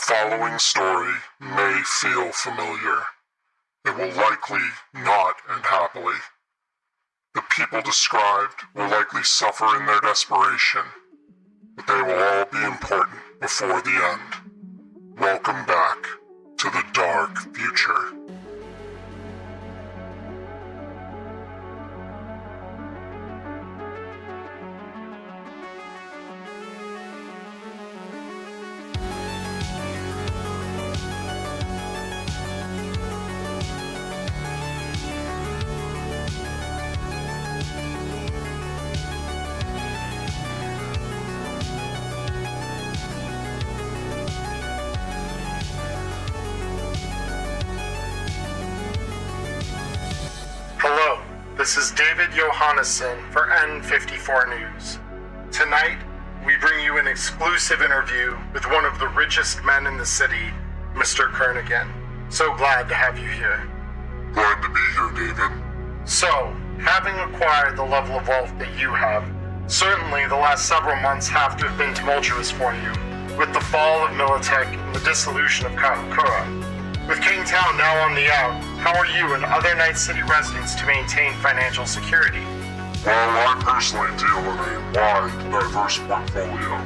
following story may feel familiar. It will likely not end happily. The people described will likely suffer in their desperation, but they will all be important before the end. Welcome back to the dark future. This is David Johannesson for N54 News. Tonight, we bring you an exclusive interview with one of the richest men in the city, Mr. Kernigan. So glad to have you here. Glad to be here, David. So, having acquired the level of wealth that you have, certainly the last several months have to have been tumultuous for you, with the fall of Militech and the dissolution of Kamakura. With Kingtown now on the out, how are you and other Night City residents to maintain financial security? Well, I personally deal in a wide, diverse portfolio.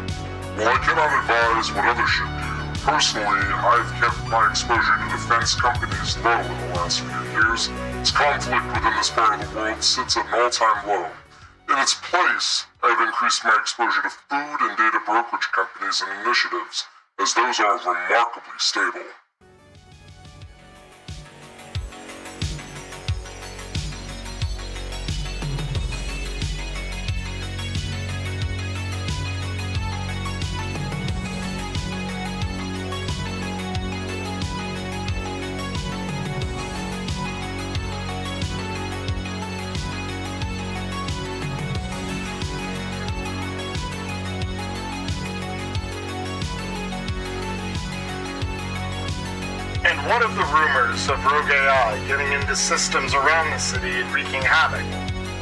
While I cannot advise what others should do, personally, I've kept my exposure to defense companies low in the last few years, as conflict within this part of the world sits at an all-time low. In its place, I've increased my exposure to food and data brokerage companies and initiatives, as those are remarkably stable. And what of the rumors of rogue AI getting into systems around the city and wreaking havoc?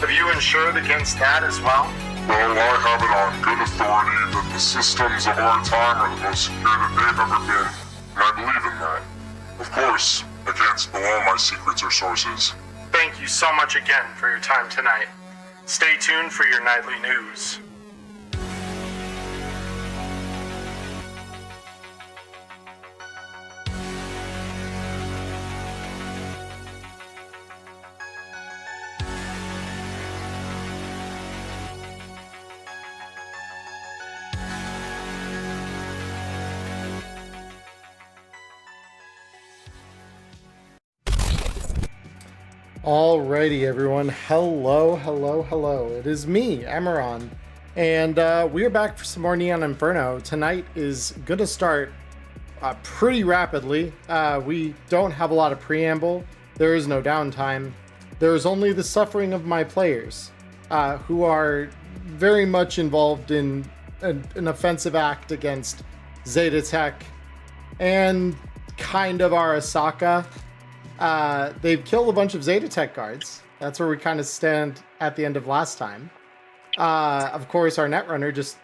Have you insured against that as well? Well, I have it on good authority that the systems of our time are the most secure that they've ever been, and I believe in that. Of course, I can't spill all my secrets or sources. Thank you so much again for your time tonight. Stay tuned for your nightly news. Alrighty, everyone. Hello. It is me, Emmerron, and we are back for some more Neon Inferno. Tonight is going to start pretty rapidly. We don't have a lot of preamble. There is no downtime. There is only the suffering of my players, who are very much involved in an offensive act against ZetaTech and kind of Arasaka. They've killed a bunch of ZetaTech guards. That's where we kind of stand at the end of last time. Of course, our Netrunner just,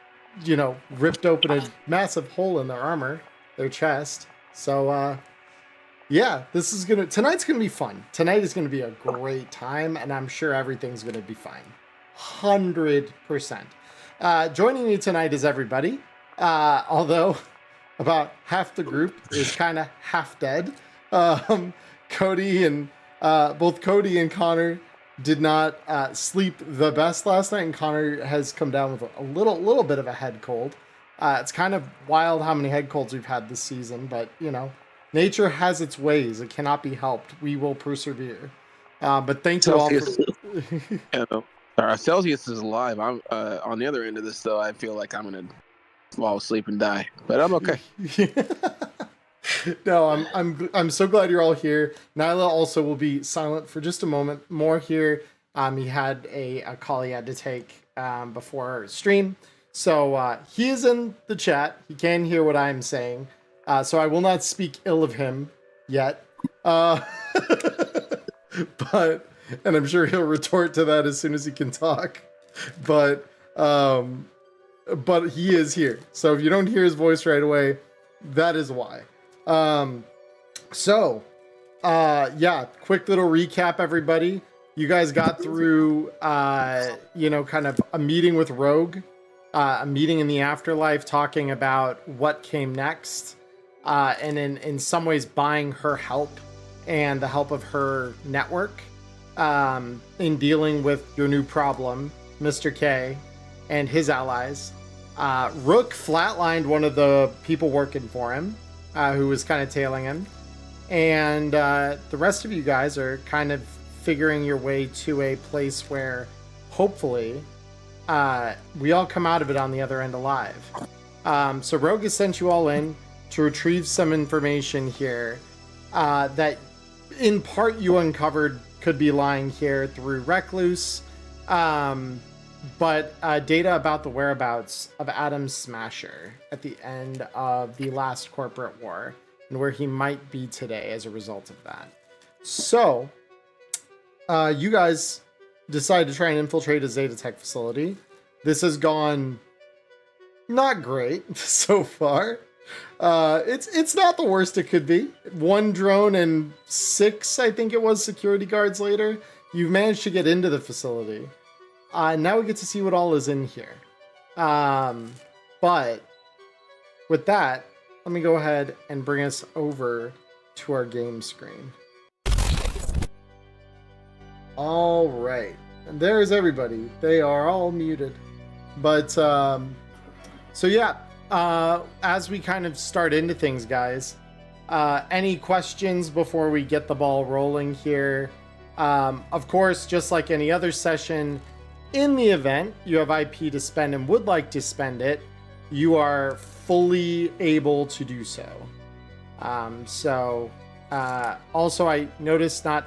ripped open a massive hole in their armor, their chest. So, yeah, tonight's gonna be fun. Tonight is gonna be a great time, and I'm sure everything's gonna be fine. 100%. Joining me tonight is everybody. Although about half the group is kind of half dead. Cody and both Cody and Connor did not sleep the best last night, and Connor has come down with a little bit of a head cold. It's kind of wild how many head colds we've had this season, but nature has its ways. It cannot be helped. We will persevere. But thank you all for... Celsius is alive. I'm on the other end of this, though. I feel like I'm gonna fall asleep and die, but I'm okay. No, I'm so glad you're all here. Nyla also will be silent for just a moment more here. He had a call he had to take before our stream. So he is in the chat. He can hear what I'm saying. So I will not speak ill of him yet. But, and I'm sure he'll retort to that as soon as he can talk. But he is here. So if you don't hear his voice right away, That is why. Yeah, quick little recap, everybody. You guys got through, kind of a meeting with Rogue, a meeting in the afterlife, talking about what came next, and in some ways buying her help and the help of her network in dealing with your new problem, Mr. K and his allies. Rook flatlined one of the people working for him, who was kind of tailing him. And the rest of you guys are kind of figuring your way to a place where hopefully we all come out of it on the other end alive. So Rogue has sent you all in to retrieve some information here that in part you uncovered could be lying here through Recluse, but data about the whereabouts of Adam Smasher at the end of the last corporate war and where he might be today as a result of that. So, you guys decided to try and infiltrate a ZetaTech facility. This has gone not great so far. It's not the worst it could be. 1 drone and 6, I think it was, security guards later. You've managed to get into the facility. Now we get to see what all is in here. But with that, let me go ahead and bring us over to our game screen. All right, and there's everybody. They are all muted. But so yeah, as we kind of start into things, guys, any questions before we get the ball rolling here? Of course, just like any other session, in the event you have IP to spend and would like to spend it, you are fully able to do so. Also, I noticed not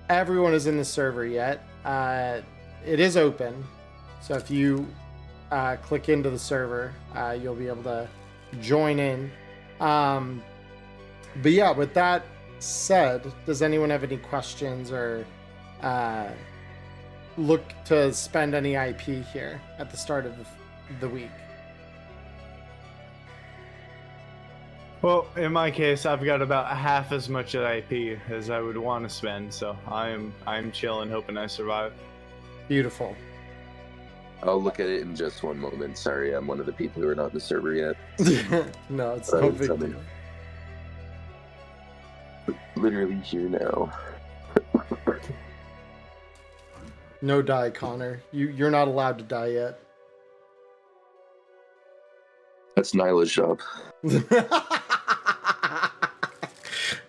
everyone is in the server yet. It is open, so if you click into the server, you'll be able to join in. But yeah, with that said, does anyone have any questions or look to spend any IP here at the start of the week? Well, in my case, I've got about half as much IP as I would want to spend, so I'm chilling, hoping I survive. Beautiful. I'll look at it in just one moment. Sorry, I'm one of the people who are not in the server yet. No, it's no big deal. Literally here now. No die, Connor. You're not allowed to die yet. That's Nyla's job.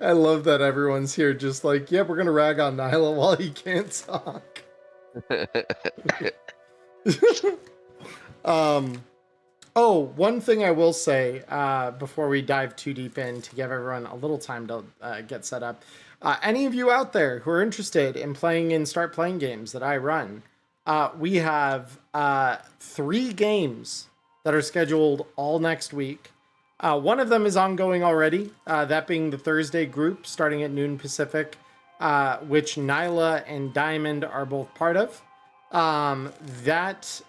I love that everyone's here just like, yeah, we're gonna rag on Nyla while he can't talk. One thing I will say before we dive too deep in, to give everyone a little time to get set up. Any of you out there who are interested in playing in Start Playing games that I run, we have 3 games that are scheduled all next week. One of them is ongoing already, that being the Thursday group starting at noon Pacific, which Nyla and Diamond are both part of. That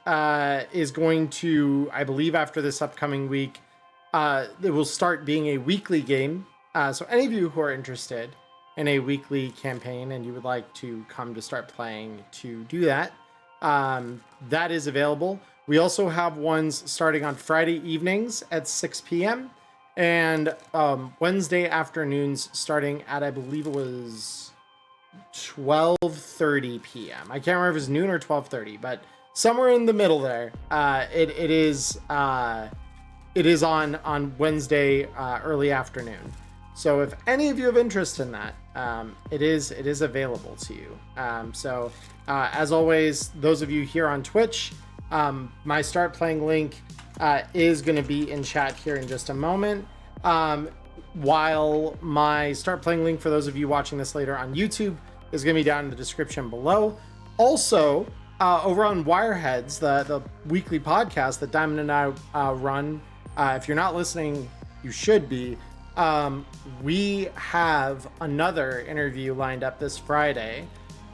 is going to, I believe after this upcoming week, it will start being a weekly game. So any of you who are interested in a weekly campaign and you would like to come to Start Playing to do that, that is available. We also have ones starting on Friday evenings at 6 p.m. and Wednesday afternoons starting at, I believe it was 12:30 p.m. I can't remember if it was noon or 12:30, but somewhere in the middle there. It is on Wednesday early afternoon. So if any of you have interest in that, it is available to you. As always, those of you here on Twitch, my Start Playing link is going to be in chat here in just a moment. While my Start Playing link for those of you watching this later on YouTube is going to be down in the description below. Also, over on Wireheads, the weekly podcast that Diamond and I run, if you're not listening, you should be. We have another interview lined up this Friday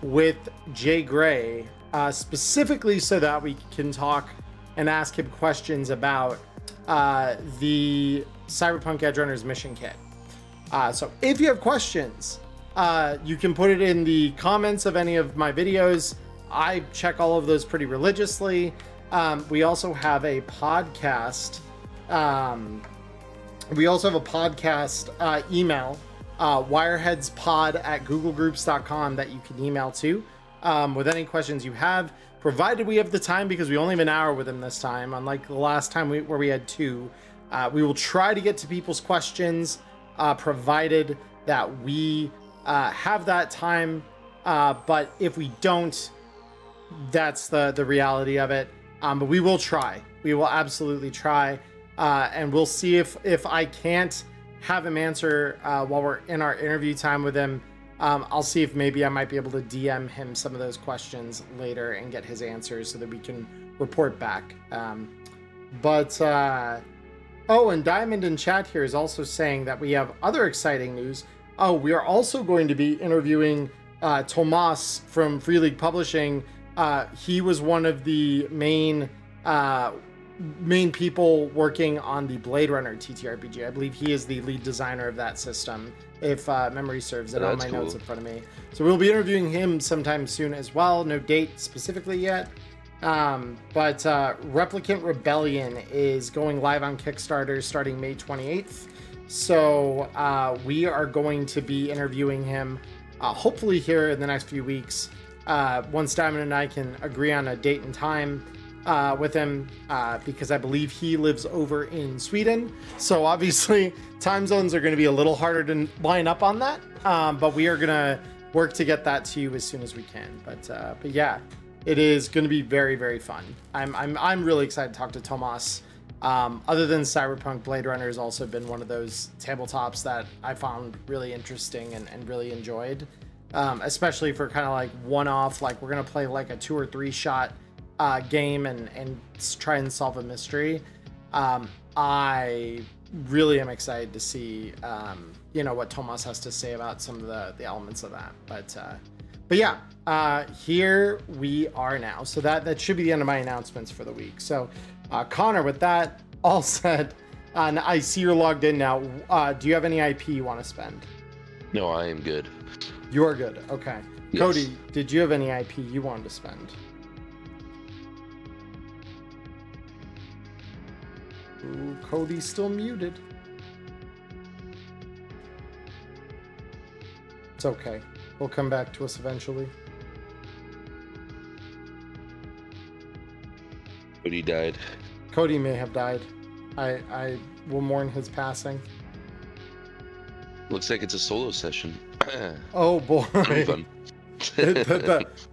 with Jay Gray, specifically so that we can talk and ask him questions about the Cyberpunk Edge Runner's mission kit. So if you have questions, you can put it in the comments of any of my videos. I check all of those pretty religiously. We also have a podcast. Email, wireheadspod@googlegroups.com, that you can email to with any questions you have, provided we have the time, because we only have an hour with him this time, unlike the last time where we had 2. We will try to get to people's questions, provided that we have that time. But if we don't, that's the reality of it. But we will try. We will absolutely try. And we'll see if I can't have him answer while we're in our interview time with him. I'll see if maybe I might be able to DM him some of those questions later and get his answers so that we can report back. Oh, and Diamond in chat here is also saying that we have other exciting news. Oh, we are also going to be interviewing Tomas from Free League Publishing. He was one of the main people working on the Blade Runner TTRPG. I believe he is the lead designer of that system, if memory serves. It on my notes in front of me. So we'll be interviewing him sometime soon as well. No date specifically yet. But Replicant Rebellion is going live on Kickstarter starting May 28th. So we are going to be interviewing him hopefully here in the next few weeks. Once Diamond and I can agree on a date and time with him, because I believe he lives over in Sweden. So obviously time zones are going to be a little harder to line up on that. But we are going to work to get that to you as soon as we can. But yeah, it is going to be very, very fun. I'm really excited to talk to Tomas. Other than Cyberpunk, Blade Runner has also been one of those tabletops that I found really interesting and really enjoyed. Especially for kind of like one-off, like we're going to play like a 2 or 3 shot game and try and solve a mystery. I really am excited to see what Tomas has to say about some of the elements of that. But yeah, here we are now. So that should be the end of my announcements for the week. So Connor, with that all said, and I see you're logged in now. Do you have any IP you want to spend? No, I am good. You are good. Okay. Yes. Cody, did you have any IP you wanted to spend? Ooh, Cody's still muted. It's okay. He'll come back to us eventually. Cody died. Cody may have died. I will mourn his passing. Looks like it's a solo session. Oh boy. Fun.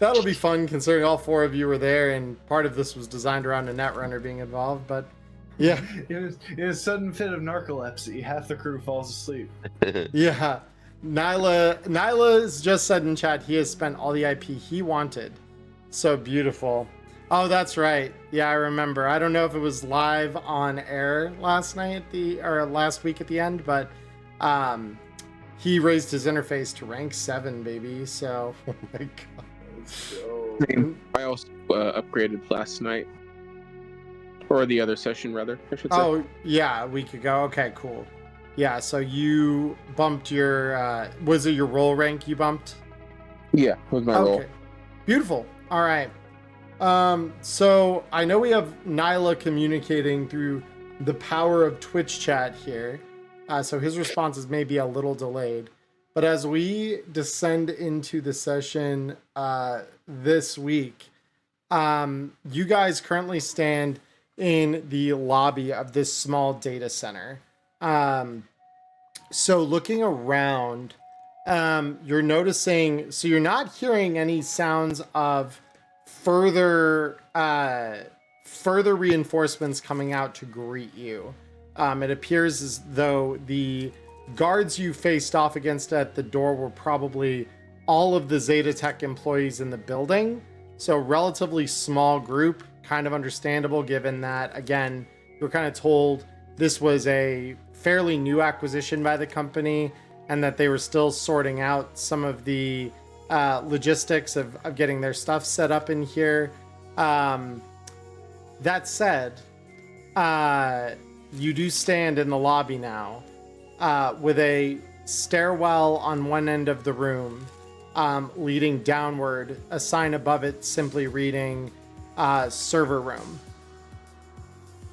That'll be fun considering all 4 of you were there and part of this was designed around a Netrunner being involved, but yeah. In a sudden fit of narcolepsy, half the crew falls asleep. Yeah. Nyla has just said in chat he has spent all the IP he wanted. So beautiful. Oh, that's right. Yeah, I remember. I don't know if it was live on air last week at the end, but he raised his interface to rank 7, baby. So, oh my god. I also upgraded last night. Or the other session, rather, I should say. Oh, yeah, a week ago. Okay, cool. Yeah, so you bumped your... was it your roll rank you bumped? Yeah, with my roll. Beautiful. All right. So I know we have Nyla communicating through the power of Twitch chat here. So his responses may be a little delayed. But as we descend into the session this week, you guys currently stand in the lobby of this small data center. So looking around, you're noticing, so you're not hearing any sounds of further reinforcements coming out to greet you. It appears as though the guards you faced off against at the door were probably all of the ZetaTech employees in the building. So relatively small group, kind of understandable given that, again, you were kind of told this was a fairly new acquisition by the company and that they were still sorting out some of the logistics of getting their stuff set up in here. That said, you do stand in the lobby now, with a stairwell on one end of the room, leading downward, a sign above it simply reading server room.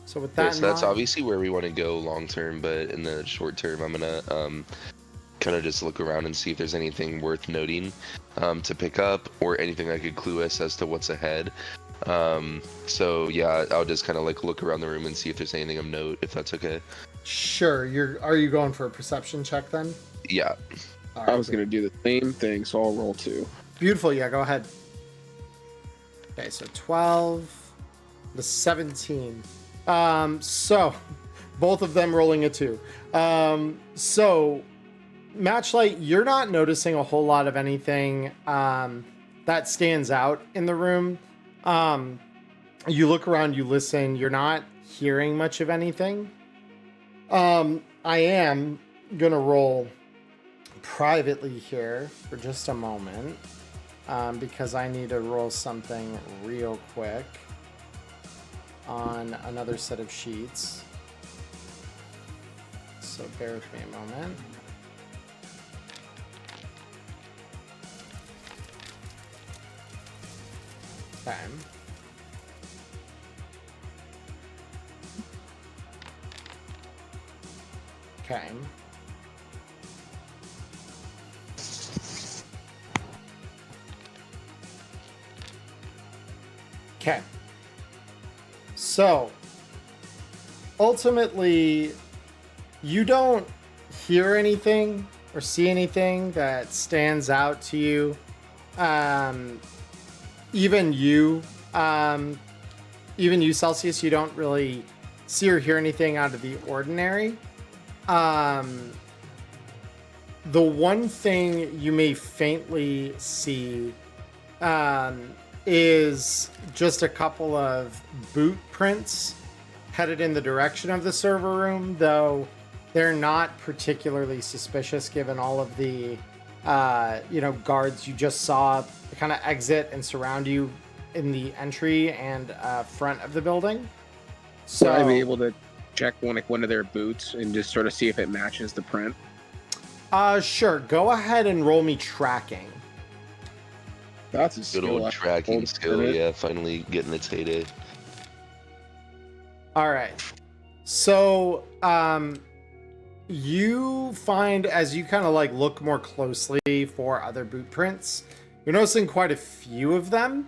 So with that, So that's obviously where we want to go long term, but in the short term, I'm gonna kind of just look around and see if there's anything worth noting to pick up, or anything that could clue us as to what's ahead. So yeah, I'll just kind of like look around the room and see if there's anything of note, if that's okay. Sure. Are you going for a perception check then? Yeah. All right, I was gonna do the same thing, so I'll roll 2. Beautiful. Yeah, go ahead. Okay, so 12 to 17. So both of them rolling a 2. So Matchlight, you're not noticing a whole lot of anything that stands out in the room. You look around, you listen, you're not hearing much of anything. I am gonna roll privately here for just a moment, because I need to roll something real quick on another set of sheets. So bear with me a moment. Okay. Okay. Okay. So, ultimately, you don't hear anything or see anything that stands out to you. Even you, Celsius, you don't really see or hear anything out of the ordinary. The one thing you may faintly see is just a couple of boot prints headed in the direction of the server room, though they're not particularly suspicious given all of the guards you just saw kind of exit and surround you in the entry and front of the building. So Would I be able to check one of their boots and just sort of see if it matches the print? Sure. Go ahead and roll me tracking. That's a Good skill. old tracking skill, yeah, finally getting its heyday. All right. So, you find as you kind of like look more closely for other boot prints, you're noticing quite a few of them.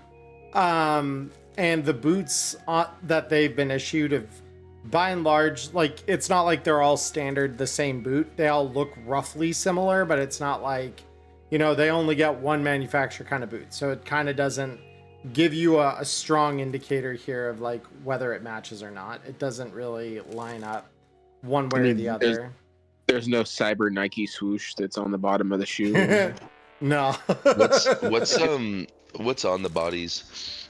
And the boots that they've been issued have, by and large, like, it's not like they're all standard the same boot. They all look roughly similar, but it's not like, they only get one manufacturer kind of boot. So it kind of doesn't give you a strong indicator here of like whether it matches or not. It doesn't really line up one way or the other. There's no cyber Nike swoosh that's on the bottom of the shoe. No. What's on the bodies?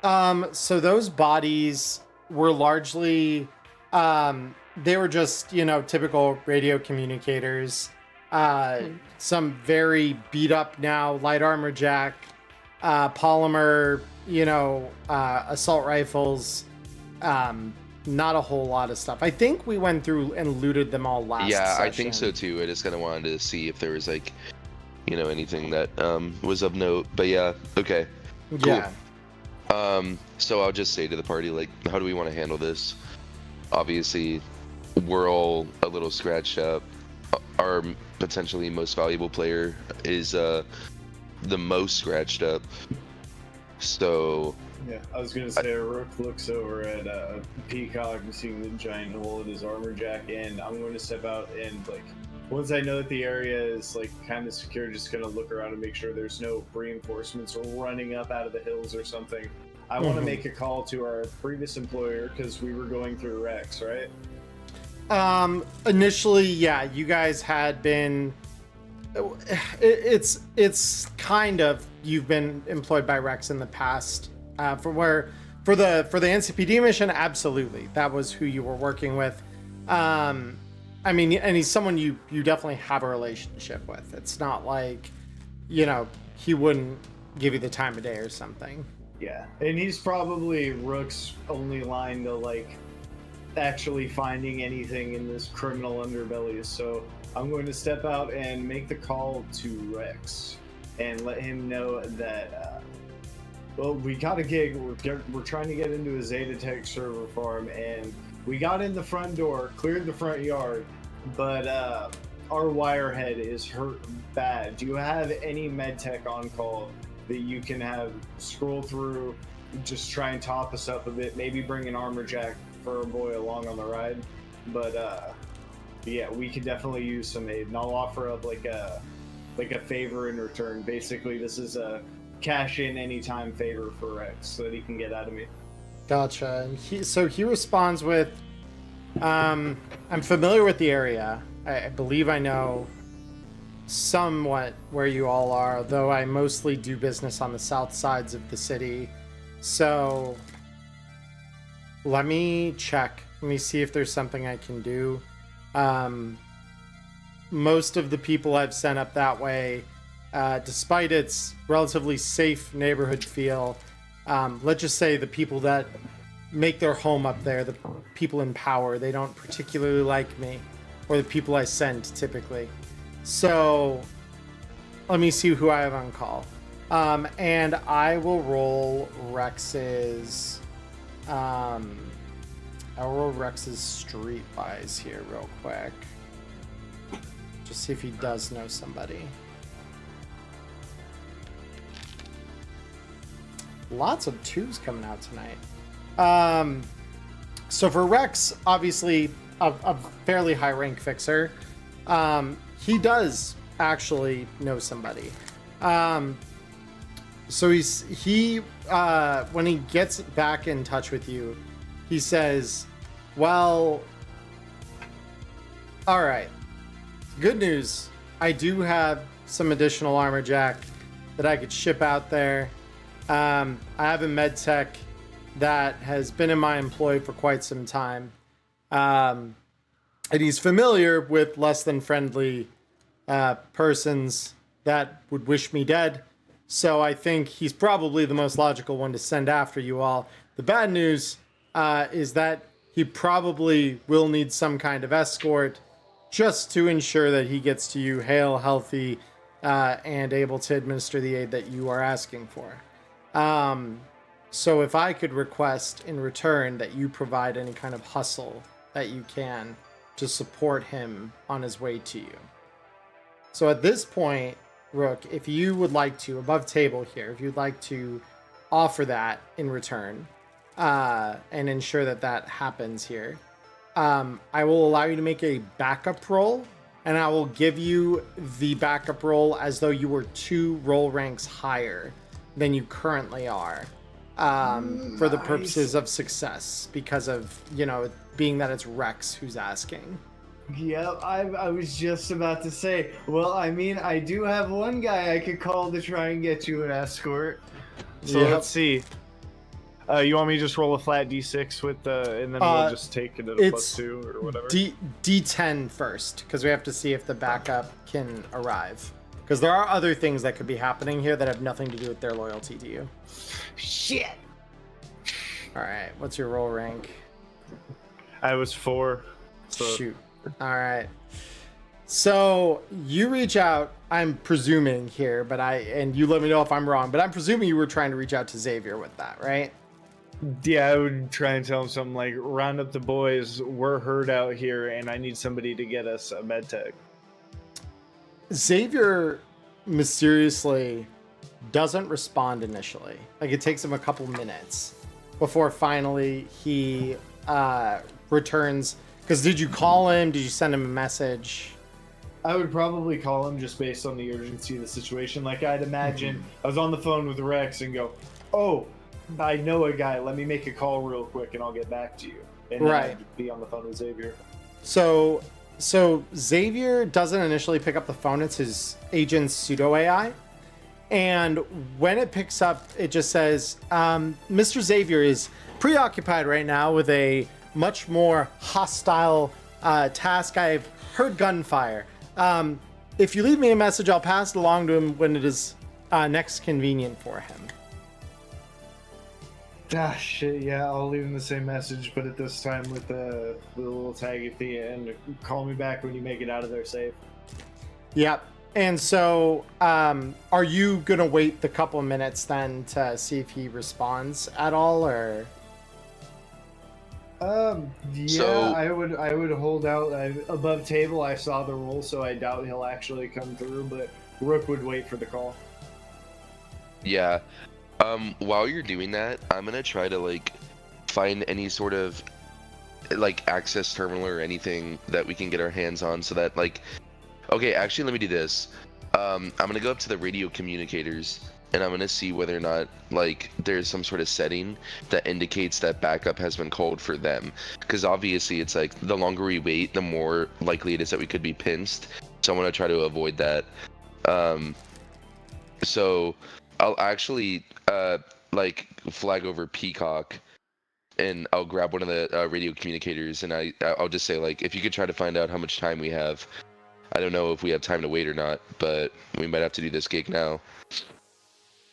So those bodies were largely, they were just, typical radio communicators. Some very beat up now light armor jack, polymer, assault rifles. Not a whole lot of stuff. I think we went through and looted them all last Yeah, session. I think so too. I just kind of wanted to see if there was like, anything that was of note. But yeah, okay. Cool. Yeah. So I'll just say to the party, like, how do we want to handle this? Obviously, we're all a little scratched up. Our potentially most valuable player is the most scratched up. So Yeah, I was gonna say Rook looks over at Peacock, seeing the giant hole in his armor jack, and I'm going to step out and like, once I know that the area is like kind of secure, just gonna look around and make sure there's no reinforcements running up out of the hills or something. I want to make a call to our previous employer because we were going through Rex, right? Initially, yeah, you guys had been. It's kind of you've been employed by Rex in the past. For the NCPD mission, absolutely, that was who you were working with. I mean, and he's someone you definitely have a relationship with. It's not like, he wouldn't give you the time of day or something. Yeah, and he's probably Rook's only line to like actually finding anything in this criminal underbelly. So I'm going to step out and make the call to Rex and let him know that, well, we got a gig. We're trying to get into a ZetaTech server farm, and we got in the front door, cleared the front yard, but our wirehead is hurt bad. Do you have any medtech on call that you can have scroll through, just try and top us up a bit, maybe bring an armor jack for our boy along on the ride? But yeah, we could definitely use some aid, and I'll offer up like a favor in return. Basically, this is a cash in anytime favor for Rex so that he can get out of me. Gotcha. And he responds with, I'm familiar with the area. I believe I know somewhat where you all are, though I mostly do business on the south sides of the city. So let me check. Let me see if there's something I can do. Most of the people I've sent up that way, despite its relatively safe neighborhood feel, let's just say the people that make their home up there, the people in power, they don't particularly like me, or the people I send typically. So let me see who I have on call. And I will roll Rex's street wise here real quick. Just see if he does know somebody. Lots of twos coming out tonight. So for Rex, obviously a fairly high rank fixer, he does actually know somebody. So he when he gets back in touch with you, he says, well, all right, good news. I do have some additional armor jack that I could ship out there. I have a med tech that has been in my employ for quite some time. And he's familiar with less than friendly persons that would wish me dead. So I think he's probably the most logical one to send after you all. The bad news is that he probably will need some kind of escort just to ensure that he gets to you hale, healthy, and able to administer the aid that you are asking for. So if I could request in return that you provide any kind of hustle that you can to support him on his way to you. So at this point, Rook, if you would like to, above table here, if you'd like to offer that in return, and ensure that that happens here, I will allow you to make a backup roll, and I will give you the backup roll as though you were 2 roll ranks higher than you currently are, for the purposes of success, because of, you know, being that it's Rex who's asking. Yep, I was just about to say, well, I mean, I do have one guy I could call to try and get you an escort. So Yep. Let's see. You want me to just roll a flat d6 with and then we'll just take it at a +2 or whatever? D10 first, because we have to see if the backup can arrive. Because there are other things that could be happening here that have nothing to do with their loyalty to you. Shit! Alright, what's your roll rank? I was 4. So Shoot. Alright. So you reach out, I'm presuming here, and you let me know if I'm wrong, but I'm presuming you were trying to reach out to Xavier with that, right? yeah, I would try and tell him something like, round up the boys, we're hurt out here, and I need somebody to get us a med tech. Xavier mysteriously doesn't respond initially. Like, it takes him a couple minutes before finally he returns. Because did you call him? Did you send him a message? I would probably call him just based on the urgency of the situation. Like, I'd imagine I was on the phone with Rex and go, oh, I know a guy. Let me make a call real quick and I'll get back to you. And then I'd be on the phone with Xavier. So Xavier doesn't initially pick up the phone. It's his agent's pseudo AI. And when it picks up, it just says, Mr. Xavier is preoccupied right now with a much more hostile task. I've heard gunfire. If you leave me a message, I'll pass it along to him when it is next convenient for him. Ah, shit, yeah, I'll leave him the same message, but at this time with the little tag at the end. Call me back when you make it out of there safe. Yep. And so, are you gonna wait the couple of minutes then to see if he responds at all, or? Yeah, So- I would hold out. Above table, I saw the roll, so I doubt he'll actually come through, but Rook would wait for the call. Yeah. While you're doing that, I'm gonna try to like find any sort of like access terminal or anything that we can get our hands on so that like, okay, actually let me do this. I'm gonna go up to the radio communicators and I'm gonna see whether or not like there's some sort of setting that indicates that backup has been called for them, because obviously it's like the longer we wait, the more likely it is that we could be pinched. So I'm gonna try to avoid that. So I'll actually like flag over Peacock and I'll grab one of the radio communicators and I'll just say like, if you could try to find out how much time we have. I don't know if we have time to wait or not, but we might have to do this gig now.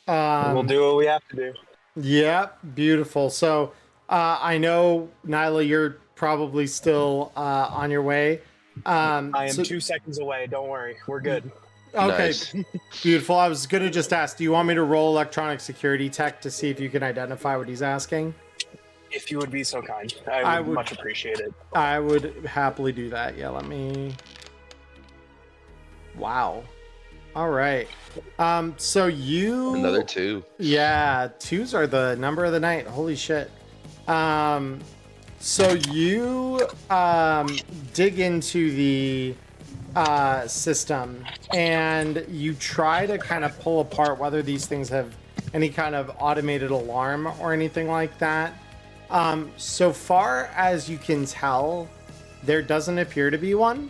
We'll do what we have to do. Yeah, beautiful. So I know, Nyla, you're probably still on your way. I am 2 seconds away. Don't worry. We're good. Okay, Nice. beautiful. I was going to just ask, do you want me to roll electronic security tech to see if you can identify what he's asking? If you would be so kind, I I would- would much appreciate it. I would happily do that. Yeah, let me... Wow. All right. So you... Another 2. Yeah, 2s are the number of the night. Holy shit. So you dig into the system and you try to kind of pull apart whether these things have any kind of automated alarm or anything like that. So far as you can tell, there doesn't appear to be one.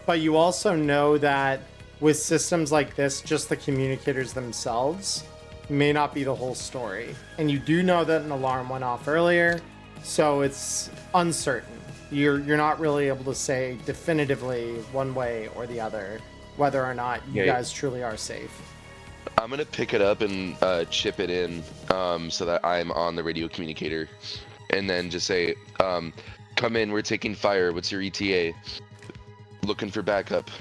But you also know that with systems like this, just the communicators themselves may not be the whole story. And you do know that an alarm went off earlier, so it's uncertain. You're not really able to say definitively one way or the other whether or not you Yeah. guys truly are safe. I'm gonna pick it up and chip it in so that I'm on the radio communicator, and then just say, "Come in, we're taking fire. What's your ETA? Looking for backup."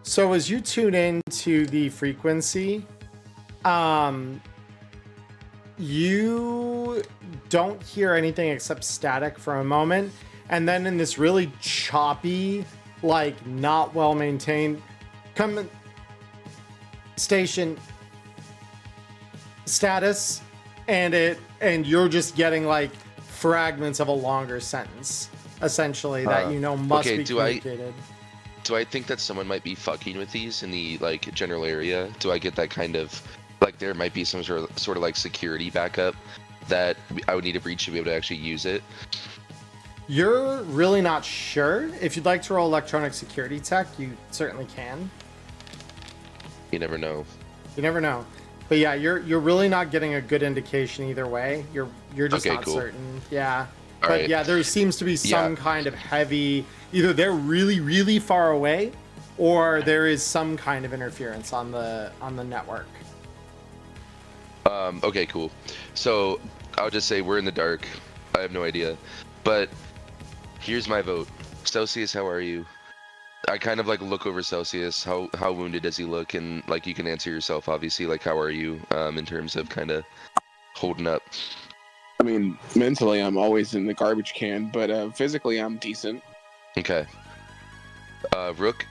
So as you tune in to the frequency, you don't hear anything except static for a moment, and then in this really choppy, like not well maintained, come station status, and you're just getting like fragments of a longer sentence, essentially, that you know must okay, be do I- communicated. Do I think that someone might be fucking with these in the like general area? Do I get that kind of like there might be some sort of like security backup that I would need to breach to be able to actually use it? You're really not sure. If you'd like to roll electronic security tech, you certainly can. You never know. You never know. But yeah, you're really not getting a good indication either way. You're just Okay, not cool. certain. Yeah. All But right. yeah, there seems to be some kind of heavy, either they're really, really far away, or there is some kind of interference on the network. Okay, cool. So I'll just say we're in the dark. I have no idea. But here's my vote. Celsius, how are you? I kind of like look over Celsius. How wounded does he look? And like you can answer yourself, obviously. Like how are you in terms of kind of holding up? I mean, mentally, I'm always in the garbage can, but physically, I'm decent. Okay. Rook,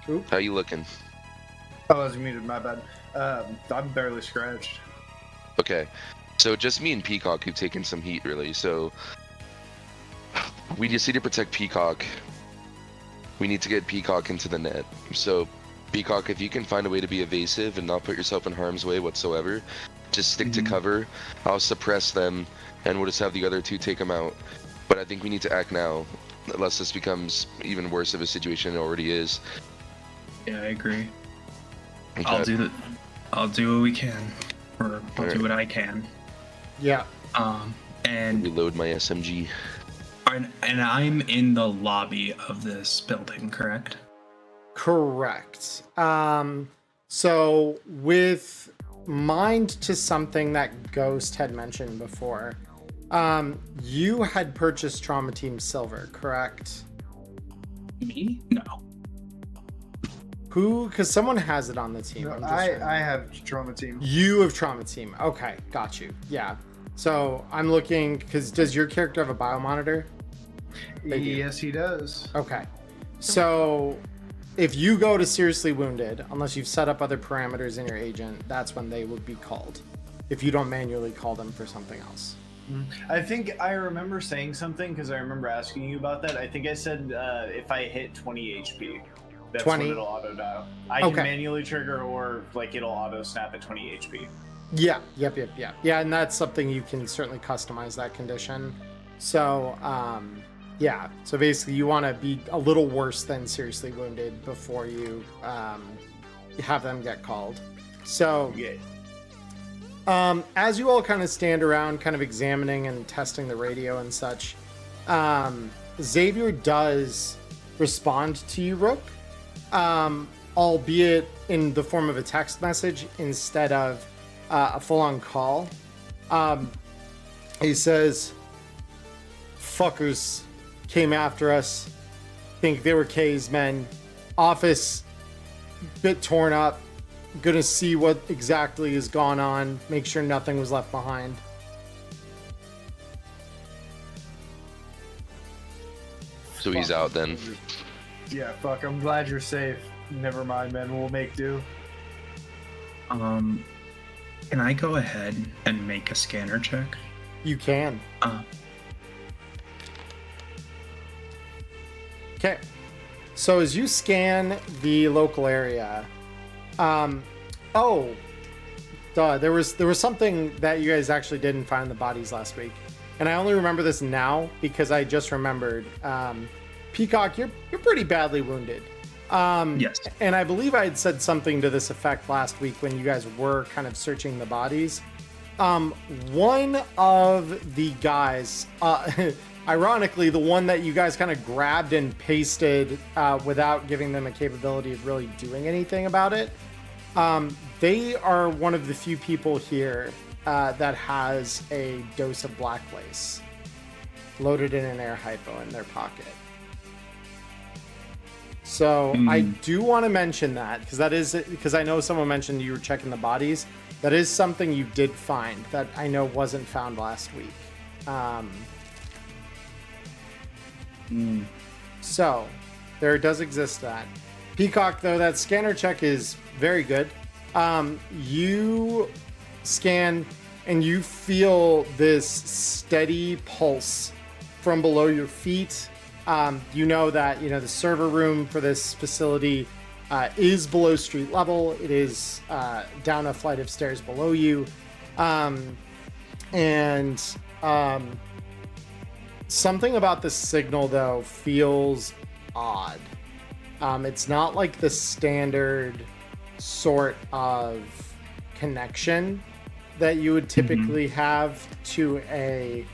Oop. how you looking? Oh, I was muted, my bad. I'm barely scratched. Okay. So just me and Peacock who've taken some heat, really. So we just need to protect Peacock. We need to get Peacock into the net. So Peacock, if you can find a way to be evasive and not put yourself in harm's way whatsoever, just stick to cover. I'll suppress them, and we'll just have the other two take them out. But I think we need to act now, unless this becomes even worse of a situation than it already is. Yeah, I agree. Okay. I'll do what we can, or I'll Alright. do what I can. Yeah. And Reload my SMG. I'm in the lobby of this building, correct? Correct. So with mind to something that Ghost had mentioned before, you had purchased Trauma Team Silver, correct? Me? No. Who? Because someone has it on the team. No, I'm just I have Trauma Team. You have Trauma Team. Okay, got you. Yeah. So I'm looking, because does your character have a biomonitor? Yes, he does. Okay. So if you go to seriously wounded, unless you've set up other parameters in your agent, that's when they would be called. If you don't manually call them for something else. I think I remember saying something because I remember asking you about that. I think I said if I hit 20 HP, that's 20? when it'll auto dial. I can manually trigger, or like it'll auto snap at 20 HP. Yeah, yep. Yeah, and that's something you can certainly customize that condition. So, yeah. So basically, you want to be a little worse than seriously wounded before you have them get called. So, Yeah. as you all kind of stand around, kind of examining and testing the radio and such, Xavier does respond to you, Rook, albeit in the form of a text message instead of a full-on call. He says, "Fuckers came after us. Think they were K's men. Office bit torn up. Gonna see what exactly has gone on. Make sure nothing was left behind." So he's out then. Yeah, fuck. I'm glad you're safe. Never mind, man. We'll make do. Can I go ahead and make a scanner check? You can. Okay. So as you scan the local area, there was something that you guys actually didn't find the bodies last week, and I only remember this now because I just remembered. Peacock, you're pretty badly wounded. Yes. And I believe I had said something to this effect last week when you guys were kind of searching the bodies. One of the guys, ironically, the one that you guys kind of grabbed and pasted without giving them a capability of really doing anything about it, they are one of the few people here that has a dose of black lace loaded in an air hypo in their pocket. So I do want to mention that because I know someone mentioned you were checking the bodies. That is something you did find that I know wasn't found last week. So there does exist that. Peacock, though, that scanner check is very good. You scan and you feel this steady pulse from below your feet. You know that the server room for this facility is below street level. It is down a flight of stairs below you, and something about the signal though feels odd. It's not like the standard sort of connection that you would typically have to a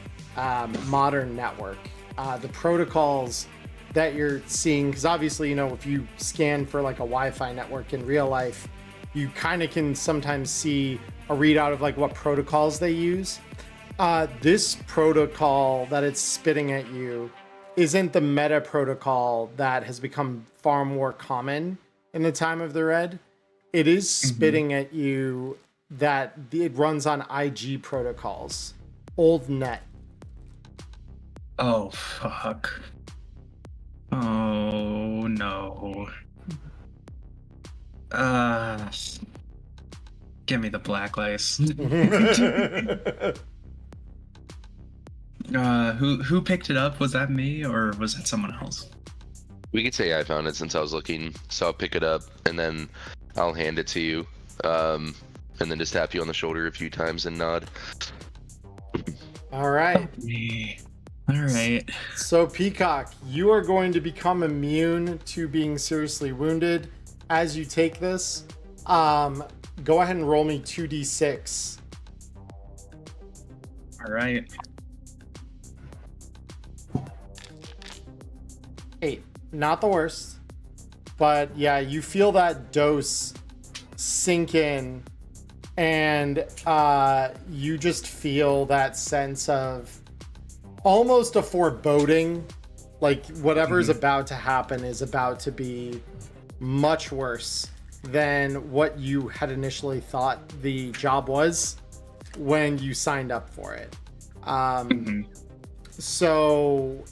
modern network. The protocols that you're seeing, because obviously, if you scan for like a Wi-Fi network in real life, you kind of can sometimes see a readout of like what protocols they use. This protocol that it's spitting at you isn't the meta protocol that has become far more common in the time of the Red. It is spitting at you that it runs on IG protocols, old net. Oh, fuck. Oh, no. Give me the black lace. Who picked it up? Was that me or was that someone else? We could say I found it since I was looking, so I'll pick it up and then I'll hand it to you, and then just tap you on the shoulder a few times and nod. All right. All right. So Peacock, you are going to become immune to being seriously wounded as you take this. Go ahead and roll me 2d6. All right. 8. Not the worst. But yeah, you feel that dose sink in, and you just feel that sense of almost a foreboding, like whatever is about to happen is about to be much worse than what you had initially thought the job was when you signed up for it. So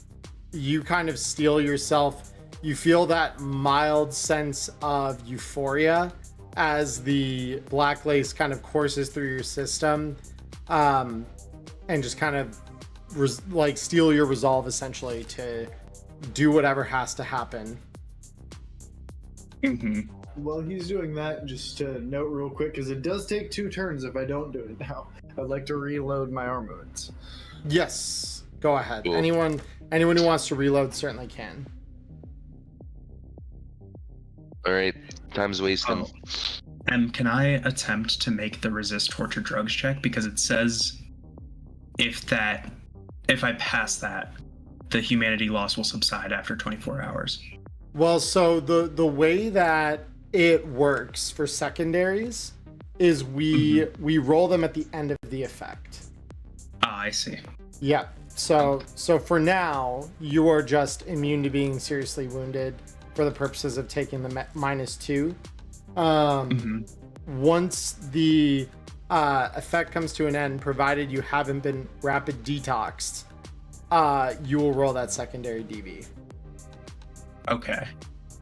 you kind of steel yourself. You feel that mild sense of euphoria as the black lace kind of courses through your system, and just kind of like steel your resolve essentially to do whatever has to happen. While he's doing that, just to note real quick, because it does take 2 turns if I don't do it now. I'd like to reload my armaments. Yes, go ahead. Cool. Anyone who wants to reload certainly can. All right, time's wasting. Can I attempt to make the resist torture drugs check? Because it says if I pass that, the humanity loss will subside after 24 hours. Well, so the way that it works for secondaries is we roll them at the end of the effect. Ah, I see. Yeah. So for now, you are just immune to being seriously wounded for the purposes of taking the -2. Once the effect comes to an end, provided you haven't been rapid detoxed, you will roll that secondary DV. Okay.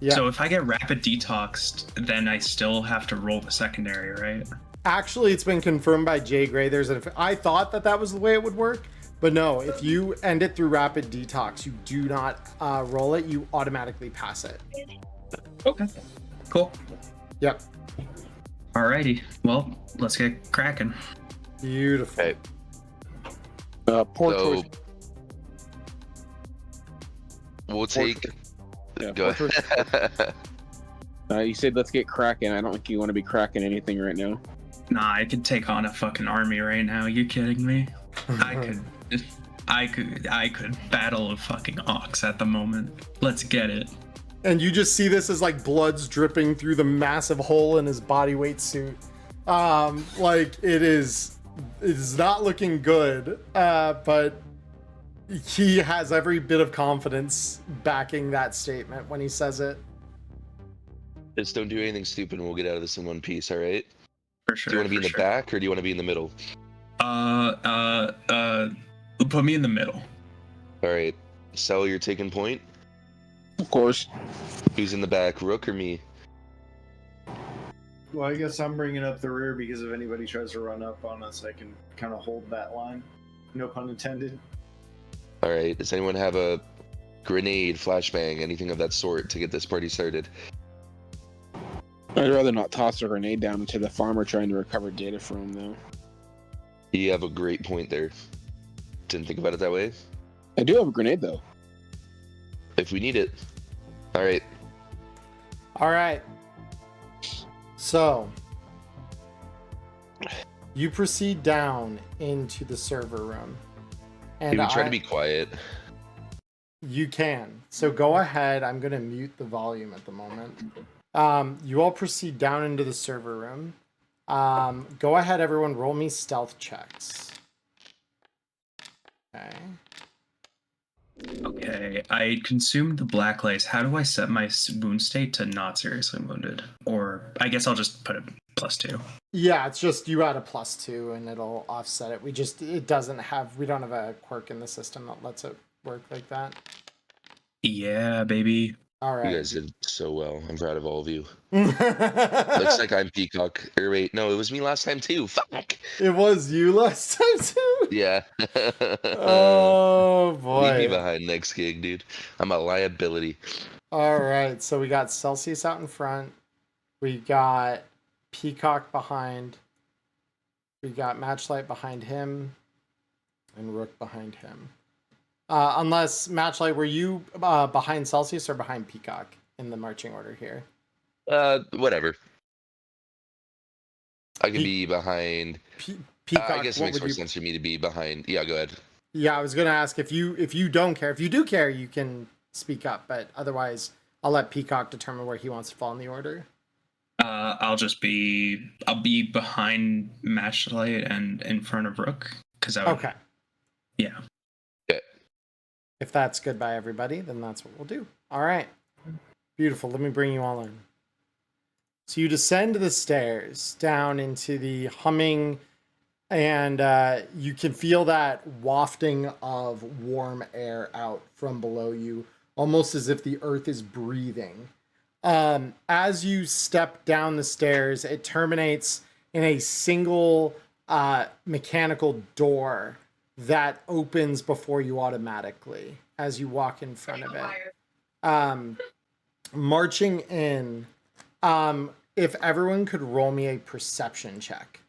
Yeah. So if I get rapid detoxed, then I still have to roll the secondary, right? Actually, it's been confirmed by Jay Gray. I thought that was the way it would work, but no. If you end it through rapid detox, you do not roll it. You automatically pass it. Okay. Cool. Yep. Alrighty. Well, let's get cracking. Beautiful. Okay. Poor So choice. we'll take. Yeah, Go poor choice. ahead. You said let's get cracking. I don't think you want to be cracking anything right now. Nah, I could take on a fucking army right now. You kidding me? I could battle a fucking ox at the moment. Let's get it. And you just see this as like blood's dripping through the massive hole in his bodyweight suit. Like it is not looking good, but he has every bit of confidence backing that statement when he says it. Just don't do anything stupid and we'll get out of this in one piece, all right? For sure. Do you want to be in the sure. back or do you want to be in the middle? Put me in the middle. All right. Sel, you're taking point. Of course. Who's in the back, Rook or me? Well, I guess I'm bringing up the rear because if anybody tries to run up on us, I can kind of hold that line. No pun intended. All right. Does anyone have a grenade, flashbang, anything of that sort to get this party started? I'd rather not toss a grenade down into the farmer trying to recover data from, though. You have a great point there. Didn't think about it that way. I do have a grenade, though. If we need it. All right. All right. So you proceed down into the server room. And Can we try to be quiet? You can. So go ahead. I'm going to mute the volume at the moment. You all proceed down into the server room. Go ahead, everyone. Roll me stealth checks. Okay. Okay, I consumed the black lace. How do I set my wound state to not seriously wounded? Or I guess I'll just put it +2. Yeah, it's just you add a +2 and it'll offset it. We don't have a quirk in the system that lets it work like that. Yeah, baby. All right. You guys did so well. I'm proud of all of you. Looks like I'm Peacock. Or wait, no, it was me last time too. Fuck. It was you last time too? Yeah. Oh boy. Leave me behind next gig, dude. I'm a liability. All right, so we got Celsius out in front. We got Peacock behind. We got Matchlight behind him. And Rook behind him. Unless, Matchlight, were you behind Celsius or behind Peacock in the marching order here? Whatever. I could be behind. Peacock. I guess it makes more sense for me to be behind. Yeah, go ahead. Yeah, I was gonna ask if you don't care. If you do care, you can speak up. But otherwise, I'll let Peacock determine where he wants to fall in the order. I'll be behind Matchlight and in front of Rook because I would. Okay. Yeah. Okay. If that's good by everybody, then that's what we'll do. All right. Beautiful. Let me bring you all in. So you descend the stairs down into the humming, and you can feel that wafting of warm air out from below you, almost as if the earth is breathing. As you step down the stairs, it terminates in a single mechanical door that opens before you automatically as you walk in front of it. Marching in, if everyone could roll me a perception check.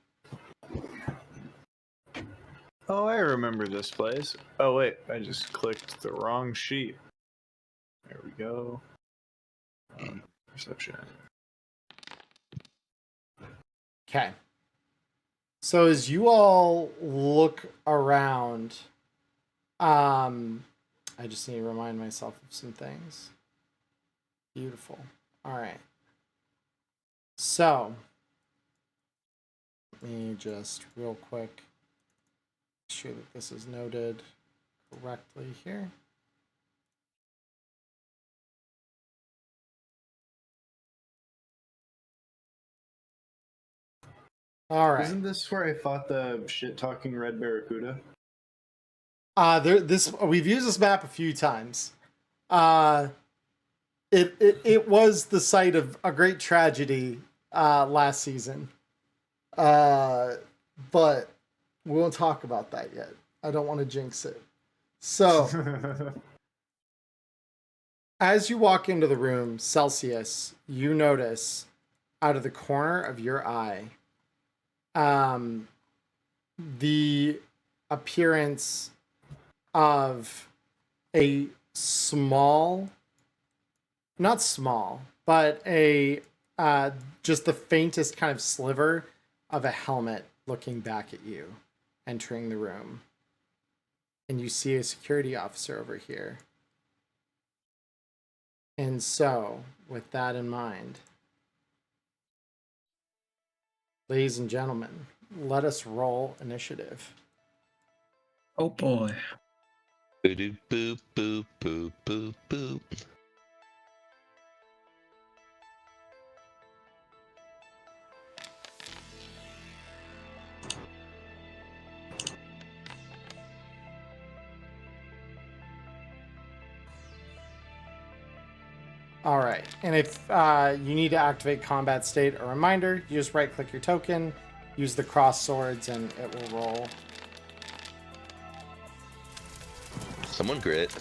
Oh, I remember this place. Oh, wait, I just clicked the wrong sheet. There we go. Perception. Okay. So as you all look around, I just need to remind myself of some things. Beautiful. All right. So, let me just real quick make sure that this is noted correctly here. All right. Isn't this where I fought the shit-talking red barracuda? We've used this map a few times. It was the site of a great tragedy last season. But we won't talk about that yet. I don't want to jinx it. So, as you walk into the room, Celsius, you notice out of the corner of your eye the appearance of a small, not small, but a just the faintest kind of sliver of a helmet looking back at you, entering the room. And you see a security officer over here. And so, with that in mind, ladies and gentlemen, let us roll initiative. Oh boy. Boop boop boop boop boop boop. All right, and if you need to activate combat state, a reminder, you just right-click your token, use the cross swords, and it will roll. Someone grit.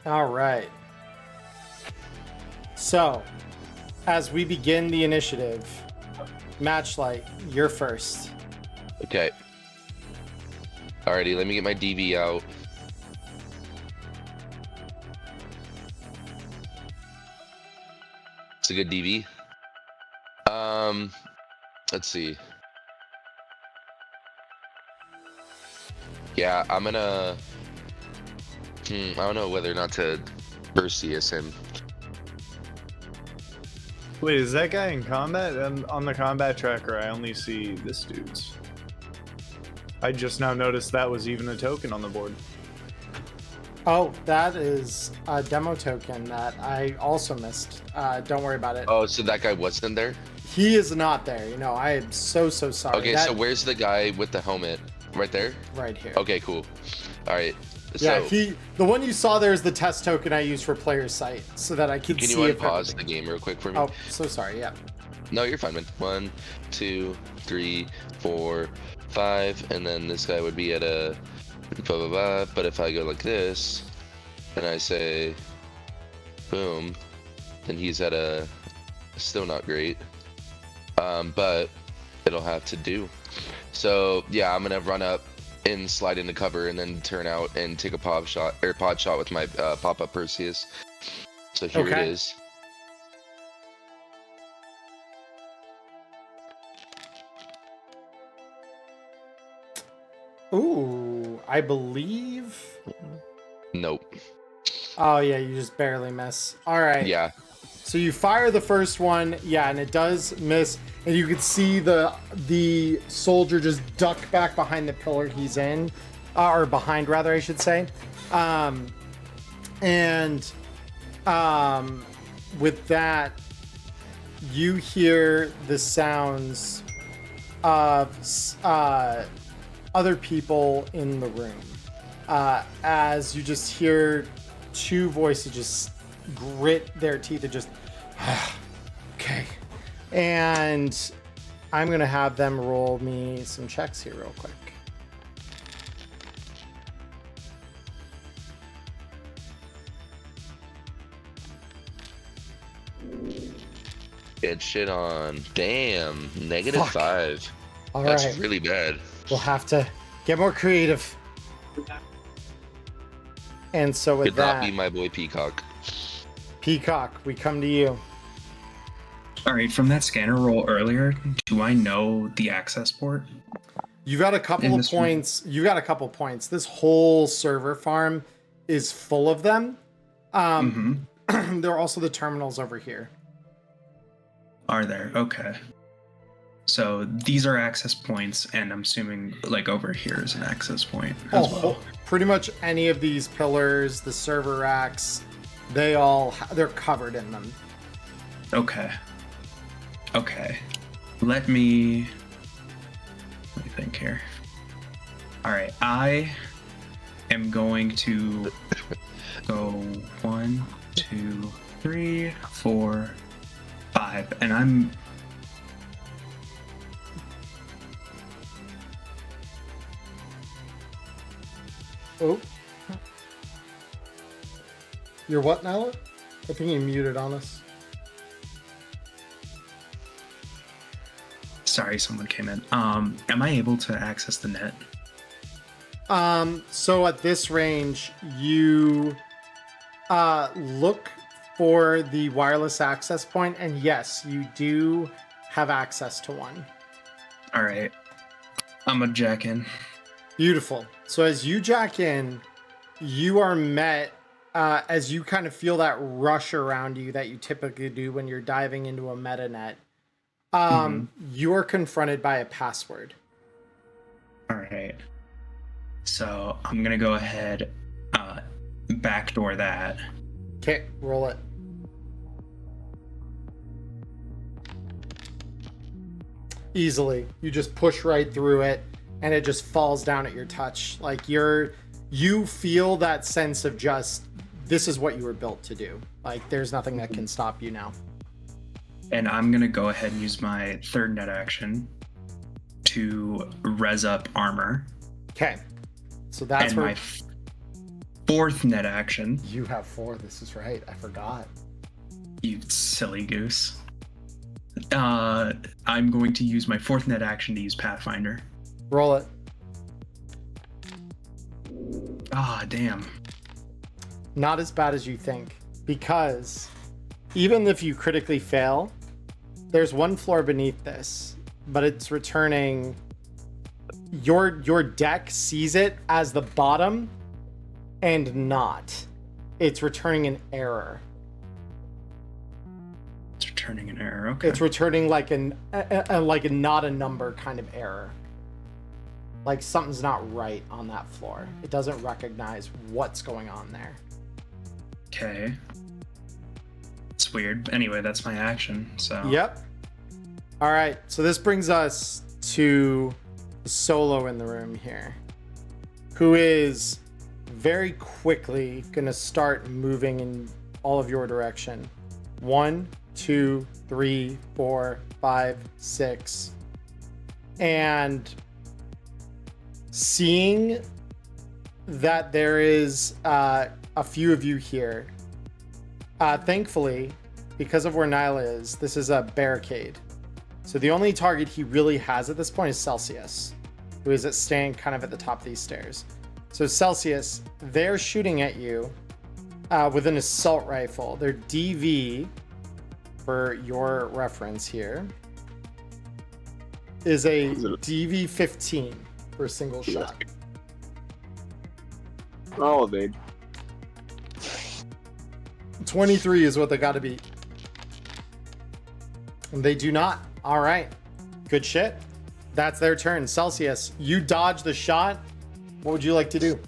All right. So, as we begin the initiative, Matchlight, you're first. Okay. Alrighty, let me get my DV out. It's a good DV. Let's see. Yeah, I'm gonna. I don't know whether or not to Perseus him. Wait, is that guy in combat? On the combat tracker, I only see this dude's. I just now noticed that was even a token on the board. Oh, that is a demo token that I also missed. Don't worry about it. Oh, so that guy wasn't there? He is not there. You know, I am so sorry. Okay, so where's the guy with the helmet? Right there? Right here. Okay, cool. Alright. Yeah, So, the one you saw there is the test token I used for player sight, so that I could can see you if unpause the game real quick for me? Oh, so sorry, yeah. No, you're fine, man. 1, 2, 3, 4, 5, and then this guy would be at a blah blah blah. But if I go like this, and I say boom, then he's at a still not great. But it'll have to do. So yeah, I'm gonna run up and slide into cover and then turn out and take a pod shot with my pop-up Perseus. So here it is. Ooh, I believe. Nope. Oh yeah, you just barely miss. All right. Yeah. So you fire the first one, yeah, and it does miss, and you can see the soldier just duck back behind the pillar he's in, or behind rather, I should say. With that, you hear the sounds of other people in the room, as you just hear two voices just grit their teeth and just okay. And I'm gonna have them roll me some checks here real quick. Get shit on. Damn. -5. Fuck. All That's right. really bad. We'll have to get more creative. And so with Could that, not be my boy Peacock. Peacock, we come to you. All right, from that scanner roll earlier, do I know the access port? You got a couple of points. You got a couple points. This whole server farm is full of them. There are also the terminals over here. Are there? Okay. So these are access points, and I'm assuming like over here is an access point as well. Pretty much any of these pillars, the server racks, they're covered in them. Okay. Okay. Let me think here. All right, I am going to go 1, 2, 3, 4, 5, and I'm Oh. You're what now? I think you muted on us. sorry, someone came in. Am I able to access the net? So at this range, you look for the wireless access point, and yes, you do have access to one. All right. I'm gonna jack in. Beautiful. So as you jack in, you are met as you kind of feel that rush around you that you typically do when you're diving into a meta net. You are confronted by a password. All right. So I'm gonna go ahead, backdoor that. Okay, roll it. Easily. You just push right through it, and it just falls down at your touch. Like you feel that sense of just, this is what you were built to do. Like there's nothing that can stop you now. And I'm gonna go ahead and use my third net action to res up armor. Okay. So that's and where my fourth net action. You have 4. This is right. I forgot. You silly goose. I'm going to use my fourth net action to use Pathfinder. Roll it. Ah, damn. Not as bad as you think, because even if you critically fail, there's one floor beneath this, but it's returning. Your deck sees it as the bottom and not. It's returning an error. It's returning an error. Okay. It's returning like a not a number kind of error. Like something's not right on that floor. It doesn't recognize what's going on there. Okay. It's weird. Anyway, that's my action. So. Yep. All right. So this brings us to the solo in the room here, who is very quickly gonna start moving in all of your direction. 1, 2, 3, 4, 5, 6, and seeing that there is a few of you here. Thankfully, because of where Nyla is, this is a barricade. So the only target he really has at this point is Celsius, who is staying kind of at the top of these stairs. So Celsius, they're shooting at you with an assault rifle. Their DV, for your reference here, is a DV-15 for a single shot. I'll evade. 23 is what they got to beat. And they do not. All right. Good shit. That's their turn. Celsius, you dodge the shot. What would you like to do?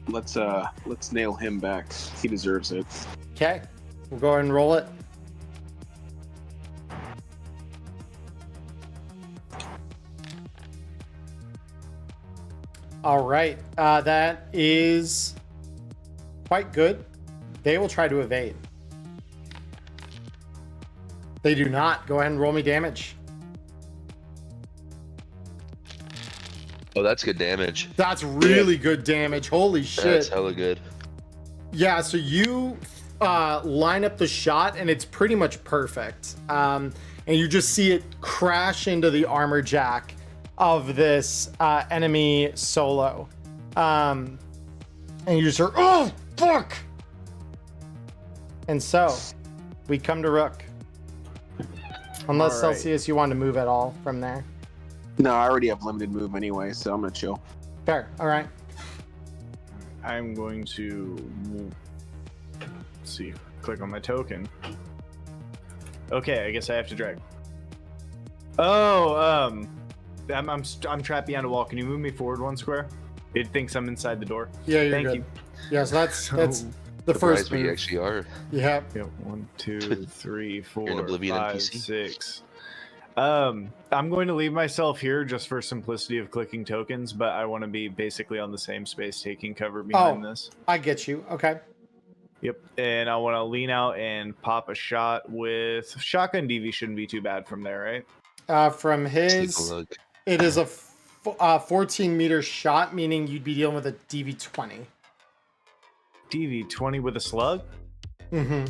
Let's nail him back. He deserves it. Okay. We'll go ahead and roll it. All right. That is quite good. They will try to evade. They do not. Go ahead and roll me damage. Oh, that's good damage. That's really good damage. Holy shit. That's hella good. Yeah, so you line up the shot and it's pretty much perfect. And you just see it crash into the armor jack of this enemy solo. And you just hear, oh, fuck! And so, we come to Rook. Unless All right. Celsius, you want to move at all from there. No, I already have limited move anyway, so I'm gonna chill. Fair, all right. I'm going to see. Click on my token. Okay, I guess I have to drag. Oh, I'm trapped behind a wall. Can you move me forward 1 square? It thinks I'm inside the door. Yeah, you're Thank good. you. Yes, that's the first Surprised we move. actually are. Yeah. Yep. 1, 2, 3, 4, You're an Oblivion 5, NPC? 6. I'm going to leave myself here just for simplicity of clicking tokens, but I want to be basically on the same space, taking cover behind this. I get you. Okay. Yep. And I want to lean out and pop a shot with shotgun. DV shouldn't be too bad from there, right? From Take a his, look. it is a 14-meter shot, meaning you'd be dealing with a DV20. DV 20 with a slug. Mm-hmm.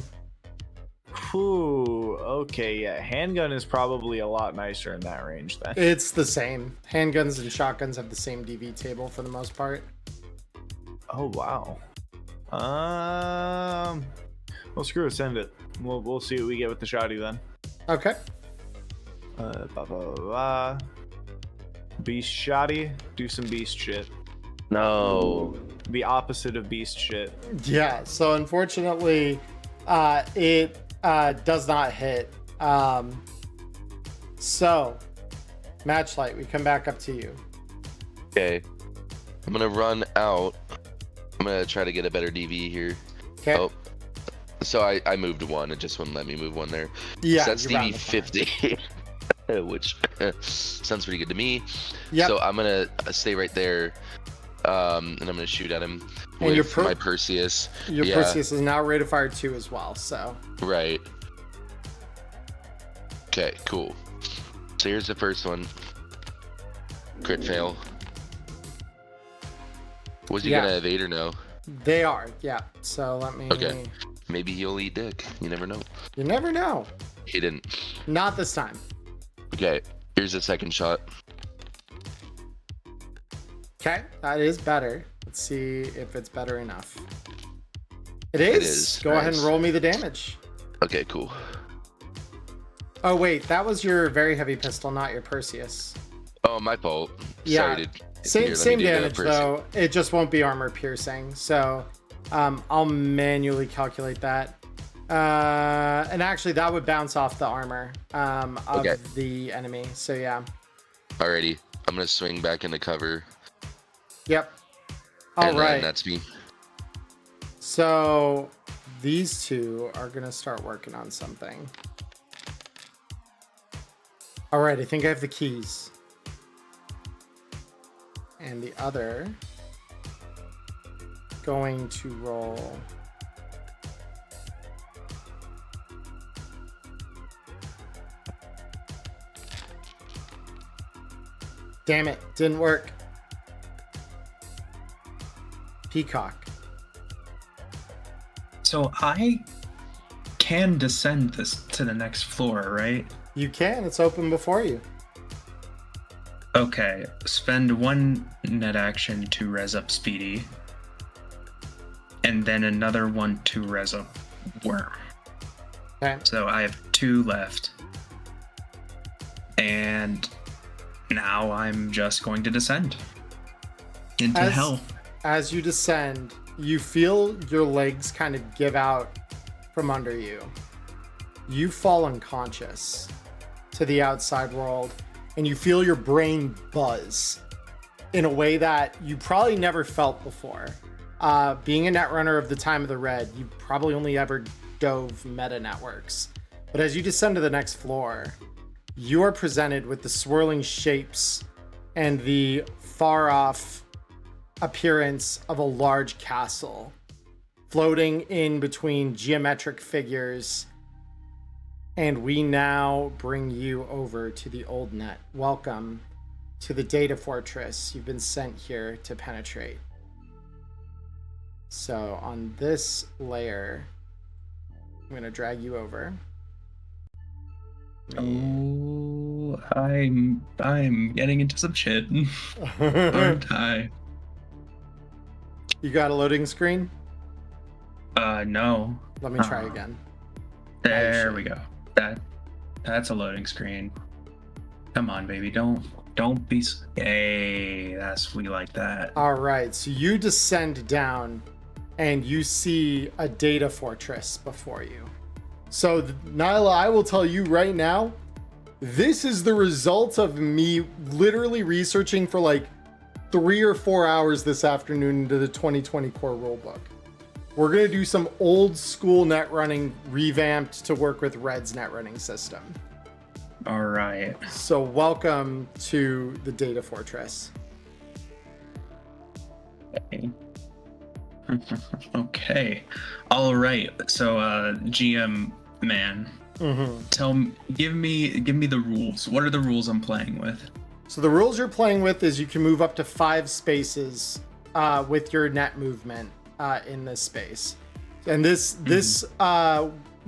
Ooh, okay, yeah. Handgun is probably a lot nicer in that range then. It's the same. Handguns and shotguns have the same DV table for the most part. Oh wow. Well, screw it. Send it. We'll see what we get with the shotty then. Okay. Beast shotty. Do some beast shit. No. The opposite of beast shit. Yeah. So unfortunately, it does not hit. So, Matchlight, we come back up to you. Okay. I'm gonna run out. I'm gonna try to get a better DV here. Okay. Oh. So I moved 1. It just wouldn't let me move 1 there. Yeah. So that's you're around DV the 50. Which sounds pretty good to me. Yep. So I'm gonna stay right there. And I'm gonna shoot at him And with my Perseus. Your Yeah. Perseus is now rate of fire 2 as well. So. Right. Okay, cool. So here's the first one. Crit fail. Was he Yeah. gonna evade or no? They are. Yeah. So let me. Okay. Maybe he'll eat dick. You never know. You never know. He didn't. Not this time. Okay, here's the second shot. Okay, that is better. Let's see if it's better enough. It is. Go ahead and nice. roll me the damage. Okay, cool. Oh wait, that was your very heavy pistol, not your Perseus. Oh, my fault. Yeah. Sorry, dude. Same Here, let same me do the damage Perseus. though. It just won't be armor piercing. So I'll manually calculate that. And actually that would bounce off the armor of Okay. the enemy. So yeah. Alrighty, I'm gonna swing back into cover. Yep. All And right. then that's me. So these two are gonna start working on something. All right, I think I have the keys. And the other going to roll. Damn it, didn't work. Peacock. So I can descend this to the next floor, right? You can, it's open before you. Okay, spend 1 net action to res up Speedy. And then another 1 to res up Worm. Okay. So I have 2 left. And now I'm just going to descend. Into hell. As you descend, you feel your legs kind of give out from under you. You fall unconscious to the outside world, and you feel your brain buzz in a way that you probably never felt before. Being a netrunner of the time of the Red, you probably only ever dove meta networks. But as you descend to the next floor, you are presented with the swirling shapes and the far off appearance of a large castle floating in between geometric figures. And we now bring you over to the old net. Welcome to the data fortress you've been sent here to penetrate. So on this layer, I'm going to drag you over. Oh, I'm getting into some shit. Aren't I? You got a loading screen? No. Let me try again. There we go. That's a loading screen. Come on, baby. Don't be. Hey, we like that. All right. So you descend down, and you see a data fortress before you. So Nyla, I will tell you right now, this is the result of me literally researching for like 3 or 4 hours this afternoon into the 2020 core rulebook. We're going to do some old school net running revamped to work with Red's net running system. All right. So welcome to the data fortress. Okay. Okay. All right. So, GM man, give me the rules. What are the rules I'm playing with? So the rules you're playing with is you can move up to 5 spaces with your net movement in this space, and this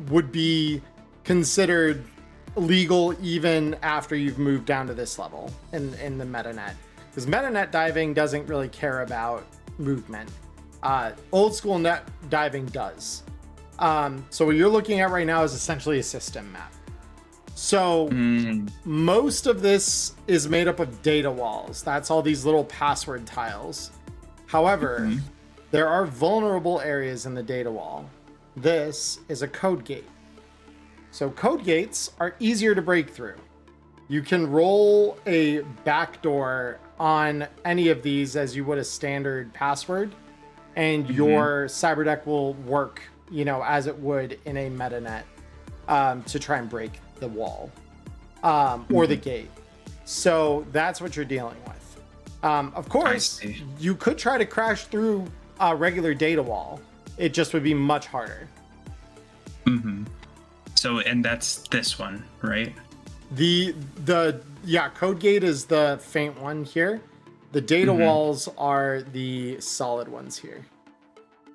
would be considered legal even after you've moved down to this level in the meta net, because meta net diving doesn't really care about movement. Old school net diving does. So what you're looking at right now is essentially a system map. So most of this is made up of data walls. That's all these little password tiles. However, there are vulnerable areas in the data wall. This is a code gate. So code gates are easier to break through. You can roll a backdoor on any of these as you would a standard password, and your cyberdeck will work, as it would in a meta net to try and break the wall or the gate. So that's what you're dealing with. Of course, you could try to crash through a regular data wall. It just would be much harder. So, and that's this one, right? Code gate is the faint one here. The data walls are the solid ones here.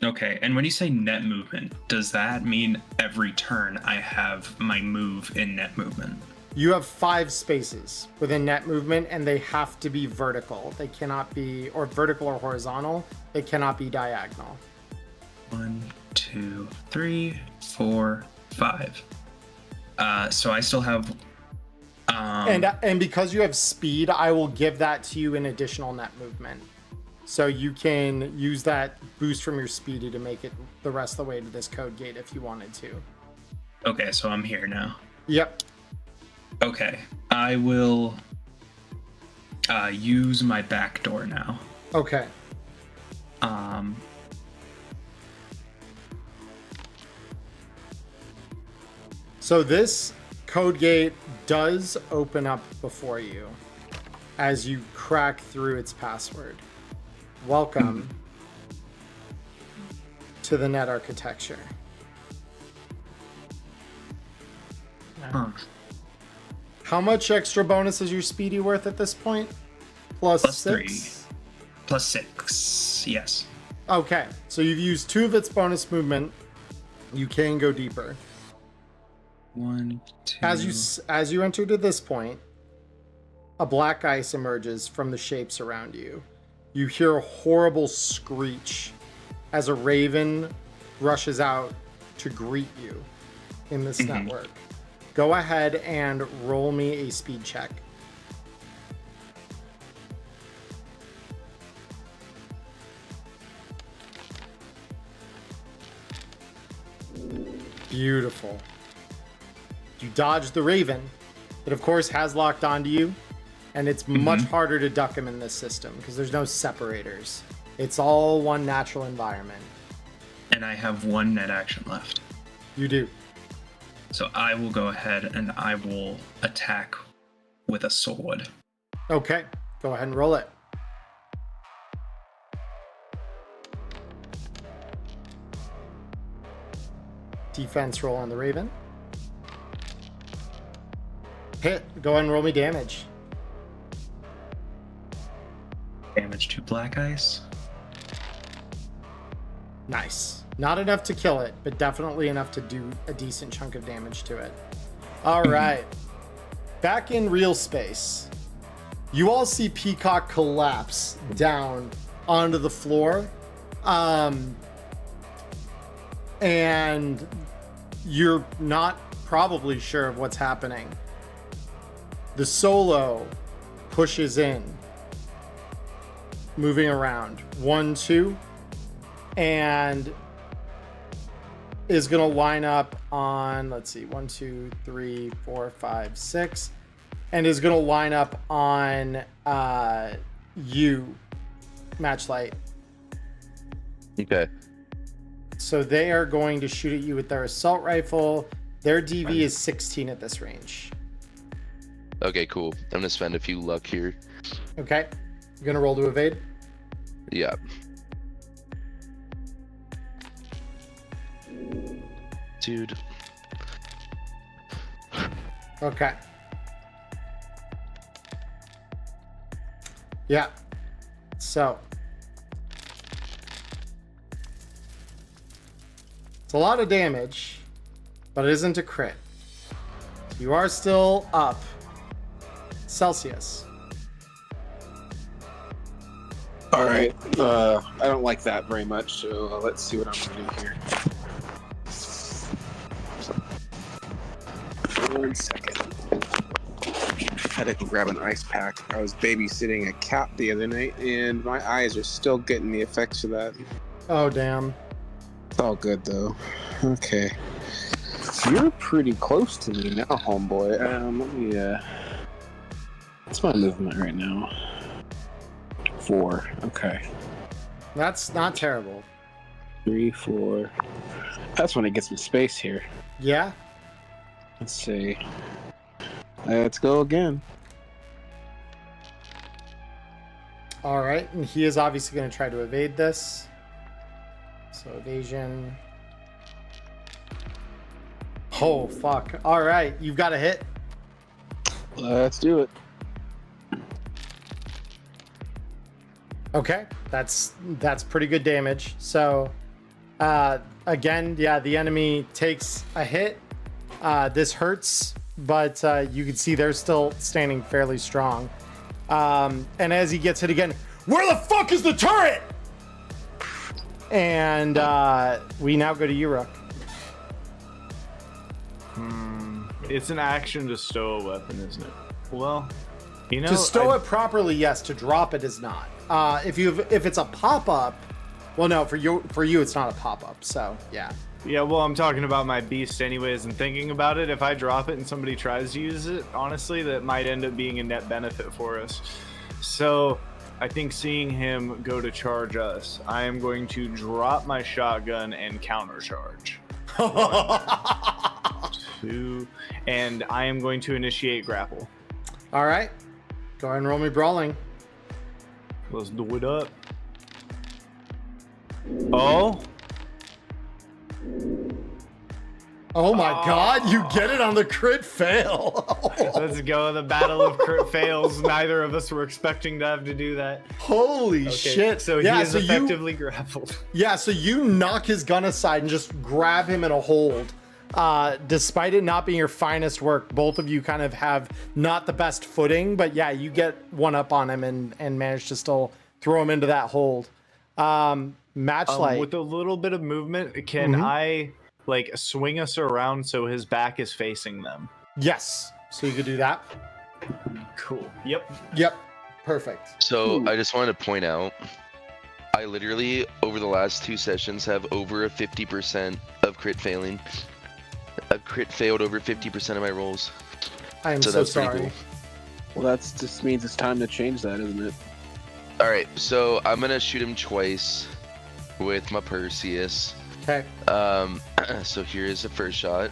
Okay, and when you say net movement, does that mean every turn I have my move in net movement? You have 5 spaces within net movement, and they have to be vertical. They cannot be, or vertical or horizontal. They cannot be diagonal. 1, 2, 3, 4, 5. So I still have. And because you have speed, I will give that to you in additional net movement. So you can use that boost from your speedy to make it the rest of the way to this code gate if you wanted to. Okay, so I'm here now. Yep. Okay, I will use my back door now. Okay. So this code gate does open up before you as you crack through its password. Welcome to the net architecture. How much extra bonus is your speedy worth at this point? Plus 6? 3. Plus 6, yes. Okay, so you've used 2 of its bonus movement. You can go deeper. 1, 2. As you enter to this point, a black ice emerges from the shapes around you. You hear a horrible screech as a raven rushes out to greet you in this network. Go ahead and roll me a speed check. Beautiful. You dodge the Raven. It, of course, has locked onto you, and it's much harder to duck him in this system because there's no separators. It's all one natural environment. And I have 1 net action left. You do. So I will go ahead and I will attack with a sword. Okay, go ahead and roll it. Defense roll on the Raven. Hit. Go ahead and roll me damage. Damage to black ice. Nice. Not enough to kill it, but definitely enough to do a decent chunk of damage to it. All right. Back in real space, you all see Peacock collapse down onto the floor. And you're not probably sure of what's happening. The Solo pushes in, moving around. 1, 2, and is going to line up on, let's see, 1, 2, 3, 4, 5, 6, and is going to line up on you, Matchlight. Okay. So they are going to shoot at you with their assault rifle. Their DV is 16 at this range. Okay, cool. I'm gonna spend a few luck here. Okay. You're going to roll to evade? Yeah. Dude. Okay. Yeah. So. It's a lot of damage, but it isn't a crit. You are still up. Celsius. All right. I don't like that very much, so let's see what I'm gonna do here. 1 second. Had to grab an ice pack. I was babysitting a cat the other night, and my eyes are still getting the effects of that. Oh, damn. It's all good though. Okay. You're pretty close to me now, homeboy. Let me. What's my movement right now? 4. Okay. That's not terrible. 3, 4. That's when it gets some space here. Yeah? Let's see. Let's go again. All right. And he is obviously going to try to evade this. So evasion. Oh, fuck. All right. You've got a hit. Let's do it. Okay. That's pretty good damage. So again, yeah, the enemy takes a hit. This hurts, but you can see they're still standing fairly strong. And as he gets hit again, where the fuck is the turret? And we now go to Uruk. It's an action to stow a weapon, isn't it? Well, you know, To stow it properly, yes. To drop it is not. If it's a pop-up, well, no, for you it's not a pop-up. So yeah. Yeah, well, I'm talking about my beast anyways, and thinking about it, if I drop it and somebody tries to use it, honestly, that might end up being a net benefit for us. So I think seeing him go to charge us, I am going to drop my shotgun and countercharge. 1, 2, and I am going to initiate grapple. All right. Go ahead and roll me brawling. Let's do it up. Oh. Oh my god, you get it on the crit fail. Let's go. The battle of crit fails. Neither of us were expecting to have to do that. Holy shit. So yeah, he is effectively grappled. Yeah, so you knock his gun aside and just grab him in a hold. Despite it not being your finest work, both of you kind of have not the best footing, but yeah, you get one up on him and manage to still throw him into that hold. Matchlight. With a little bit of movement, can I like swing us around so his back is facing them? Yes. So you could do that. Cool. Yep. Perfect. So I just wanted to point out, I literally over the last 2 sessions have over a 50% of crit failing. A crit failed over 50% of my rolls. I am So so that's pretty sorry. cool. Well, that's just means it's time to change that, isn't it? All right, so I'm gonna shoot him twice with my Perseus. Okay. So here's the first shot.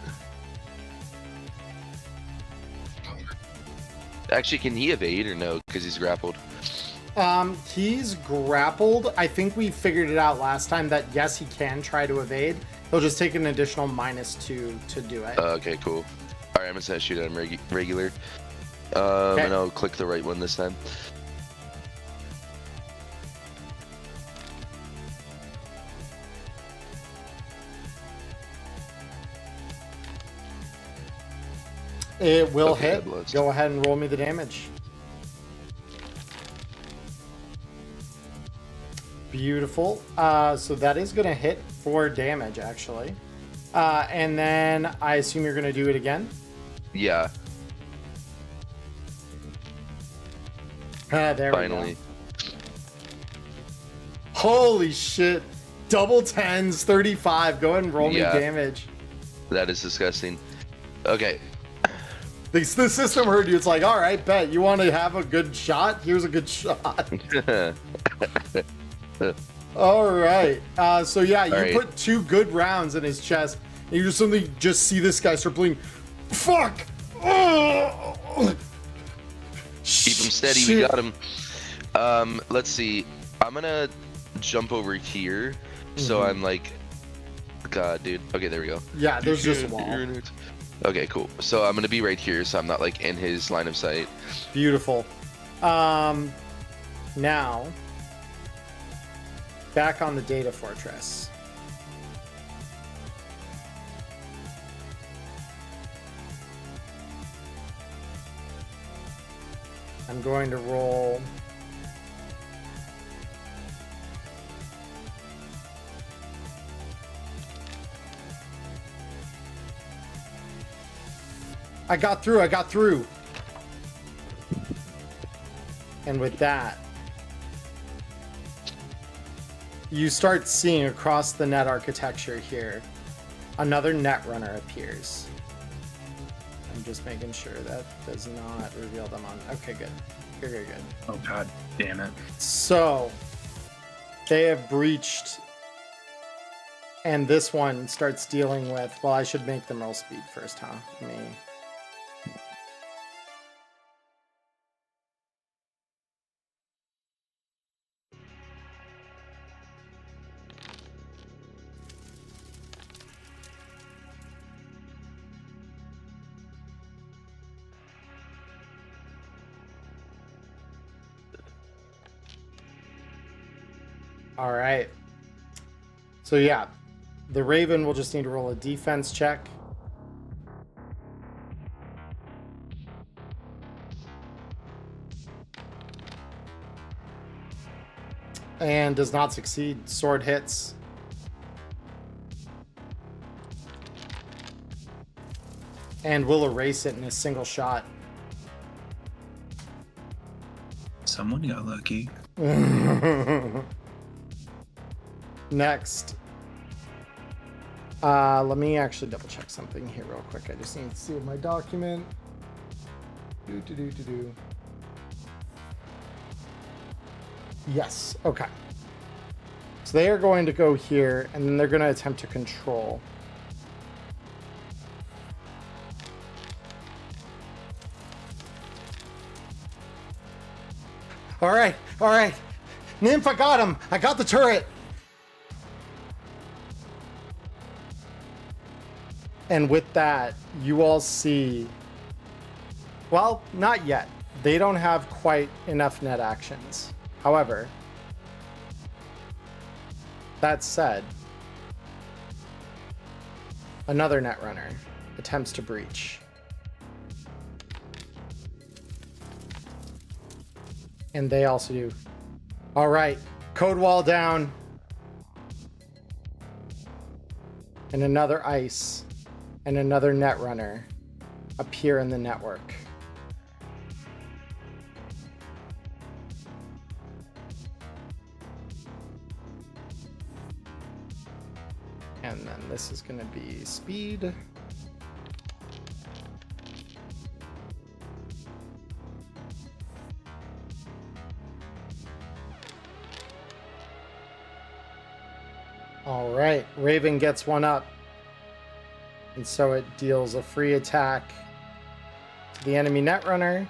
Actually, can he evade or no? Because he's grappled. He's grappled. I think we figured it out last time that yes, he can try to evade. He'll just take an additional -2 to do it. Okay, cool. All right, I'm gonna shoot at him regular. Okay. And I'll click the right one this time. It will Okay, hit. blessed. Go ahead and roll me the damage. Beautiful. So that is going to hit for damage, actually. And then I assume you're going to do it again? Yeah, There finally. we go. Holy shit. Double 10s, 35. Go ahead and roll Yeah. me damage. That is disgusting. Okay. The system heard you. It's like, all right, bet. You want to have a good shot? Here's a good shot. All right. So yeah, you All right. put 2 good rounds in his chest, and you just suddenly just see this guy start bleeding. Fuck! Oh! Keep him steady. Shit. We got him. Let's see. I'm gonna jump over here. So I'm like, God, dude. Okay, there we go. Yeah, there's just a wall. Okay, cool. So I'm gonna be right here, so I'm not like in his line of sight. Beautiful. Now, back on the data fortress. I'm going to roll. I got through. And with that, you start seeing across the net architecture here, another net runner appears. I'm just making sure that does not reveal them on. Okay, good. Good. Oh god damn it. So they have breached, and this one starts dealing with. Well, I should make them roll speed first, huh? Me. All right. So yeah, the Raven will just need to roll a defense check. And does not succeed. Sword hits. And will erase it in a single shot. Someone got lucky. Next. Let me actually double check something here real quick. I just need to see my document. Do. Yes, okay. So they are going to go here, and then they're going to attempt to control. All right. Nymph, I got him. I got the turret. And with that, you all see, well, not yet. They don't have quite enough net actions. However, that said, another netrunner attempts to breach. And they also do. All right, code wall down. And another ice and another netrunner appear in the network. And then this is going to be speed. All right, Raven gets one up. And so it deals a free attack to the enemy Netrunner.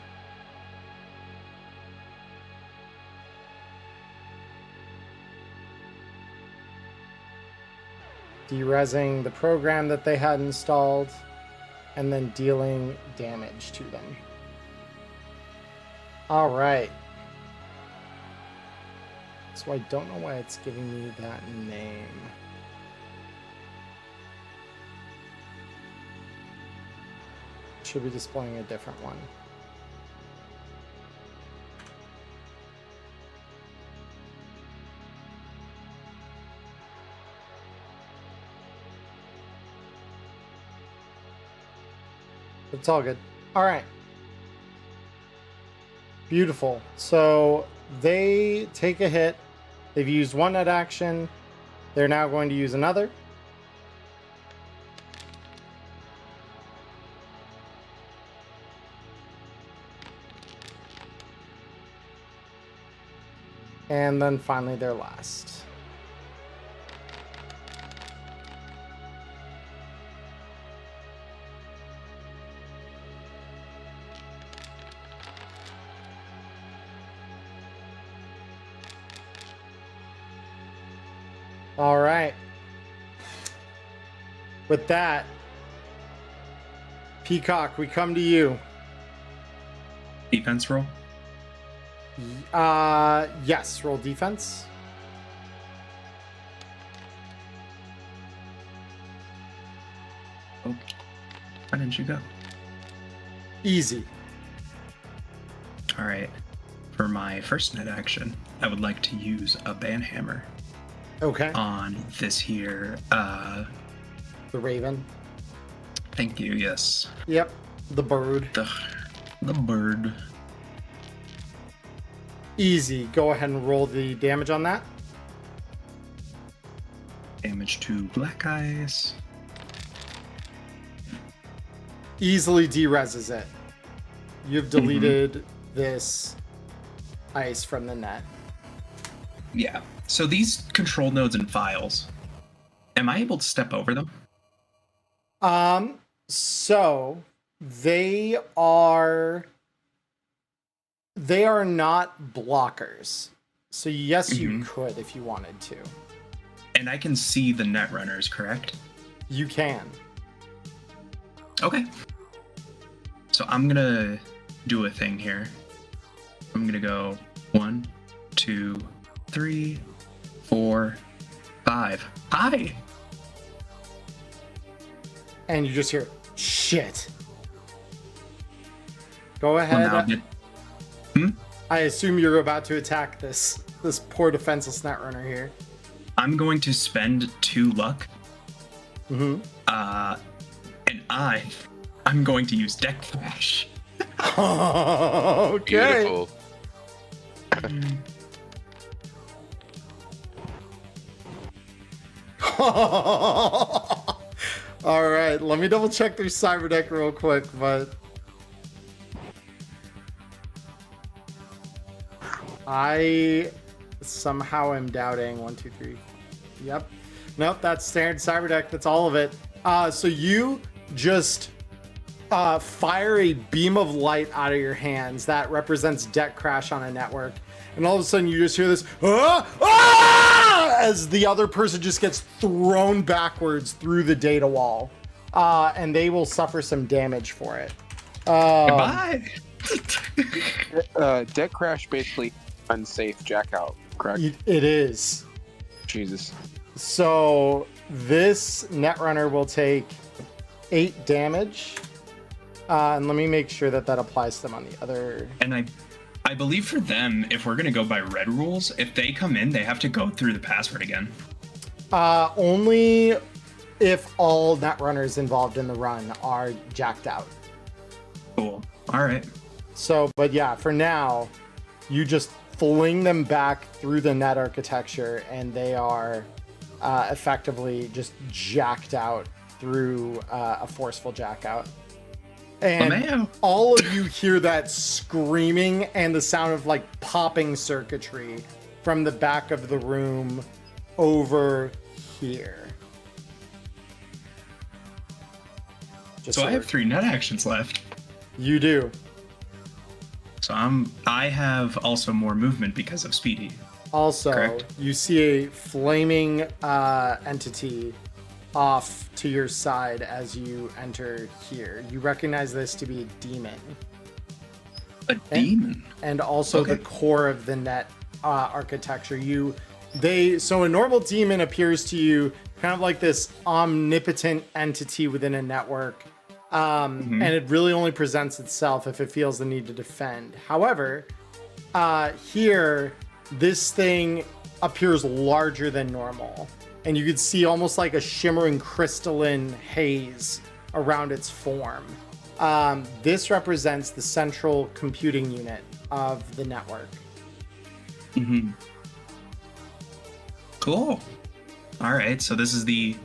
Derezzing the program that they had installed, and then dealing damage to them. All right. So I don't know why it's giving me that name. Should be displaying a different one. It's all good. All right. Beautiful. So they take a hit. They've used one net action. They're now going to use another. And then finally their last. All right. With that, Peacock, we come to you. Defense roll. Yes, roll defense. Oh, why didn't you go? Easy. All right. For my first net action, I would like to use a banhammer. Okay. On this here. The Raven. Thank you. Yes. Yep. The bird. The bird. Easy. Go ahead and roll the damage on that. Damage to Black Eyes. Easily derezzes it. You've deleted this ice from the net. Yeah. So these control nodes and files, am I able to step over them? So they are not blockers. So yes, you could if you wanted to. And I can see the net runners, correct? You can. Okay. So I'm gonna do a thing here. I'm gonna go 1, 2, 3, 4, 5. Hi! And you just hear, shit. Go ahead. I assume you're about to attack this poor defenseless netrunner here. I'm going to spend 2 luck. Mm-hmm. And I'm going to use Deck Thrash. Okay. Beautiful. All right, let me double check their cyber deck real quick, but I somehow am doubting 1, 2, 3. Yep. Nope, that's standard cyber deck. That's all of it. So you just fire a beam of light out of your hands that represents deck crash on a network. And all of a sudden you just hear this as the other person just gets thrown backwards through the data wall. And they will suffer some damage for it. Goodbye. Deck crash basically unsafe jack out, correct? It is. Jesus. So this netrunner will take 8 damage. And let me make sure that applies to them on the other. And I believe for them, if we're going to go by red rules, if they come in, they have to go through the password again. Only if all netrunners involved in the run are jacked out. Cool. All right. So, but yeah, for now, you just fling them back through the net architecture, and they are effectively just jacked out through a forceful jack out. And all of you hear that screaming and the sound of like popping circuitry from the back of the room over here. So I have 3 net actions left. You do. So I have also more movement because of Speedy. Also, Correct. you see a flaming entity off to your side as you enter here. You recognize this to be a demon. A demon? And also the core of the net architecture. So a normal demon appears to you kind of like this omnipotent entity within a network. And it really only presents itself if it feels the need to defend. However, here, this thing appears larger than normal. And you could see almost like a shimmering crystalline haze around its form. This represents the central computing unit of the network. Mm-hmm. Cool. All right, so this is the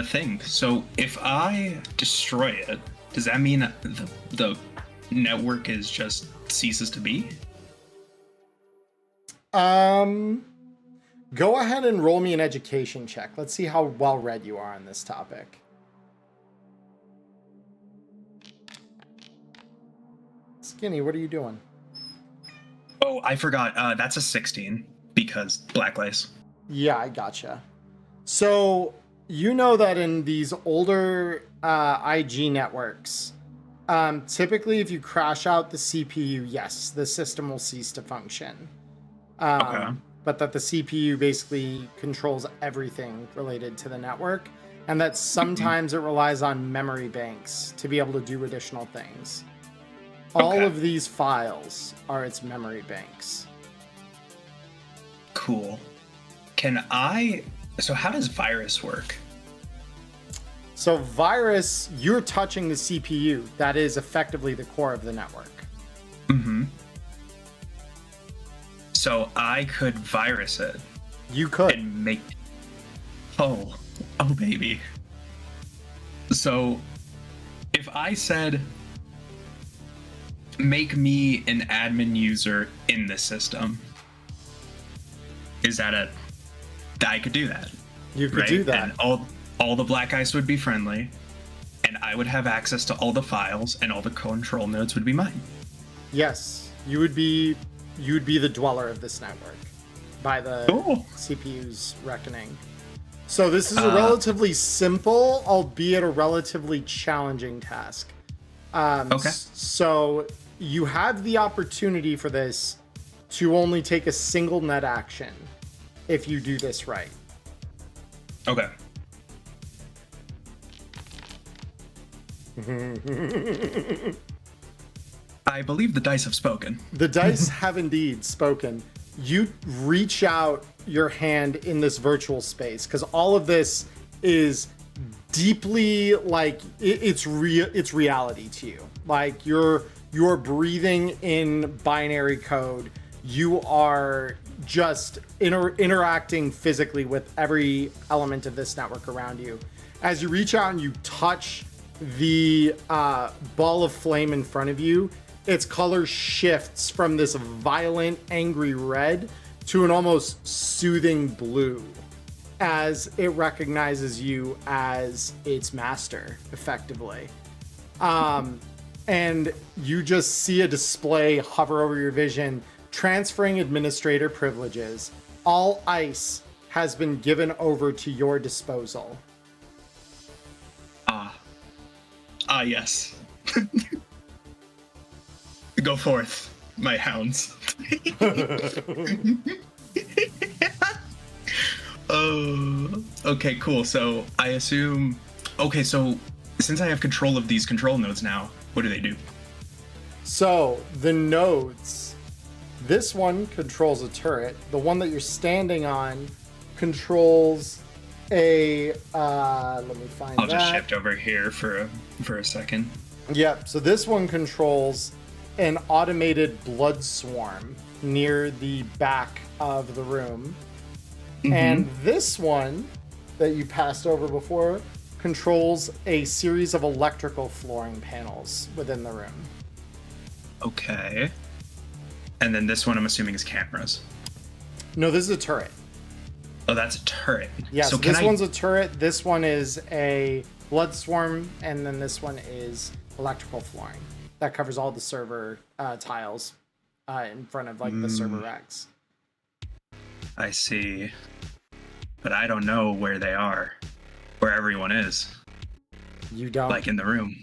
thing. So if I destroy it, does that mean the network is just ceases to be? Go ahead and roll me an education check. Let's see how well read you are on this topic. Skinny, what are you doing? Oh, I forgot. That's a 16 because black lace. Yeah, I gotcha. So you know that in these older IG networks, typically if you crash out the CPU, yes, the system will cease to function. But that the CPU basically controls everything related to the network, and that sometimes it relies on memory banks to be able to do additional things. All of these files are its memory banks. Cool. So how does virus work? So virus, you're touching the CPU. That is effectively the core of the network. Mm-hmm. So I could virus it. You could. And make... Oh, baby. So if I said, make me an admin user in the system, is that I could do that? You could do that. And all the black ice would be friendly, and I would have access to all the files, and all the control nodes would be mine. Yes, you would be the dweller of this network by the CPU's reckoning. So this is a relatively simple, albeit a relatively challenging task. So you have the opportunity for this to only take a single net action if you do this right. Okay. I believe the dice have spoken. The dice have indeed spoken. You reach out your hand in this virtual space because all of this is deeply like it's reality to you. Like you're breathing in binary code. You are just interacting physically with every element of this network around you. As you reach out and you touch the ball of flame in front of you, its color shifts from this violent, angry red to an almost soothing blue as it recognizes you as its master, effectively. And you just see a display hover over your vision, transferring administrator privileges. All ice has been given over to your disposal. Yes. Go forth, my hounds. Okay, cool. So I assume... Okay, so since I have control of these control nodes now, what do they do? So the nodes, this one controls a turret. The one that you're standing on controls a... let me find I'll just shift over here for a second. Yep, so this one controls an automated blood swarm near the back of the room. Mm-hmm. And this one that you passed over before controls a series of electrical flooring panels within the room. Okay. And then this one I'm assuming is cameras. No, this is a turret. Oh, that's a turret. Yeah, so can this one's a turret, this one is a blood swarm, and then this one is electrical flooring. That covers all the server tiles in front of like the server racks. I see. But I don't know where they are. Where everyone is. You don't. Like in the room.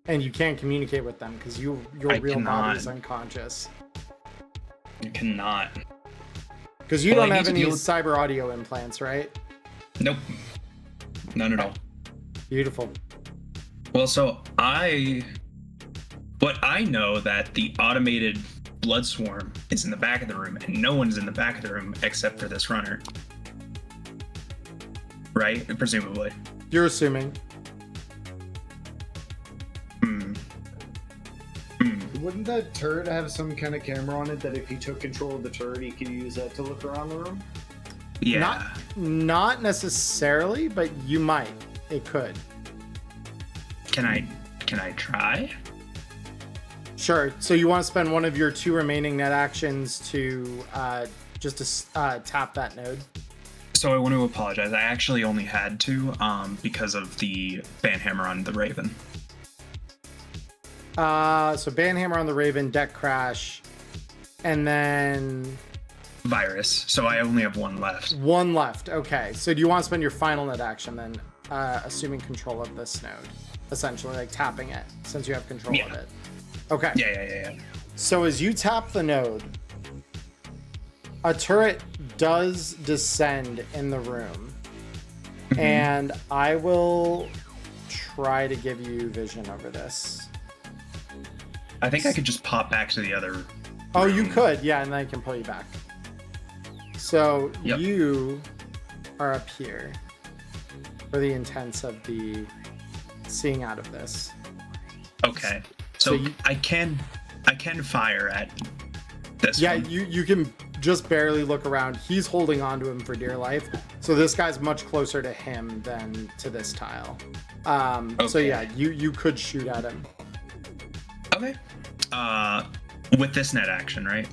And you can't communicate with them because your real body is unconscious. You cannot. Because you don't have any cyber audio implants, right? Nope. None at all. Beautiful. Well, so I know that the automated blood swarm is in the back of the room, and no one's in the back of the room except for this runner. Right? Presumably. You're assuming. Wouldn't that turret have some kind of camera on it that if he took control of the turret, he could use that to look around the room? Yeah. Not necessarily, but you might. It could. Can I try? Sure. So you want to spend one of your 2 remaining net actions to tap that node? So I want to apologize. I actually only had 2 because of the banhammer on the Raven. So banhammer on the Raven, deck crash, and then virus. So I only have 1 left. 1 left. Okay. So do you want to spend your final net action then, assuming control of this node, essentially like tapping it since you have control of it? Okay. Yeah. So as you tap the node, a turret does descend in the room, and I will try to give you vision over this. I think I could just pop back to the other room. Oh, you could, yeah, and then I can pull you back. So you are up here for the intents of the seeing out of this. Okay. So I can fire at this one. Yeah, you can just barely look around. He's holding on to him for dear life. So this guy's much closer to him than to this tile. So yeah, you could shoot at him. Okay. With this net action, right?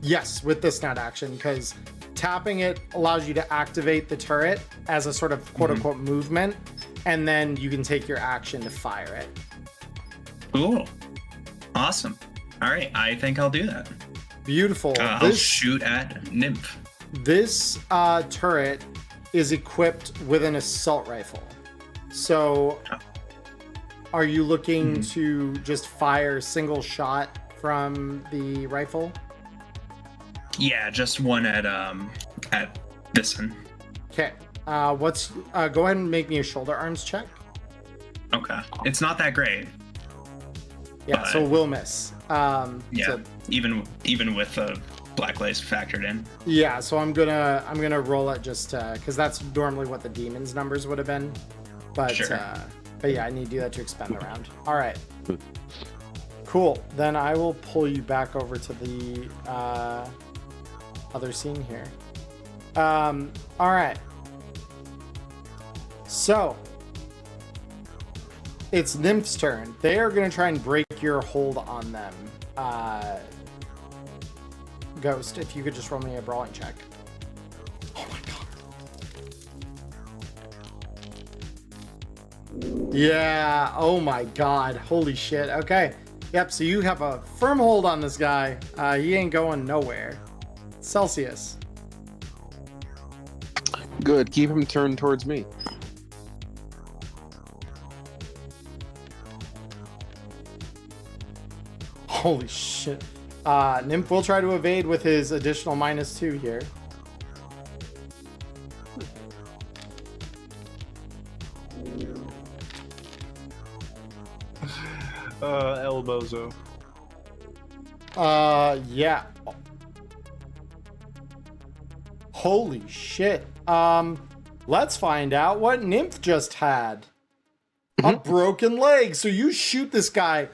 Yes, with this net action, because tapping it allows you to activate the turret as a sort of quote-unquote movement, and then you can take your action to fire it. Cool. Awesome. All right, I think I'll do that. Beautiful. I'll shoot at Nymph. This turret is equipped with an assault rifle. So are you looking to just fire single shot from the rifle? Yeah, just one at this one. Okay. Go ahead and make me a shoulder arms check. Okay. It's not that great. Yeah, so we'll miss. Yeah, so, even with the black lace factored in. Yeah, so I'm gonna roll it just because that's normally what the demon's numbers would have been. But sure. But yeah, I need to do that to expend the round. All right. Cool. Then I will pull you back over to the other scene here. All right. So it's Nymph's turn. They are going to try and break your hold on them. Ghost, if you could just roll me a brawling check. Oh my god. Yeah. Oh my god. Holy shit. Okay. Yep. So you have a firm hold on this guy. He ain't going nowhere. Celsius. Good. Keep him turned towards me. Holy shit. Nymph will try to evade with his additional -2 here. Elbozo. Yeah. Holy shit. Let's find out what Nymph just had. A broken leg. So you shoot this guy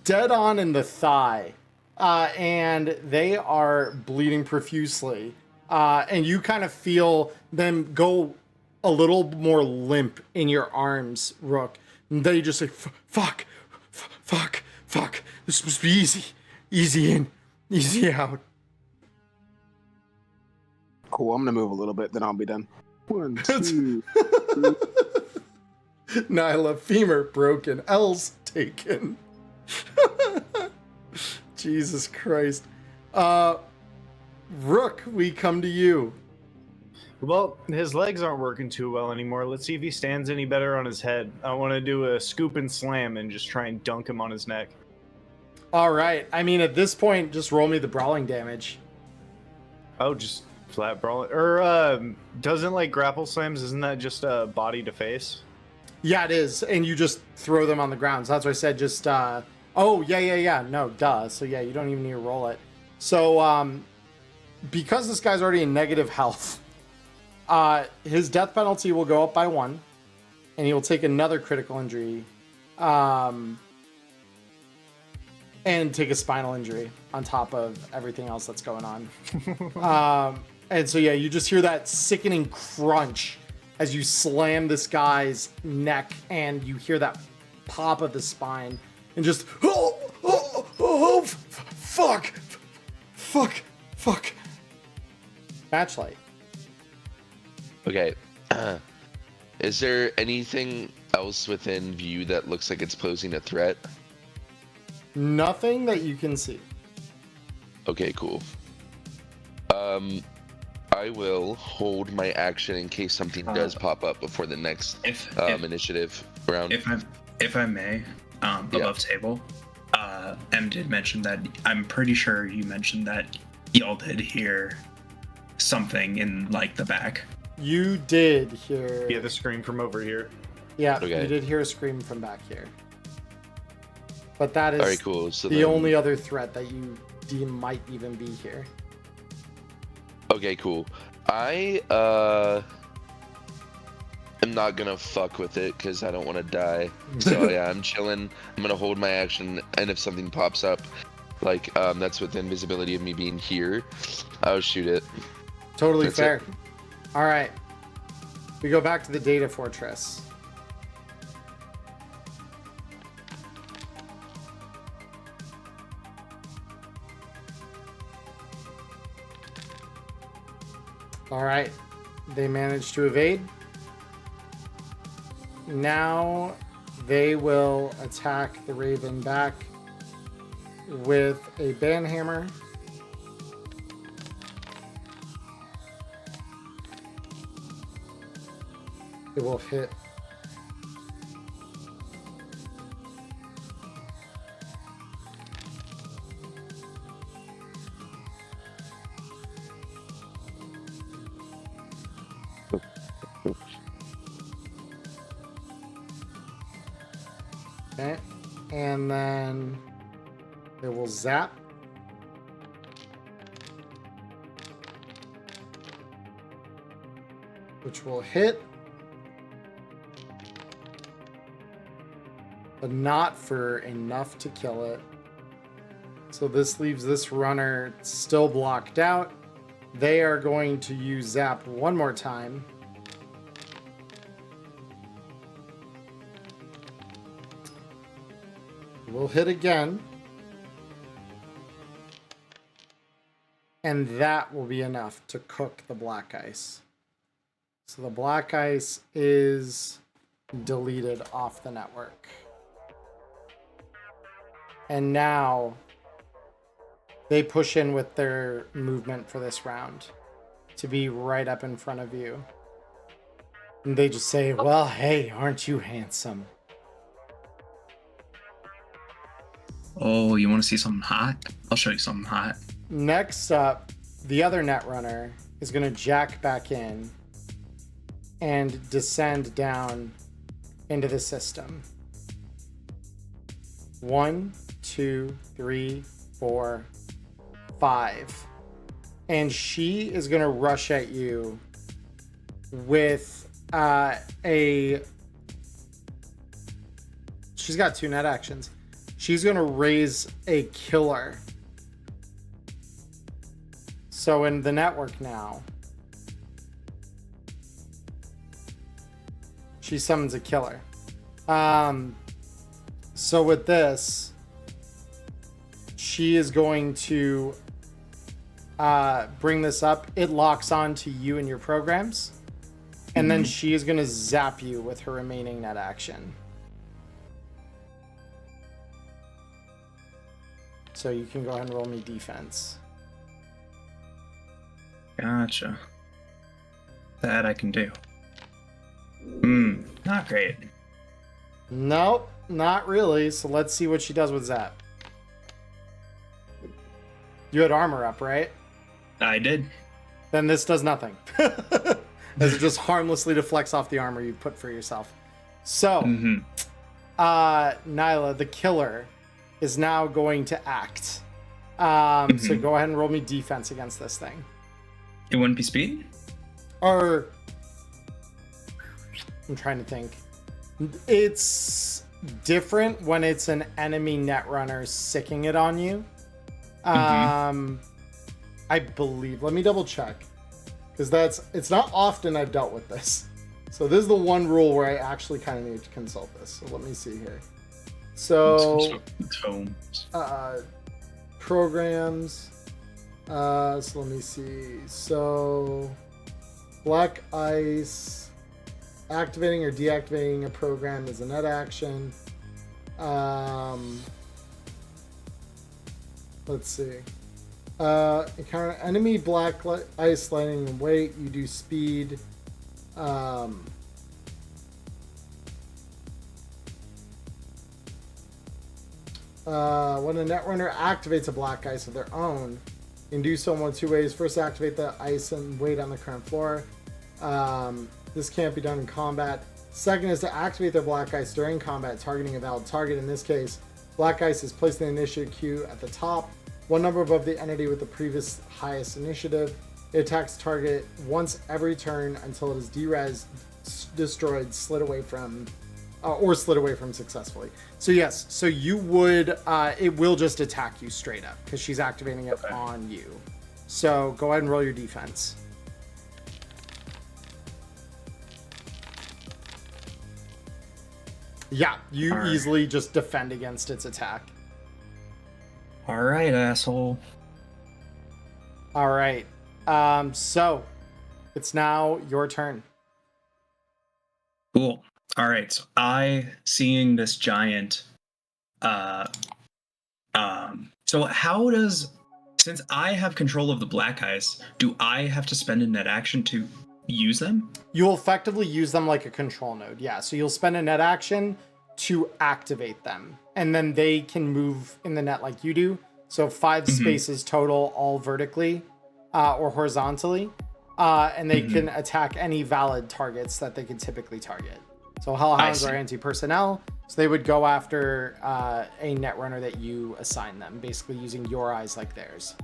dead on in the thigh. And they are bleeding profusely. And you kind of feel them go a little more limp in your arms, Rook. And then you just say, fuck. This is supposed to be easy. Easy in, easy out. Cool. I'm gonna move a little bit, then I'll be done. 1, 2. Nyla, femur broken, L's taken. Jesus Christ. Rook, we come to you. Well, his legs aren't working too well anymore. Let's see if he stands any better on his head. I want to do a scoop and slam and just try and dunk him on his neck. All right. I mean, at this point, just roll me the brawling damage. Oh, just flat brawling. Or doesn't like grapple slams? Isn't that just body to face? Yeah, it is. And you just throw them on the ground. So that's why I said just, oh, yeah. No, duh. So yeah, you don't even need to roll it. So, because this guy's already in negative health, his death penalty will go up by 1, and he will take another critical injury, and take a spinal injury on top of everything else that's going on. And so, yeah, you just hear that sickening crunch as you slam this guy's neck, and you hear that pop of the spine, and just, fuck. Matchlight. Okay. Is there anything else within view that looks like it's posing a threat? Nothing that you can see. Okay, cool. I will hold my action in case something does pop up before the next initiative round. If I may, above table, M did mention that, I'm pretty sure you mentioned that y'all did hear something in like the back. You did hear. Yeah, the scream from over here. Yeah, Okay. You did hear a scream from back here. But that is All right, cool. So the then- only other threat that you deem might even be here. Okay, cool. I am not gonna fuck with it because I don't want to die. So yeah, I'm chilling. I'm gonna hold my action, and if something pops up, like that's within visibility of me being here, I'll shoot it. Totally That's fair. it. All right. We go back to the data fortress. All right. They managed to evade. Now they will attack the Raven back with a banhammer. It will hit. Okay, and then it will zap. Which will hit. But not for enough to kill it. So this leaves this runner still blocked out. They are going to use zap one more time. We'll hit again. And that will be enough to cook the black ice. So the black ice is deleted off the network. And now they push in with their movement for this round to be right up in front of you. And they just say, well, hey, aren't you handsome? Oh, you want to see something hot? I'll show you something hot. Next up, the other netrunner is going to jack back in and descend down into the system. 1, 2, 3, 4, 5. And she is going to rush at you with she's got 2 net actions. She's going to raise a killer. So in the network now, she summons a killer. So with this, she is going to bring this up, it locks on to you and your programs. And then she is going to zap you with her remaining net action. So you can go ahead and roll me defense. Gotcha. That I can do. Not great. Nope, not really. So let's see what she does with zap. You had armor up, right? I did. Then this does nothing. As it just harmlessly deflects off the armor you put for yourself. So, Nyla, the killer, is now going to act. So go ahead and roll me defense against this thing. It wouldn't be speed? Or, I'm trying to think. It's different when it's an enemy netrunner sicking it on you. I believe. Let me double check. Because it's not often I've dealt with this. So this is the one rule where I actually kind of need to consult this. So let me see here. So, programs. So let me see. So, black ice. Activating or deactivating a program is a net action. Let's see. Encounter enemy black ice, lightning, and weight. You do speed. When a netrunner activates a black ice of their own, you can do so in one of two ways. First, activate the ice and weight on the current floor. This can't be done in combat. Second is to activate their black ice during combat, targeting a valid target. In this case, black ice is placed in the initiative queue at the top, one number above the entity with the previous highest initiative. It attacks target once every turn until it is derez, destroyed, slid away from successfully. So yes, so you would, it will just attack you straight up because she's activating it on you. So go ahead and roll your defense. Yeah, you easily just defend against its attack. All right, asshole. All right. So it's now your turn. Cool. All right. So seeing this giant, so how does, since I have control of the black ice, do I have to spend a net action to use them? You'll effectively use them like a control node. Yeah. So you'll spend a net action to activate them, and then they can move in the net like you do. So 5 spaces total, all vertically or horizontally, and they can attack any valid targets that they can typically target. So Hellhounds are anti-personnel, so they would go after a netrunner that you assign them, basically using your eyes like theirs.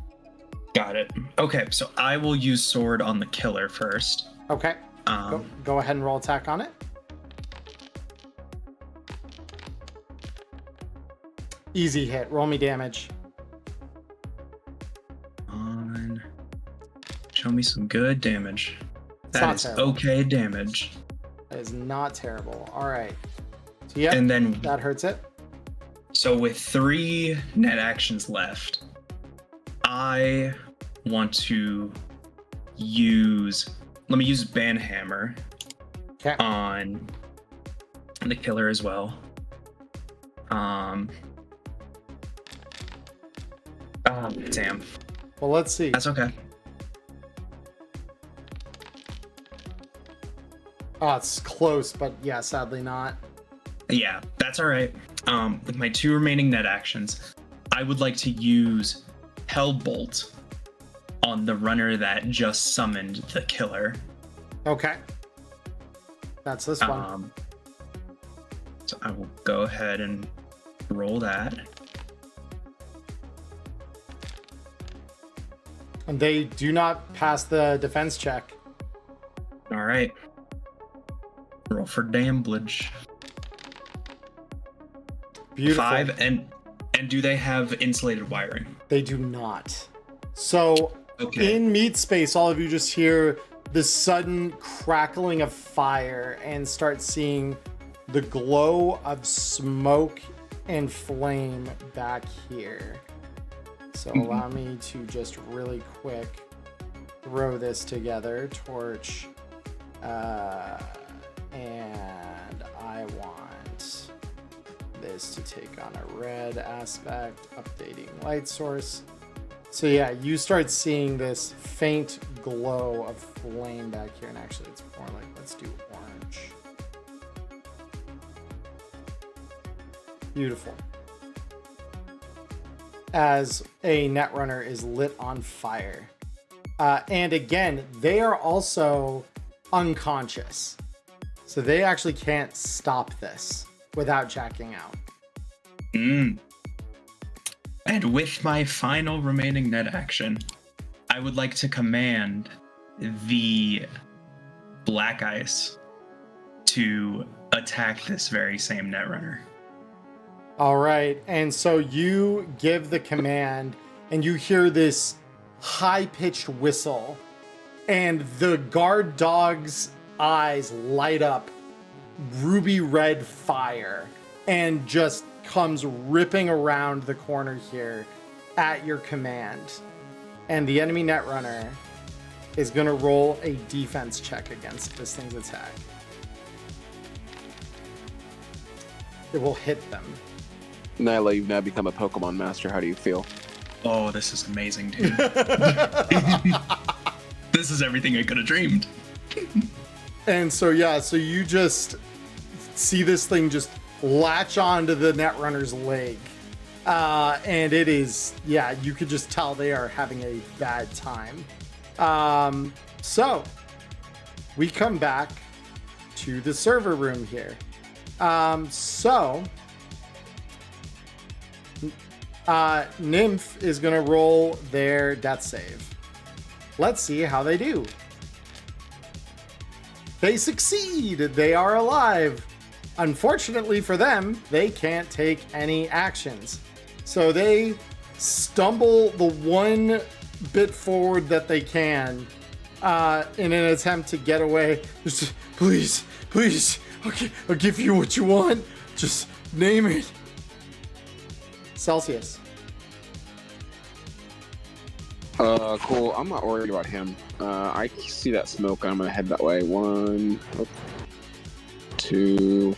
Got it. Okay, so I will use sword on the killer first. Okay. Go ahead and roll attack on it. Easy hit. Roll me damage. Show me some good damage. That is terrible. Okay damage. That is not terrible. All right. So yeah, and then that hurts it. So with 3 net actions left, I want to use. Let me use Banhammer on the killer as well. Oh, damn. Well, let's see. That's okay. Oh, it's close, but yeah, sadly not. Yeah, that's all right. With my 2 remaining net actions, I would like to use Hellbolt on the runner that just summoned the killer. Okay. That's this one. So I will go ahead and roll that. And they do not pass the defense check. All right. Roll for damage. Beautiful. 5 and do they have insulated wiring? They do not. So in meat space, all of you just hear the sudden crackling of fire and start seeing the glow of smoke and flame back here. So allow me to just really quick throw this together. Torch. And I want this to take on a red aspect, updating light source. So yeah, you start seeing this faint glow of flame back here, and actually it's more like, let's do orange. Beautiful. As a Netrunner is lit on fire. And again, they are also unconscious. So they actually can't stop this without jacking out. And with my final remaining net action, I would like to command the Black Ice to attack this very same Netrunner. All right. And so you give the command, and you hear this high-pitched whistle, and the guard dog's eyes light up ruby red fire and just comes ripping around the corner here at your command. And the enemy Netrunner is going to roll a defense check against this thing's attack. It will hit them. Nyla, you've now become a Pokemon master. How do you feel? Oh, this is amazing, dude. This is everything I could have dreamed. And so, yeah, so you just see this thing just latch onto the Netrunner's leg. And it is, yeah, you could just tell they are having a bad time. So, we come back to the server room here. Nymph is going to roll their death save. Let's see how they do. They succeed. They are alive. Unfortunately for them, they can't take any actions. So they stumble the one bit forward that they can in an attempt to get away. Just, please, okay, I'll give you what you want. Just name it. Celsius. Cool. I'm not worried about him. I see that smoke. I'm gonna head that way. 1, 2,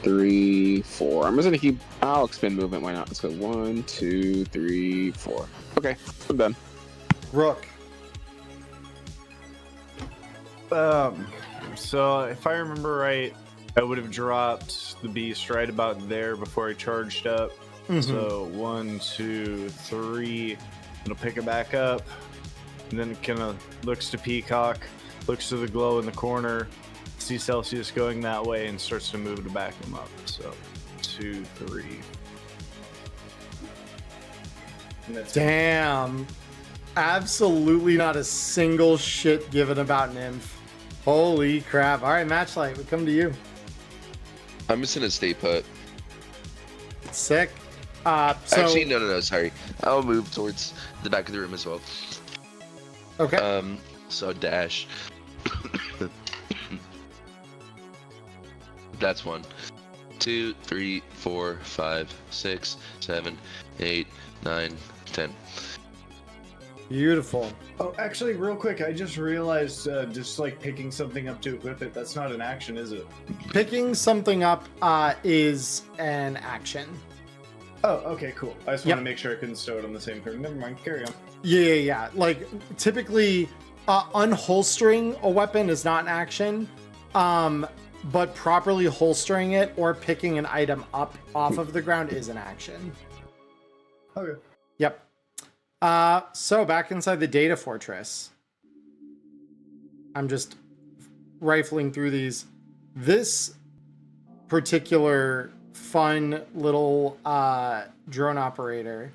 3, 4. I'm just gonna keep. I'll expend movement. Why not? Let's go. 1, 2, 3, 4. Okay, I'm done. Rook. So if I remember right, I would have dropped the beast right about there before I charged up. Mm-hmm. So 1, 2, 3. It'll pick it back up, and then it kind of looks to Peacock, looks to the glow in the corner, sees Celsius going that way, and starts to move to back him up. So 2, 3. And that's Damn. Absolutely not a single shit given about Nymph. Holy crap. All right, Matchlight, we come to you. I'm just gonna stay put. Sick. Actually, no, sorry. I'll move towards the back of the room as well. Okay. So dash. That's 1, 2, 3, 4, 5, 6, 7, 8, 9, 10. Beautiful. Oh, actually, real quick, I just realized just like picking something up to equip it, that's not an action, is it? Picking something up is an action. Oh, okay, cool. I just want to make sure I couldn't stow it on the same turn. Never mind, carry on. Yeah. Like, typically, unholstering a weapon is not an action, but properly holstering it or picking an item up off of the ground is an action. Okay. Yep. So back inside the data fortress. I'm just rifling through these. This particular fun little drone operator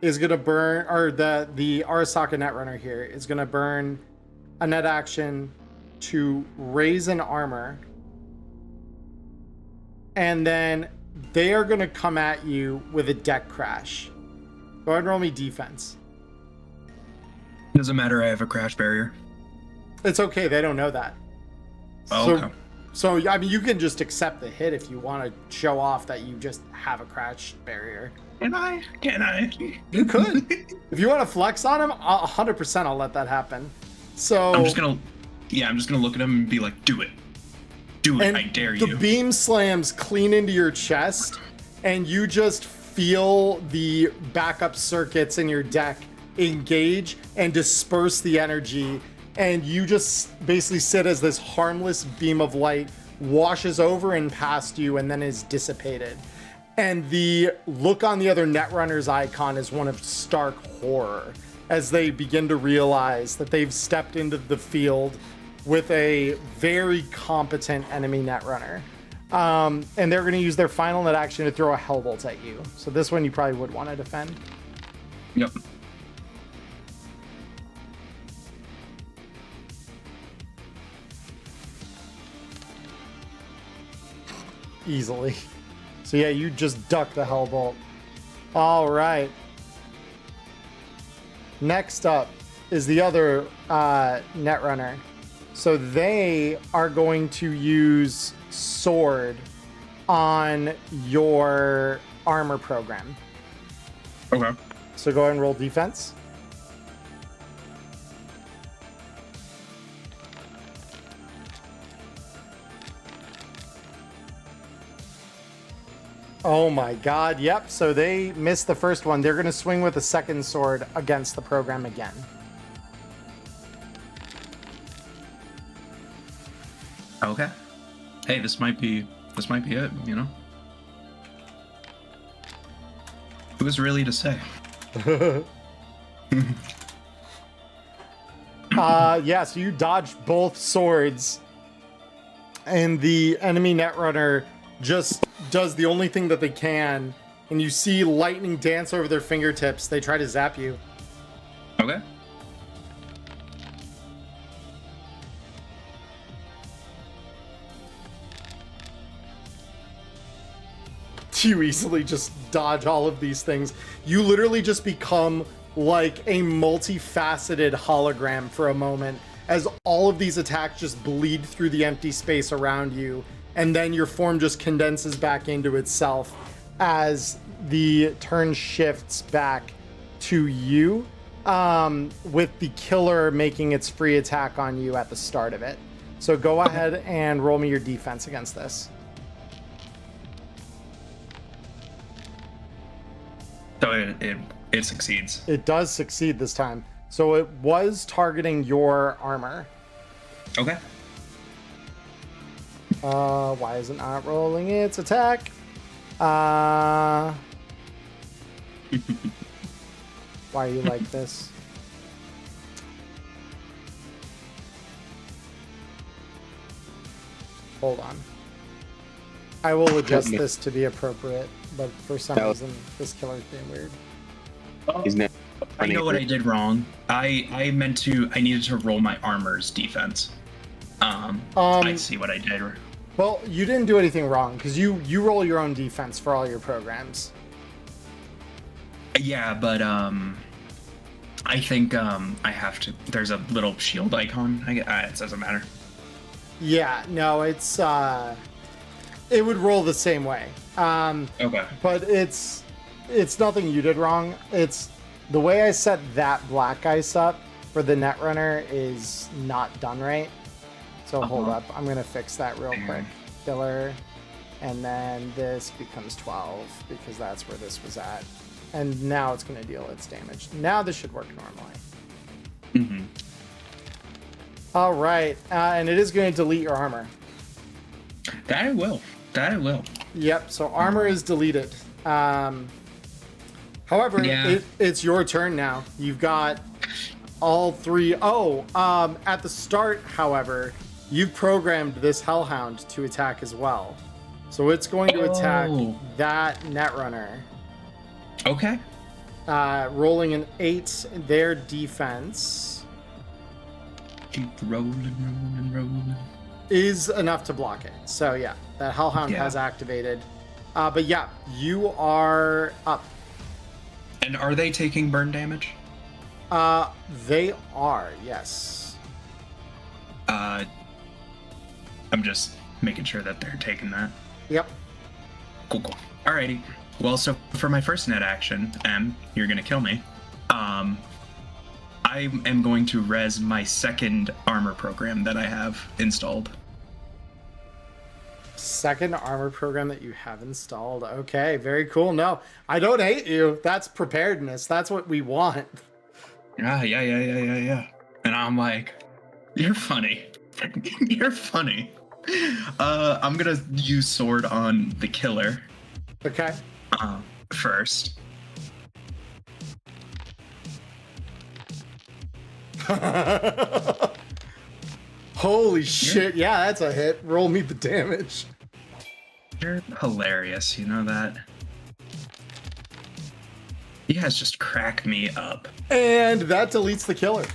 is gonna burn, or the Arasaka Netrunner here is gonna burn a net action to raise an armor, and then they are gonna come at you with a deck crash. Go ahead and roll me defense. Doesn't matter, I have a crash barrier. It's okay, they don't know that. Oh, So okay. So, I mean, you can just accept the hit if you want to show off that you just have a crash barrier. Can I? Can I? You could. If you want to flex on him, 100% I'll let that happen. So I'm just gonna look at him and be like, do it. Do it, I dare you. The beam slams clean into your chest, and you just feel the backup circuits in your deck engage and disperse the energy, and you just basically sit as this harmless beam of light washes over and past you and then is dissipated. And the look on the other Netrunner's icon is one of stark horror as they begin to realize that they've stepped into the field with a very competent enemy Netrunner. And they're going to use their final net action to throw a Hellbolt at you. So this one you probably would want to defend. Yep. Easily. So yeah, you just duck the Hellbolt. All right. Next up is the other Netrunner. So they are going to use Sword on your armor program. Okay. So go ahead and roll defense. Oh my god, yep. So they missed the first one. They're going to swing with a second sword against the program again. Okay. Hey, this might be it, you know? Who's really to say? Yeah, so you dodge both swords, and the enemy Netrunner just does the only thing that they can, and you see lightning dance over their fingertips. They try to zap you. Okay. You easily just dodge all of these things. You literally just become like a multifaceted hologram for a moment as all of these attacks just bleed through the empty space around you, and then your form just condenses back into itself as the turn shifts back to you, with the killer making its free attack on you at the start of it. So go ahead and roll me your defense against this. So it succeeds. It does succeed this time. So it was targeting your armor. Okay. Why is it not rolling its attack? Why are you like this? Hold on. I will adjust this to be appropriate, but for some reason, this killer's being weird. He's not. I know what I did wrong. I needed to roll my armor's defense. I see what I did. Well, you didn't do anything wrong because you roll your own defense for all your programs. Yeah, but I think I have to. There's a little shield icon. It doesn't matter. Yeah, no, it's it would roll the same way. Okay. But it's nothing you did wrong. It's the way I set that black ice up for the Netrunner is not done right. So hold up, I'm gonna fix that real quick. Killer, and then this becomes 12 because that's where this was at. And now it's gonna deal its damage. Now this should work normally. Mm-hmm. All right, and it is going to delete your armor. That it will. Yep, so armor is deleted. However, it's your turn now. You've got all three. At the start, however, you've programmed this Hellhound to attack as well. So it's going to attack that Netrunner. Okay. Rolling an 8, their defense Keep rolling. is enough to block it. So yeah, that Hellhound has activated. But yeah, you are up. And are they taking burn damage? They are, yes. I'm just making sure that they're taking that. Yep. Cool. Alrighty. Well, so for my first net action, you're gonna kill me. I am going to res my second armor program that I have installed. Second armor program that you have installed. Okay, very cool. No, I don't hate you. That's preparedness. That's what we want. Yeah. And I'm like, you're funny. You're funny. I'm gonna use sword on the killer. Okay. First. Holy shit. Yeah, that's a hit. Roll me the damage. You're hilarious, you know that? You guys just crack me up. And that deletes the killer.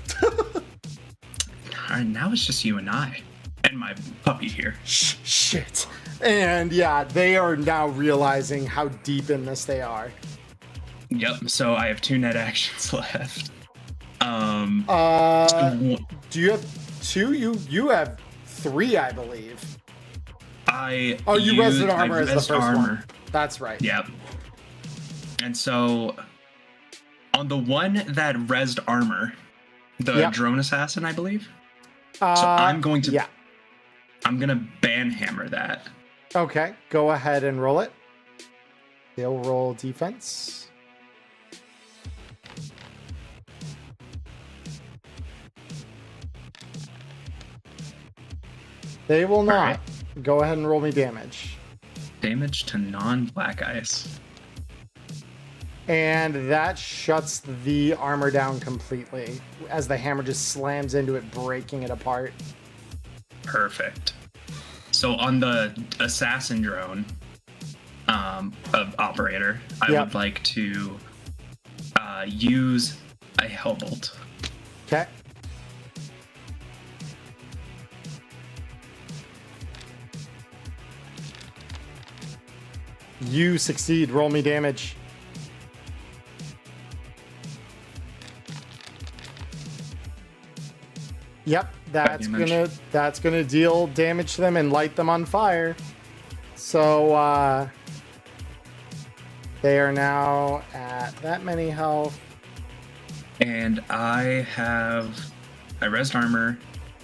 Alright, now it's just you and I. And my puppy here. Shit. And yeah, they are now realizing how deep in this they are. Yep, so I have 2 net actions left. Do you have 2? You have 3, I believe. You rested armor as the first one. That's right. Yep. And so on the one that rezzed armor, the drone assassin, I believe. So I'm going to I'm gonna banhammer that. Okay, go ahead and roll it. They'll roll defense. They will not. Right. Go ahead and roll me damage. Damage to non-black ice. And that shuts the armor down completely as the hammer just slams into it, breaking it apart. Perfect. So on the assassin drone of operator, I would like to use a Hellbolt. Okay. You succeed. Roll me damage. Yep, that's gonna deal damage to them and light them on fire. So they are now at that many health. And I rezzed armor,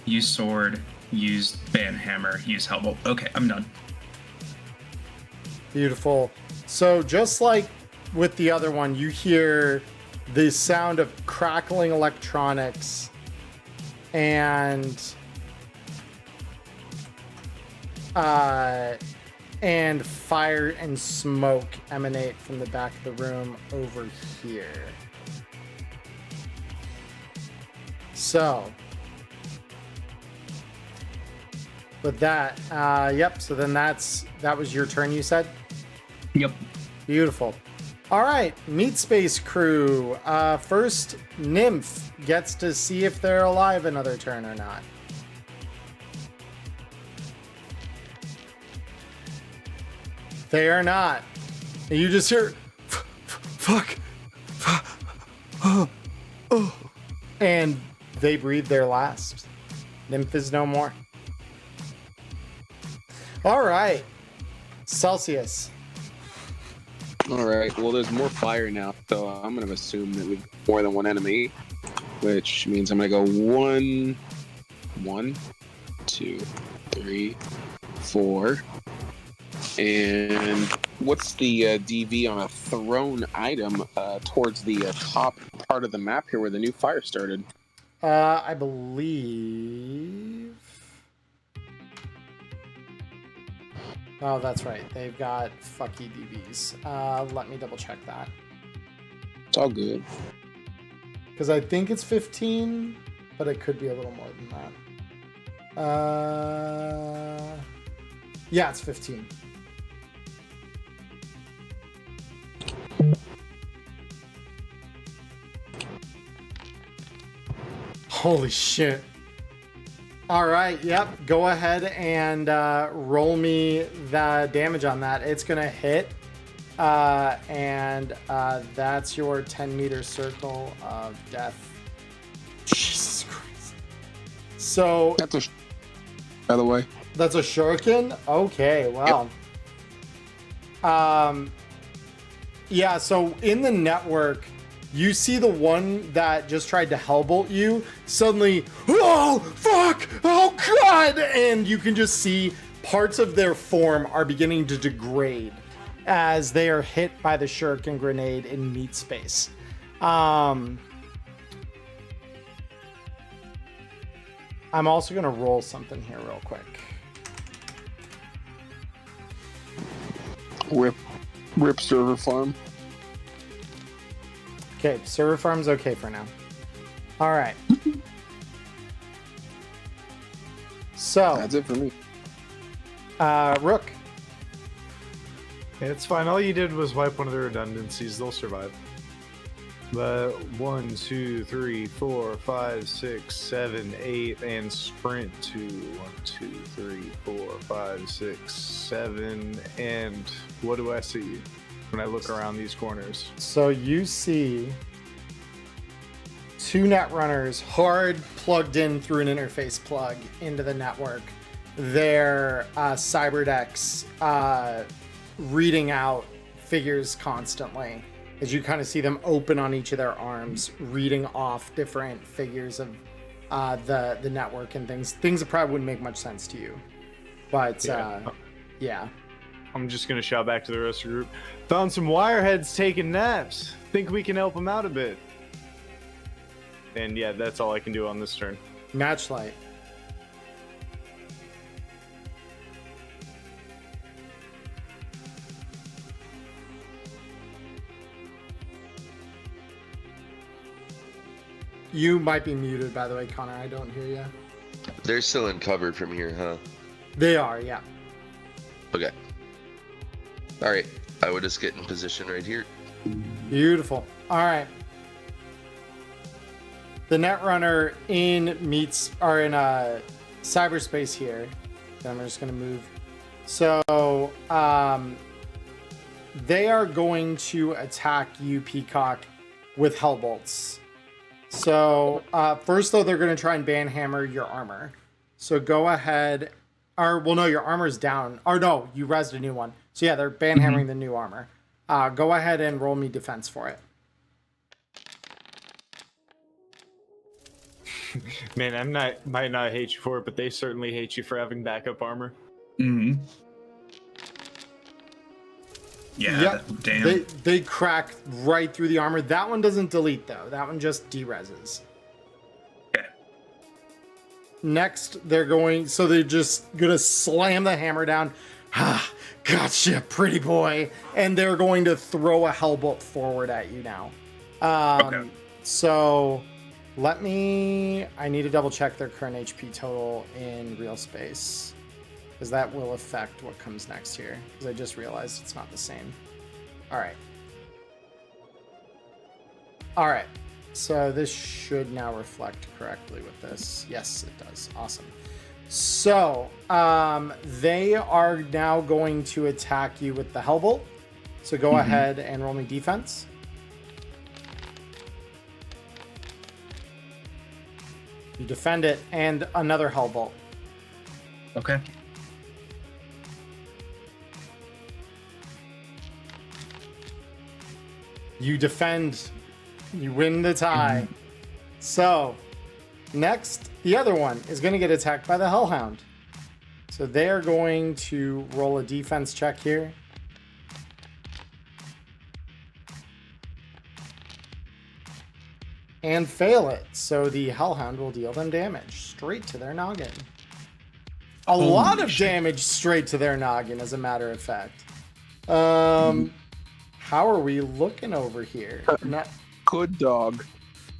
used sword, used banhammer, used Hellbolt. Okay, I'm done. Beautiful. So just like with the other one, you hear the sound of crackling electronics and fire and smoke emanate from the back of the room over here. So with that, so then that was your turn, you said? Yep. Beautiful. All right, Meat Space crew. First, Nymph gets to see if they're alive another turn or not. They are not. And you just hear, fuck. And they breathe their last. Nymph is no more. All right, Celsius. All right. Well, there's more fire now, so I'm gonna assume that we've more than one enemy, which means I'm gonna go 1, 2, 3, 4. And what's the DV on a thrown item towards the top part of the map here where the new fire started? I believe. Oh, that's right. They've got fucky DVs. Let me double check that. It's all good. Because I think it's 15, but it could be a little more than that. Yeah, it's 15. Holy shit. All right, yep. Go ahead and roll me the damage on that. It's going to hit. And that's your 10-meter circle of death. Jesus Christ. So, That's by the way. That's a shuriken? Okay, well. Yeah, so in the network, you see the one that just tried to hellbolt you suddenly, oh, fuck, oh, God! And you can just see parts of their form are beginning to degrade as they are hit by the shuriken grenade in meat space. I'm also going to roll something here real quick. Rip server farm. Okay, server farm's okay for now. All right. So That's it for me. Rook. It's fine. All you did was wipe one of the redundancies. They'll survive. But 1, 2, 3, 4, 5, 6, 7, 8, and sprint to 1, 2, 3, 4, 5, 6, 7, and what do I see when I look around these corners? So you see 2 net runners hard plugged in through an interface plug into the network. Their cyberdecks reading out figures constantly as you kind of see them open on each of their arms, reading off different figures of the network and things that probably wouldn't make much sense to you. But yeah. I'm just going to shout back to the rest of the group. Found some wireheads taking naps. Think we can help them out a bit. And yeah, that's all I can do on this turn. Matchlight. You might be muted, by the way, Connor. I don't hear you. They're still in cover from here, huh? They are, yeah. Okay. All right. I would just get in position right here. Beautiful. All right. The netrunner in cyberspace here. I'm just going to move. So they are going to attack you, Peacock, with hellbolts. So first, though, they're going to try and banhammer your armor. So go ahead. No, your armor's down. Or no, you rezzed a new one. So yeah, they're banhammering the new armor. Go ahead and roll me defense for it. Man, might not hate you for it, but they certainly hate you for having backup armor. Mm-hmm. Yeah, damn. They crack right through the armor. That one doesn't delete, though. That one just dereses. Okay. Next, they're just going to slam the hammer down. Ah, gotcha, pretty boy. And they're going to throw a hellbolt forward at you now. Okay. So I need to double check their current HP total in real space, because that will affect what comes next here, because I just realized it's not the same. All right, so this should now reflect correctly with this. Yes, it does. Awesome. So they are now going to attack you with the hellbolt, so go ahead and roll me defense. You defend it, and another hellbolt. Okay. You defend. You win the tie. So, next, the other one is going to get attacked by the Hellhound. So they are going to roll a defense check here. And fail it. So the Hellhound will deal them damage straight to their noggin. A lot of damage straight to their noggin, as a matter of fact. How are we looking over here? Good dog.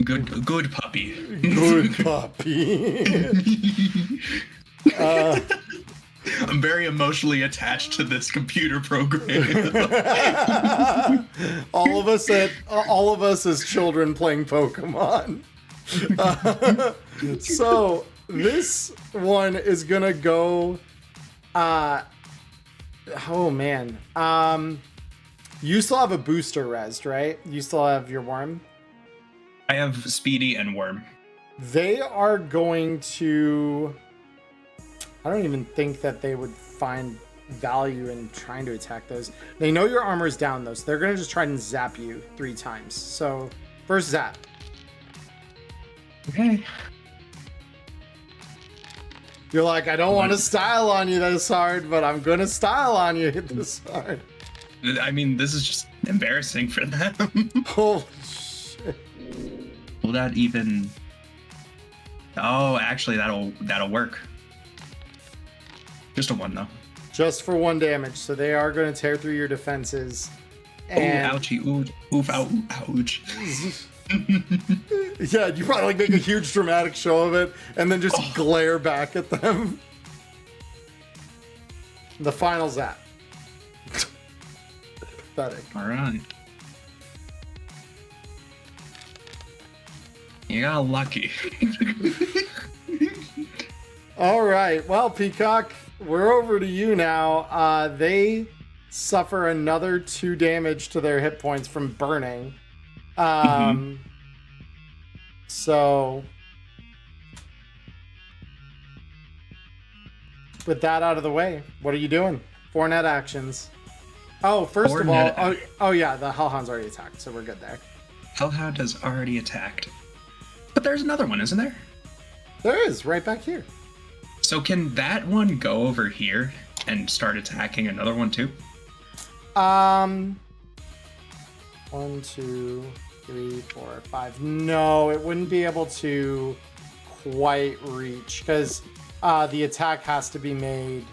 Good puppy. Good puppy. I'm very emotionally attached to this computer program. all of us as children playing Pokemon. So this one is gonna go. Oh man. You still have a booster rezzed, right? You still have your worm. I have Speedy and Worm. They are going to I don't even think that they would find value in trying to attack those. They know your armor is down though, so they're gonna just try and zap you 3 times. So first zap. Okay. You're like, I don't want to style on you this hard, but I'm gonna style on you this hard. I mean, this is just embarrassing for them. Holy shit. Will that even... Oh, actually, that'll work. Just a 1, though. Just for 1 damage, so they are going to tear through your defenses. And... Ooh, ouchie, ooh, oof, ouch, ouch. Yeah, you probably like make a huge dramatic show of it, and then just glare back at them. The final zap. Pathetic. All right. You got lucky. All right. Well, Peacock, we're over to you now. They suffer another 2 damage to their hit points from burning. So with that out of the way, what are you doing? 4 net actions. Oh, first of all, oh yeah, the Hellhound's already attacked, so we're good there. Hellhound has already attacked. But there's another one, isn't there? There is, right back here. So can that one go over here and start attacking another one too? 1, 2, 3, 4, 5. No, it wouldn't be able to quite reach because the attack has to be made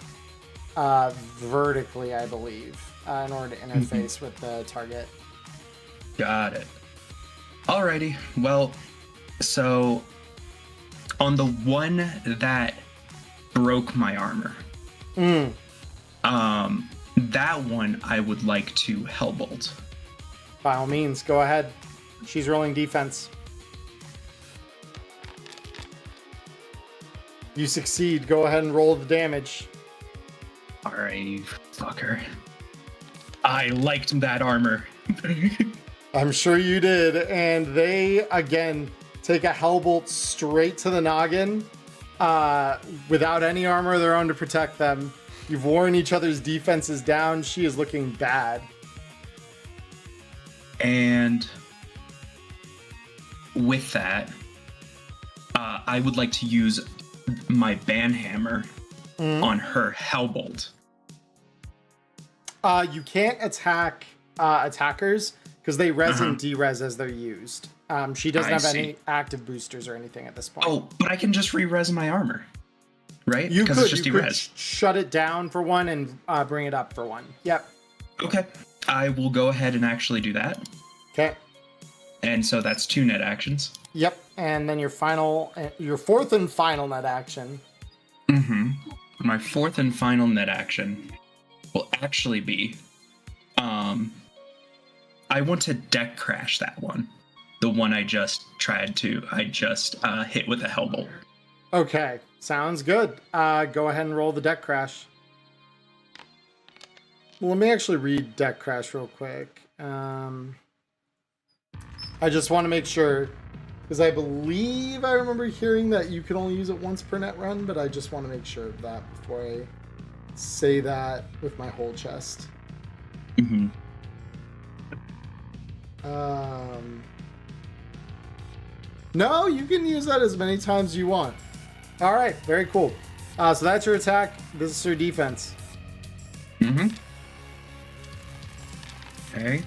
vertically, I believe, in order to interface with the target. Got it. Alrighty. Well, so on the one that broke my armor, that one I would like to Hellbolt. By all means, go ahead. She's rolling defense. You succeed. Go ahead and roll the damage. Alright, fucker. I liked that armor. I'm sure you did. And they, again, take a Hellbolt straight to the noggin without any armor of their own to protect them. You've worn each other's defenses down. She is looking bad. And with that, I would like to use my banhammer on her Hellbolt. You can't attack attackers because they res and de-res as they're used. She doesn't have any active boosters or anything at this point. Oh, but I can just re-res my armor, right? You because could, it's just you could de-res. shut it down for 1 and bring it up for 1. Yep. Okay, I will go ahead and actually do that. Okay. And so that's 2 net actions. Yep. And then your 4th and final net action. My 4th and final net action will actually be, I want to deck crash that one. The one I just hit with a Hellbolt. Okay. Sounds good. Go ahead and roll the deck crash. Well, let me actually read deck crash real quick. I just want to make sure, because I believe I remember hearing that you can only use it once per net run, but I just want to make sure of that before I say that with my whole chest. No, you can use that as many times as you want. All right, very cool. So that's your attack. This is your defense. Okay.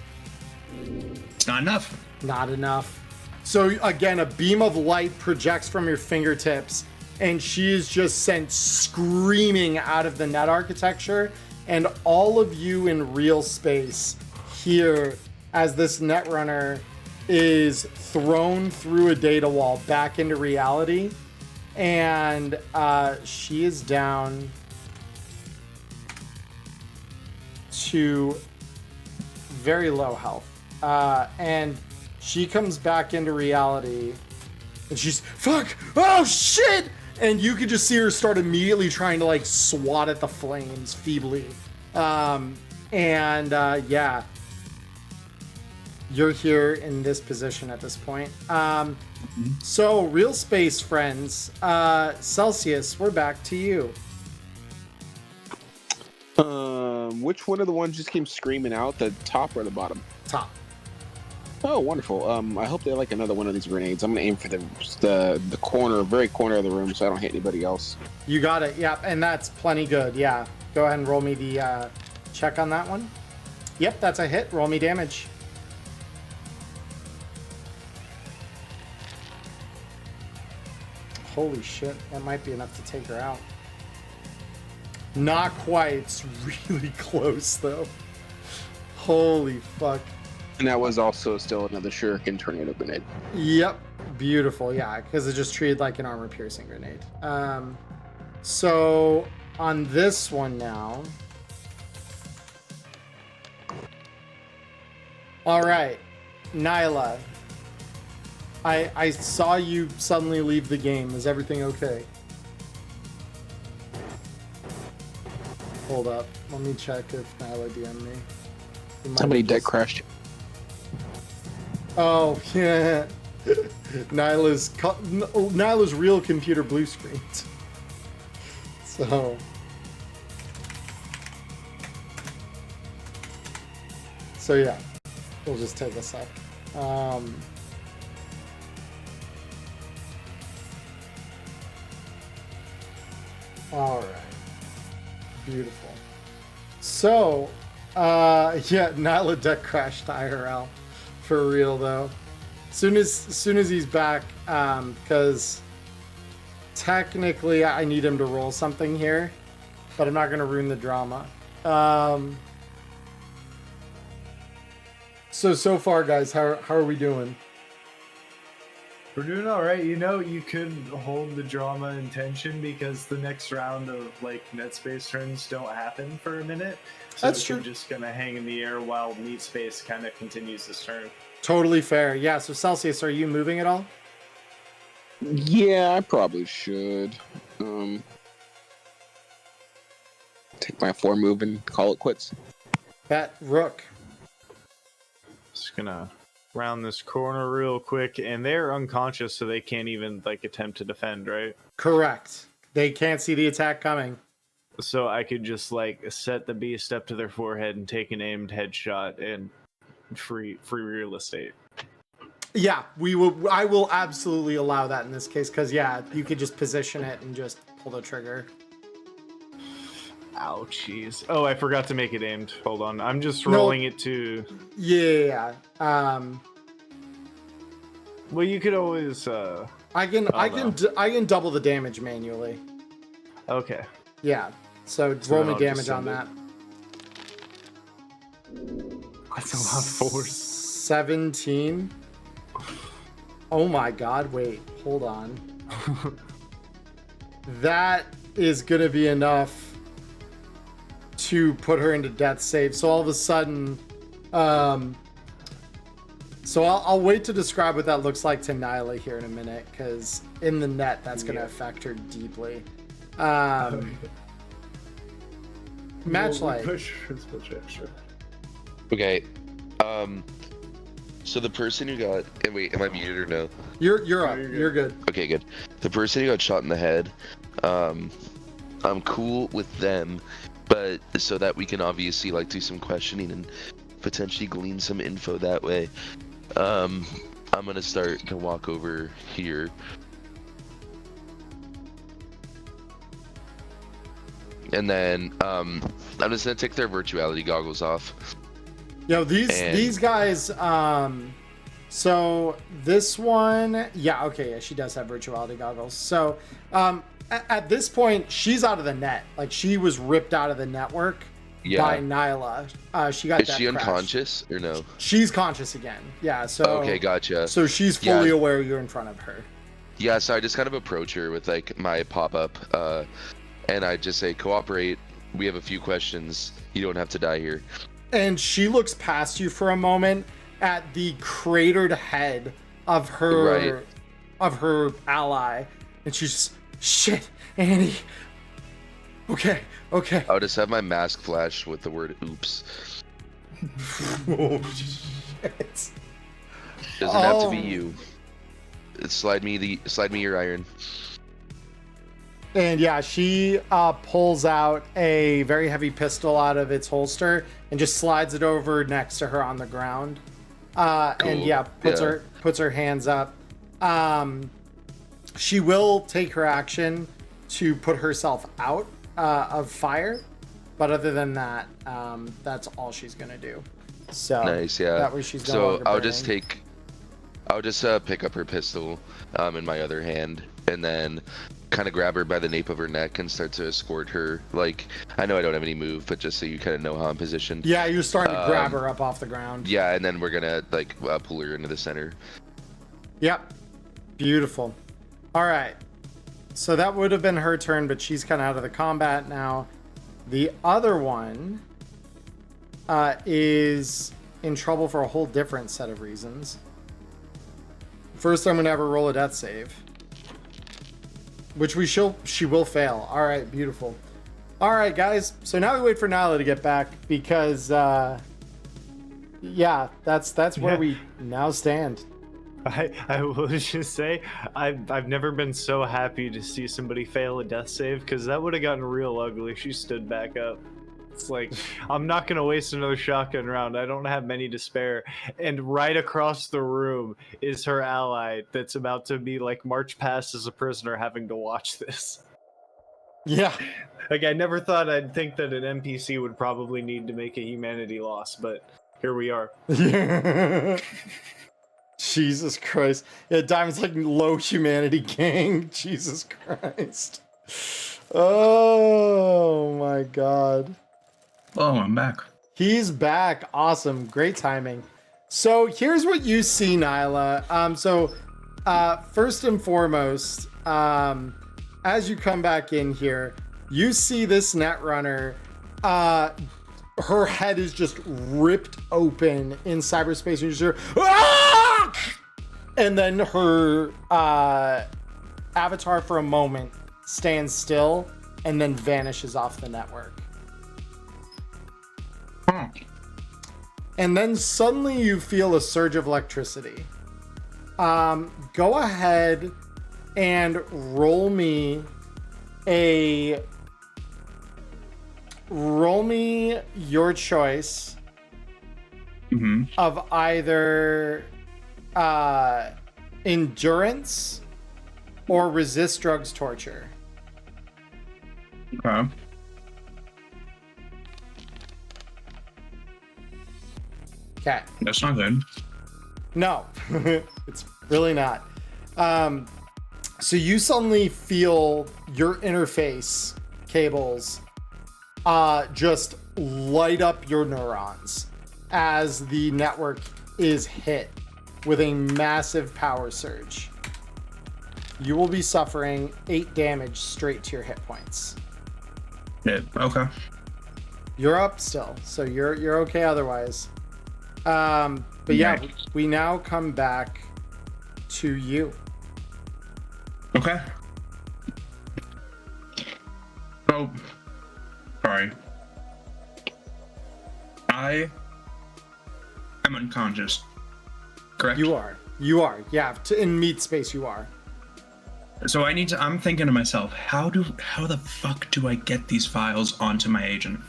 It's not enough. Not enough. So again, a beam of light projects from your fingertips, and she is just sent screaming out of the net architecture, and all of you in real space hear as this netrunner is thrown through a data wall back into reality, and she is down to very low health. And she comes back into reality, and she's, fuck, oh shit! And you can just see her start immediately trying to like swat at the flames feebly. Yeah. You're here in this position at this point. So, real space friends, Celsius, we're back to you. which one of the ones just came screaming out? The top or the bottom? Top. Oh, wonderful. I hope they like another one of these grenades. I'm gonna aim for the corner, very corner of the room, so I don't hit anybody else. You got it. Yep, and that's plenty good. Yeah. Go ahead and roll me the check on that one. Yep, that's a hit. Roll me damage. Holy shit, that might be enough to take her out. Not quite. It's really close, though. Holy fuck. And that was also still another shuriken tornado grenade. Yep. Beautiful. Yeah, because it just treated like an armor-piercing grenade. So on this one now. All right, Nyla. I saw you suddenly leave the game. Is everything okay? Hold up. Let me check if Nyla DM'd me. Somebody deck crashed. Oh, yeah. Nyla's real computer blue screened. So yeah, we'll just take a sec. All right. Beautiful. So, yeah, Nyla deck crashed IRL. For real, though. Soon as he's back, because technically I need him to roll something here, but I'm not going to ruin the drama. So far, guys, how are we doing? We're doing all right. You know, you could hold the drama and tension because the next round of like net space turns don't happen for a minute. So That's true. Just gonna hang in the air while meat space kind of continues this turn. Totally fair. Yeah. So Celsius, are you moving at all? Yeah, I probably should. Take my 4 move and call it quits. Bet Rook. Just gonna round this corner real quick, and they're unconscious, so they can't even like attempt to defend, right? Correct. They can't see the attack coming. So I could just like set the beast up to their forehead and take an aimed headshot and free real estate. Yeah, I will absolutely allow that in this case, because yeah, you could just position it and just pull the trigger. Ouchies. Oh, I forgot to make it aimed. Hold on. I'm just rolling it to... Yeah. Well, you could always... I can double the damage manually. Okay. Yeah. So roll me I'll damage just on send that. That's a lot of force. 17. Oh my god, wait. Hold on. That is going to be enough to put her into death save. So all of a sudden, so I'll wait to describe what that looks like to Nyla here in a minute, because in the net, that's going to affect her deeply. Matchlight. Push extra. Okay. So the person who got... Wait, am I muted or no? You're up. You're good. Okay, good. The person who got shot in the head, I'm cool with them, but so that we can obviously like do some questioning and potentially glean some info that way. I'm gonna start to walk over here. And then I'm just gonna take their virtuality goggles off. Yo, these guys, so this one, yeah, okay, yeah, she does have virtuality goggles. So at this point, she's out of the net. Like, she was ripped out of the network by Nyla. She got Is she unconscious or no? She's conscious again. Yeah, so okay, gotcha. So she's fully aware you're in front of her. Yeah, so I just kind of approach her with like my pop-up, and I just say, cooperate. We have a few questions. You don't have to die here. And she looks past you for a moment at the cratered head of her ally, and she's just, shit, Annie. Okay. I'll just have my mask flash with the word "oops." Oh shit! Doesn't have to be you. Slide me your iron. And yeah, she pulls out a very heavy pistol out of its holster and just slides it over next to her on the ground. And yeah, puts her hands up. She will take her action to put herself out of fire, but other than that, that's all she's gonna do. So nice, yeah. That way she's no so longer I'll burning. just pick up her pistol in my other hand, and then kind of grab her by the nape of her neck and start to escort her. Like, I know I don't have any move, but just so you kind of know how I'm positioned. Yeah, you're starting to grab her up off the ground. Yeah, and then we're gonna like pull her into the center. Yep. Beautiful. All right. So that would have been her turn, but she's kind of out of the combat now. The other one is in trouble for a whole different set of reasons. First, I'm going to have her roll a death save, which she will fail. All right, beautiful. All right, guys. So now we wait for Nyla to get back because, yeah, that's where we now stand. I will just say, I've never been so happy to see somebody fail a death save, because that would have gotten real ugly if she stood back up. It's like, I'm not going to waste another shotgun round. I don't have many to spare. And right across the room is her ally that's about to be like marched past as a prisoner having to watch this. Yeah. Like, I never thought I'd think that an NPC would probably need to make a humanity loss, but here we are. Jesus Christ. Yeah, Diamond's like low humanity gang. Jesus Christ. Oh my God. Oh, I'm back. He's back. Awesome. Great timing. So here's what you see, Nyla. First and foremost, as you come back in here, you see this netrunner. Her head is just ripped open in cyberspace. And you just hear, "Ah!" And then her avatar for a moment stands still and then vanishes off the network. And then suddenly you feel a surge of electricity. Go ahead and roll me your choice of either endurance or resist drugs torture. Okay. Okay. That's not good. No, it's really not. So you suddenly feel your interface cables just light up your neurons as the network is hit with a massive power surge. You will be suffering 8 damage straight to your hit points. Yeah, okay. You're up still, so you're okay otherwise. But yeah, we now come back to you. Okay. So, sorry. I am unconscious. Correct? You are. Yeah, in meat space you are. So I'm thinking to myself, how the fuck do I get these files onto my agent?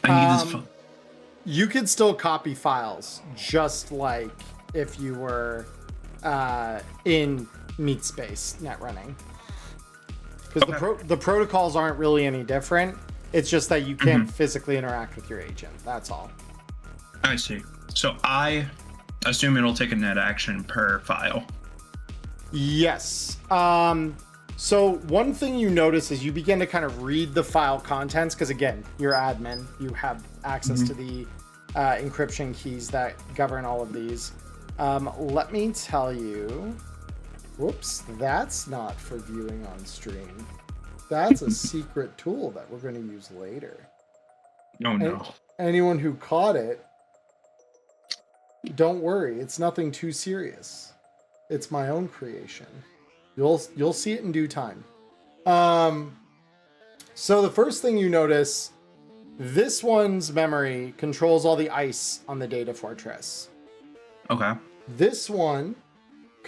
I need this You could still copy files, just like if you were in meat space net running. Because the protocols aren't really any different. It's just that you can't physically interact with your agent. That's all. I see. So I assume it'll take a net action per file. Yes. So one thing you notice is you begin to kind of read the file contents, because again, you're admin. You have access to the encryption keys that govern all of these. Let me tell you. Whoops, that's not for viewing on stream. That's a secret tool that we're going to use later. Oh no. Anyone who caught it, don't worry, it's nothing too serious. It's my own creation. You'll see it in due time. So the first thing you notice, this one's memory controls all the ice on the data fortress. Okay. This one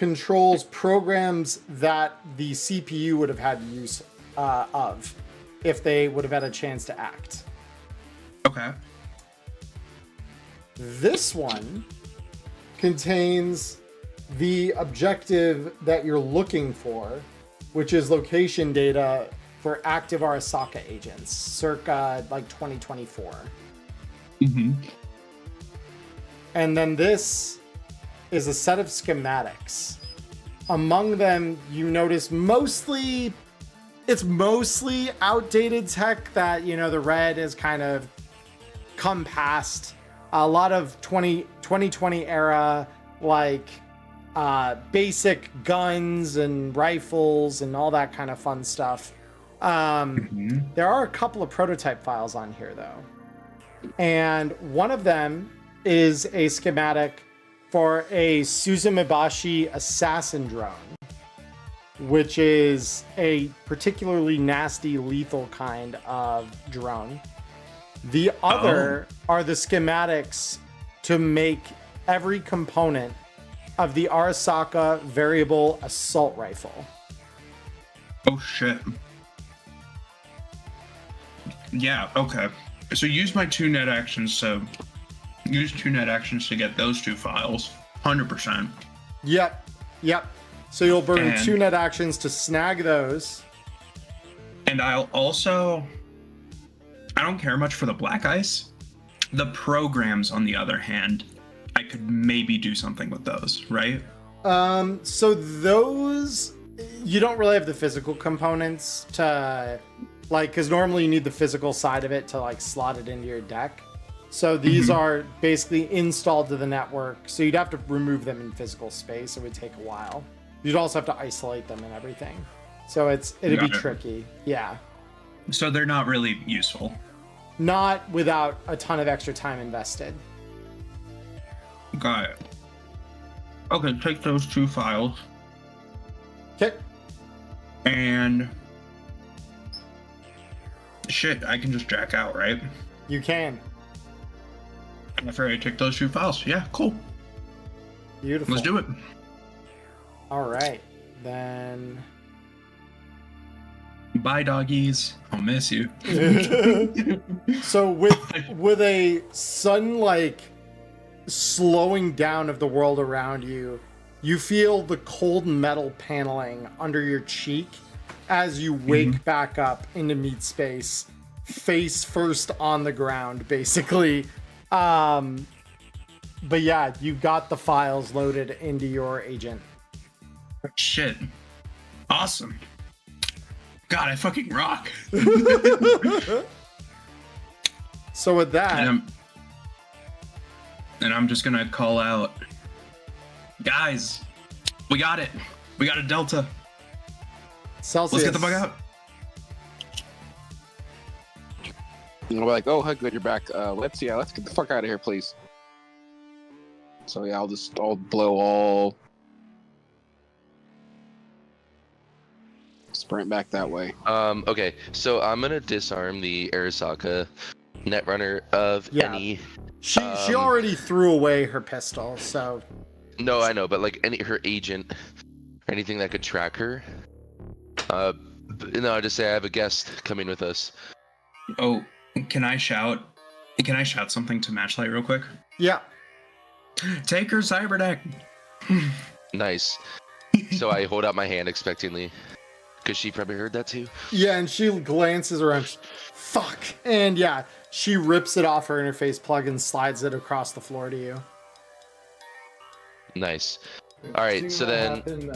controls programs that the CPU would have had use of if they would have had a chance to act. Okay. This one contains the objective that you're looking for, which is location data for active Arasaka agents, circa like 2024. Mm-hmm. And then this is a set of schematics. Among them, you notice it's mostly outdated tech that, you know, the red has kind of come past. A lot of 2020 era, like basic guns and rifles and all that kind of fun stuff. There are a couple of prototype files on here though. And one of them is a schematic for a Suzumibashi assassin drone, which is a particularly nasty, lethal kind of drone. The other are the schematics to make every component of the Arasaka variable assault rifle. Oh shit. Yeah, okay. So use my 2 net actions to get those 2 files. 100%. Yep. So you'll burn 2 net actions to snag those. And I don't care much for the black ice. The programs, on the other hand, I could maybe do something with those, right? So those, you don't really have the physical components to, like, because normally you need the physical side of it to, like, slot it into your deck. So these are basically installed to the network. So you'd have to remove them in physical space. It would take a while. You'd also have to isolate them and everything. So it'd be tricky. Yeah. So they're not really useful. Not without a ton of extra time invested. Got it. Okay, take those 2 files. Okay. And shit, I can just jack out, right? You can. After I take those 2 files. Yeah, cool. Beautiful. Let's do it. All right, then. Bye, doggies. I'll miss you. So with a sudden, like, slowing down of the world around you, you feel the cold metal paneling under your cheek as you wake back up into meat space, face first on the ground, basically. But yeah, you got the files loaded into your agent. Shit. Awesome. God, I fucking rock. So with that, and I'm just gonna call out, guys, we got it. We got a Delta. Celsius. Let's get the bug out. And we're like, oh, how good, you're back. Let's get the fuck out of here, please. So yeah, I'll blow all. Sprint back that way. Okay, so I'm gonna disarm the Arasaka netrunner of any. She already threw away her pistol, so. No, I know, but like her agent, or anything that could track her. No, I just say I have a guest coming with us. Oh, can I shout something to Matchlight real quick? Yeah. Take her cyberdeck. Nice. So I hold out my hand expectantly. Because she probably heard that too. Yeah, and she glances around. Fuck. And yeah, she rips it off her interface plug and slides it across the floor to you. Nice. All right, so then. Happen,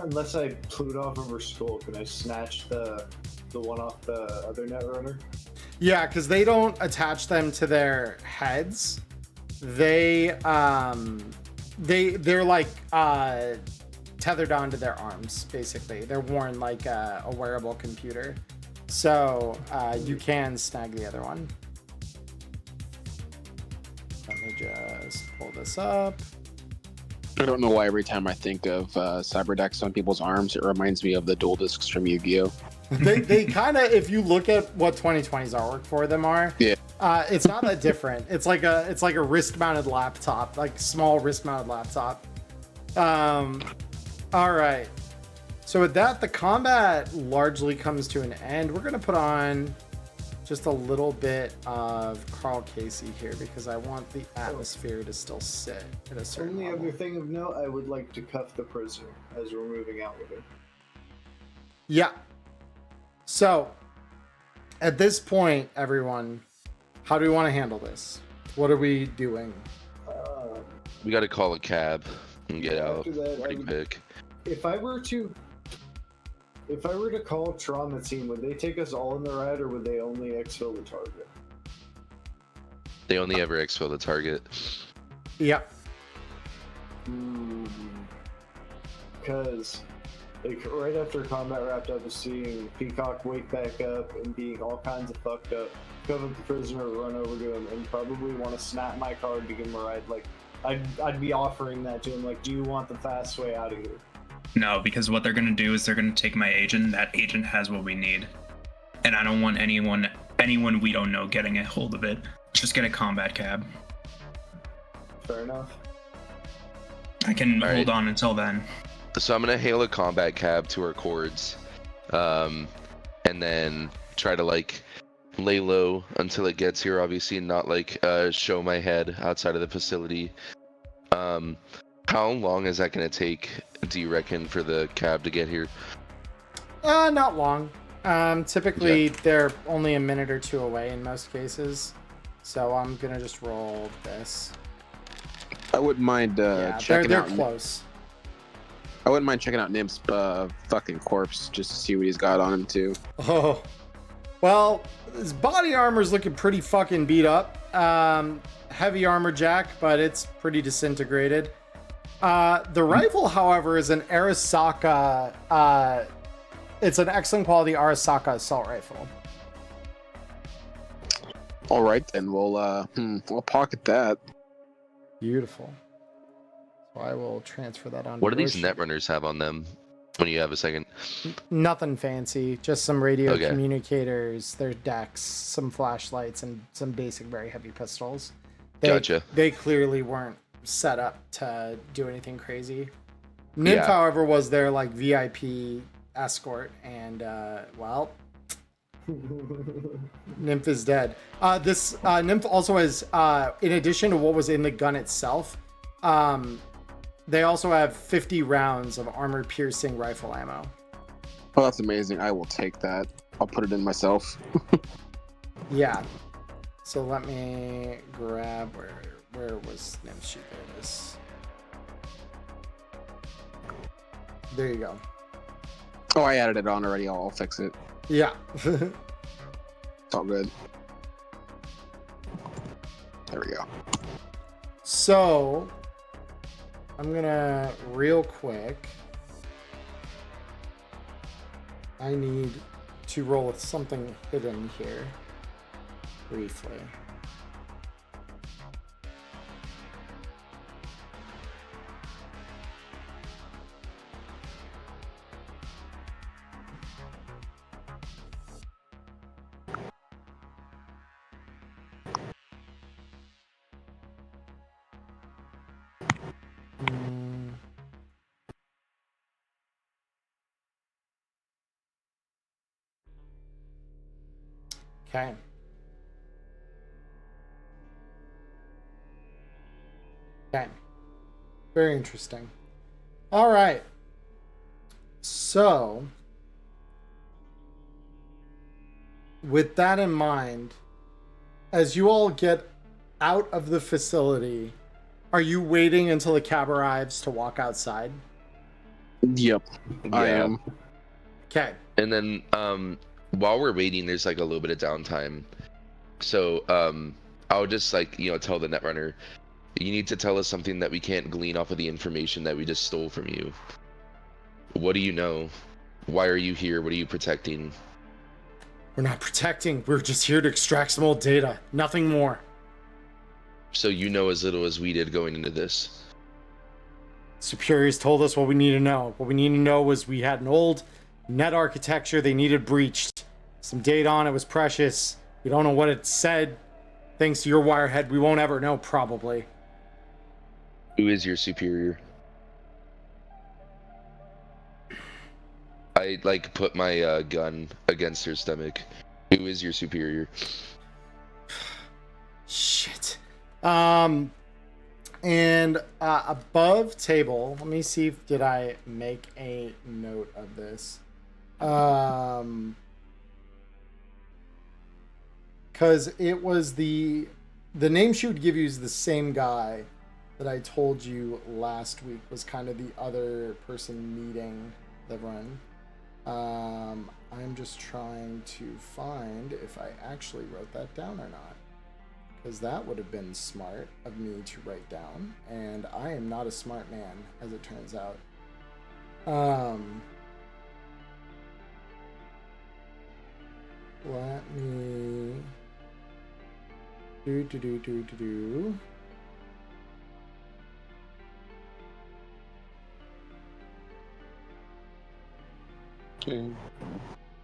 unless I blew it off of her skull, can I snatch the one off the other netrunner? Yeah, because they don't attach them to their heads. They're like tethered onto their arms, basically. They're worn like a wearable computer. So you can snag the other one. Let me just pull this up. I don't know why every time I think of cyberdecks on people's arms, it reminds me of the dual discs from Yu-Gi-Oh! They kind of, if you look at what 2020's artwork for them are, yeah, it's not that different. It's like a wrist-mounted laptop, like small wrist-mounted laptop. All right. So with that, the combat largely comes to an end. We're going to put on just a little bit of Carl Casey here because I want the atmosphere to still sit at a certain Only level. other thing of note, I would like to cuff the prisoner as we're moving out with her. Yeah. So at this point, everyone, how do we want to handle this? What are we doing? We got to call a cab and get out After that, pretty quick. If I were to call trauma team, would they take us all in the ride, or would they only exfil the target? They only ever exfil the target. Yep. Because, like, right after combat wrapped up, seeing Peacock wake back up and being all kinds of fucked up, cover the prisoner, run over to him, and probably want to snap my card to give him a ride. Like, I'd be offering that to him. Like, do you want the fast way out of here? No, because what they're going to do is they're going to take my agent. That agent has what we need. And I don't want anyone we don't know getting a hold of it. Just get a combat cab. Fair enough. I can All hold right. on until then. So I'm going to hail a combat cab to our cords. And then try to, like, lay low until it gets here, obviously, and not, like, show my head outside of the facility. How long is that going to take, do you reckon, for the cab to get here? Not long. Typically, they're only a minute or two away in most cases. So I'm going to just roll this. I wouldn't mind checking they're out. close. I wouldn't mind checking out Nimp's fucking corpse just to see what he's got on him too. Oh, well, his body armor's looking pretty fucking beat up. Heavy armor jack, but it's pretty disintegrated. The rifle, however, is an Arasaka. It's an excellent quality Arasaka assault rifle. All right, then we'll pocket that. Beautiful. So I will transfer that on. What do these netrunners have on them when you have a second? Nothing fancy, just some radio Okay. communicators, their decks, some flashlights, and some basic very heavy pistols. Gotcha. They clearly weren't set up to do anything crazy. Nymph, Yeah. however, was their like VIP escort, and well, Nymph is dead. This Nymph also has, in addition to what was in the gun itself, they also have 50 rounds of armor-piercing rifle ammo. Oh, that's amazing. I will take that. I'll put it in myself. Yeah. So let me grab where was Nymph's sheet? There it is. There you go. Oh, I added it on already. I'll fix it. Yeah. It's all good. There we go. So I'm gonna real quick. I need to roll with something hidden here briefly. Okay. Okay. Very interesting. All right. So, with that in mind, as you all get out of the facility, are you waiting until the cab arrives to walk outside? Yep, I Yeah. am. Okay. And then while we're waiting, there's like a little bit of downtime. So I'll just like, tell the netrunner, you need to tell us something that we can't glean off of the information that we just stole from you. What do you know? Why are you here? What are you protecting? We're not protecting. We're just here to extract some old data. Nothing more. So you know as little as we did going into this. Superiors told us what we need to know. What we need to know was we had an old net architecture they needed breached. Some data on it was precious. We don't know what it said. Thanks to your wirehead, we won't ever know, probably. Who is your superior? I like put my gun against her stomach. Who is your superior? Shit. And above table, let me see if did I make a note of this. Because it was the name she would give you is the same guy that I told you last week was kind of the other person meeting the run. I'm just trying to find if I actually wrote that down or not. Because that would have been smart of me to write down. And I am not a smart man, as it turns out. Let me... Do. Okay.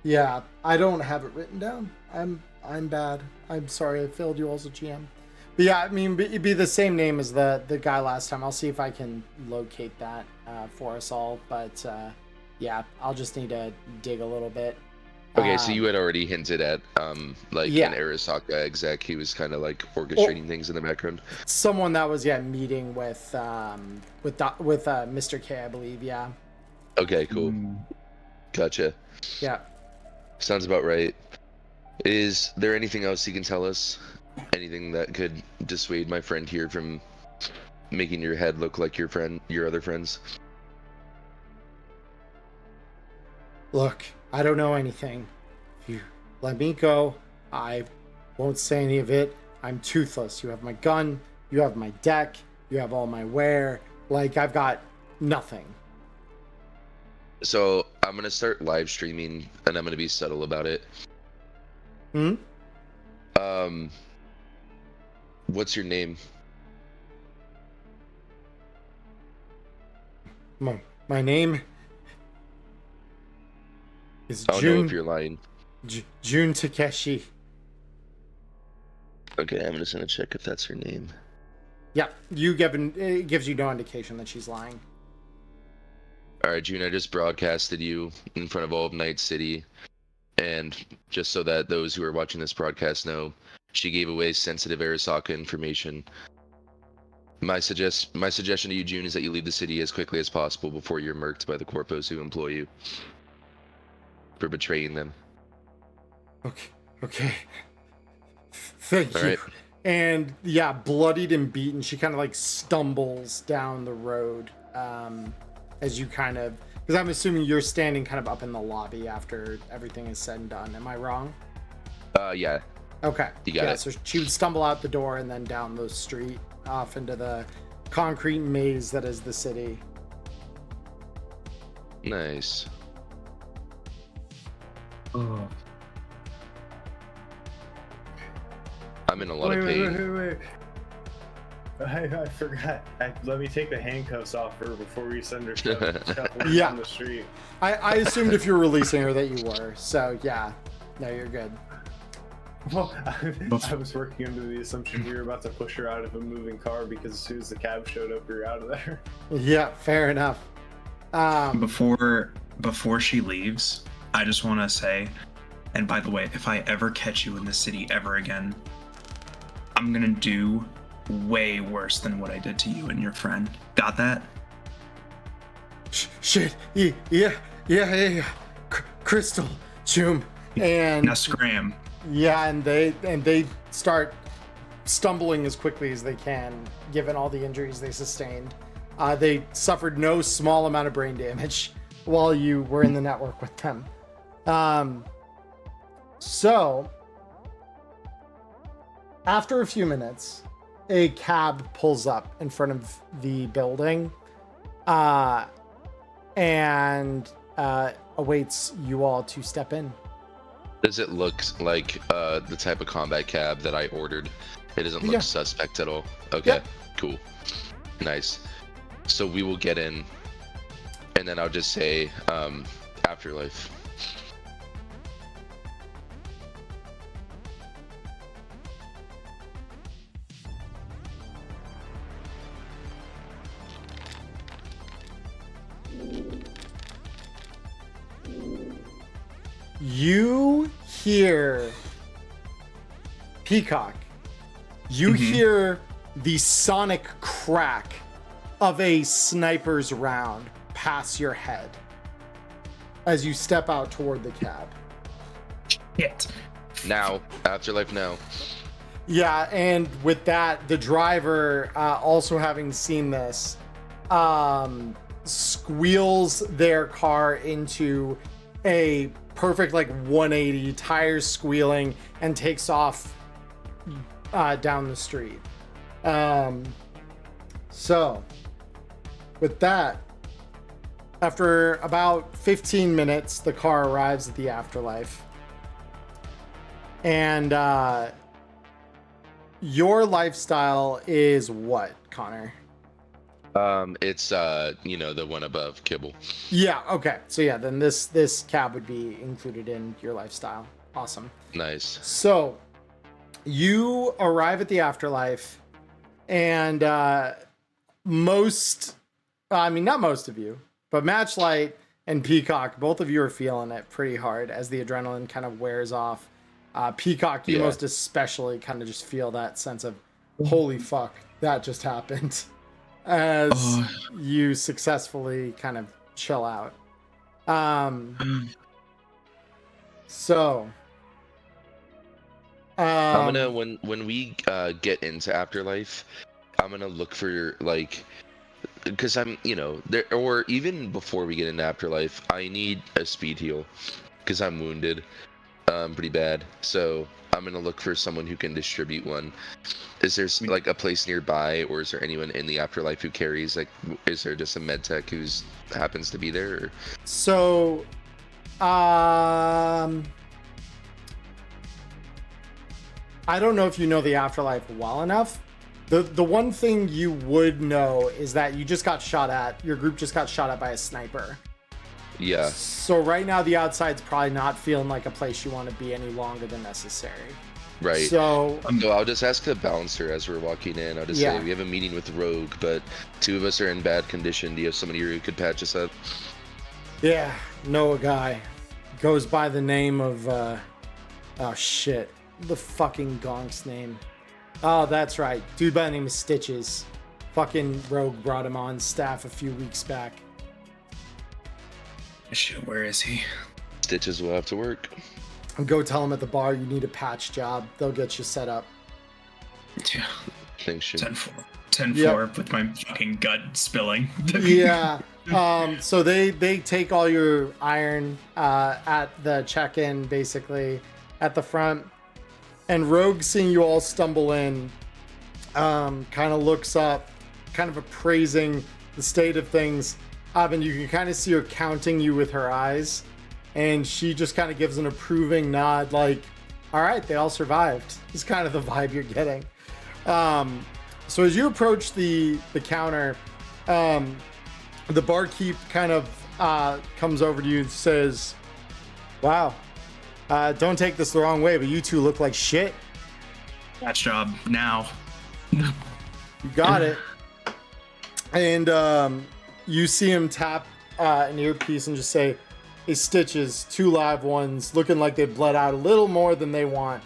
Yeah, I don't have it written down. I'm bad. I'm sorry, I failed you also, GM. But yeah, I mean, it'd be the same name as the guy last time. I'll see if I can locate that for us all. But yeah, I'll just need to dig a little bit. Okay, so you had already hinted at like yeah. an Arasaka exec. He was kind of like orchestrating things in the background. Someone that was meeting with Mr. K, I believe. Yeah. Okay, cool. Gotcha. Yeah. Sounds about right. Is there anything else you can tell us? Anything that could dissuade my friend here from making your head look like your other friends? Look, I don't know anything. If you let me go, I won't say any of it. I'm toothless. You have my gun, you have my deck, you have all my wear. Like, I've got nothing. So I'm gonna start live streaming, and I'm gonna be subtle about it. What's your name? My name is I don't know if you're lying. Jun Takeshi. Okay, I'm just gonna check if that's her name. Yeah, it gives you no indication that she's lying. All right, June, I just broadcasted you in front of all of Night City, and just so that those who are watching this broadcast know, she gave away sensitive Arasaka information. My suggestion to you, June, is that you leave the city as quickly as possible before you're murked by the corpos who employ you for betraying them. Okay. Thank all you. Right. And yeah, bloodied and beaten, she kind of like stumbles down the road as you kind of, because I'm assuming you're standing kind of up in the lobby after everything is said and done. Am I wrong? Yeah. Okay. You got it. So she would stumble out the door and then down the street off into the concrete maze that is the city. Nice. Oh. I'm in a lot of pain. Wait. I forgot. Let me take the handcuffs off her before we send her shuffling Yeah. down the street. I assumed if you were releasing her that you were. So yeah. No, you're good. Well, I was working under the assumption we were about to push her out of a moving car because as soon as the cab showed up, we were out of there. Yeah, fair enough. Before she leaves, I just want to say, and by the way, if I ever catch you in the city ever again, I'm gonna do way worse than what I did to you and your friend. Got that? Shit. Yeah. Crystal, Choom, and Now scram. yeah, and they start stumbling as quickly as they can, given all the injuries they sustained. They suffered no small amount of brain damage while you were in the network with them. So, after a few minutes, a cab pulls up in front of the building and awaits you all to step in. Does it look like the type of combat cab that I ordered? It doesn't look suspect at all. Okay, cool. Nice. So we will get in, and then I'll just say, Afterlife. You hear Peacock. You hear the sonic crack of a sniper's round pass your head as you step out toward the cab. Shit. Now, Afterlife now. Yeah, and with that, the driver, also having seen this, squeals their car into a perfect 180, tires squealing, and takes off down the street. So with that, after about 15 minutes, the car arrives at the Afterlife. And your lifestyle is what, Connor? It's the one above Kibble. Yeah, okay. So yeah, then this cab would be included in your lifestyle. Awesome. Nice. So you arrive at the Afterlife, and not most of you, but Matchlight and Peacock, both of you are feeling it pretty hard as the adrenaline kind of wears off. Peacock, you most especially kind of just feel that sense of, holy fuck, that just happened, as you successfully kind of chill out. So I'm gonna when we get into Afterlife, I'm gonna look for because I'm there, or even before we get into Afterlife, I need a speed heal because I'm wounded pretty bad. So I'm gonna look for someone who can distribute one. Is there a place nearby, or is there anyone in the Afterlife who carries is there just a med tech who's happens to be there? Or? So I don't know if you know the Afterlife well enough. The one thing you would know is that you just got shot at. Your group just got shot at by a sniper. Yeah. So right now the outside's probably not feeling like a place you want to be any longer than necessary. Right. So I'll just ask the bouncer as we're walking in. I'll just say we have a meeting with Rogue, but 2 of us are in bad condition. Do you have somebody who could patch us up? Yeah, know a guy. Goes by the name of oh shit. The fucking gonk's name. Oh, that's right. Dude by the name of Stitches. Fucking Rogue brought him on staff a few weeks back. Shit, where is he? Stitches will have to work. Go tell him at the bar you need a patch job. They'll get you set up. Yeah. Thanks, 10-4 with my fucking gut spilling. Yeah. So they take all your iron at the check-in, basically, at the front. And Rogue, seeing you all stumble in, kind of looks up, kind of appraising the state of things. And you can kind of see her counting you with her eyes. And she just kind of gives an approving nod, like, all right, they all survived. It's kind of the vibe you're getting. So as you approach the counter, the barkeep kind of comes over to you and says, wow, don't take this the wrong way, but you two look like shit. Patch job now. You got it. And you see him tap an earpiece and just say, hey, Stitches, 2 live ones, looking like they bled out a little more than they want.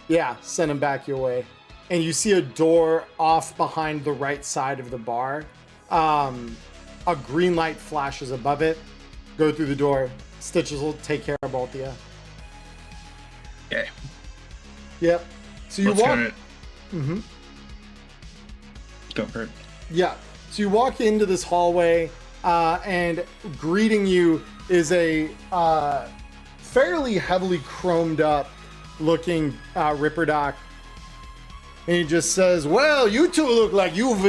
Yeah, send them back your way. And you see a door off behind the right side of the bar. A green light flashes above it. Go through the door. Stitches will take care of both of you. Okay. Yep. So you Let's walk. go it. Mm-hmm. Go for it. Yeah. So you walk into this hallway, and greeting you is a fairly heavily chromed up looking Ripperdoc. And he just says, well, you two look like you've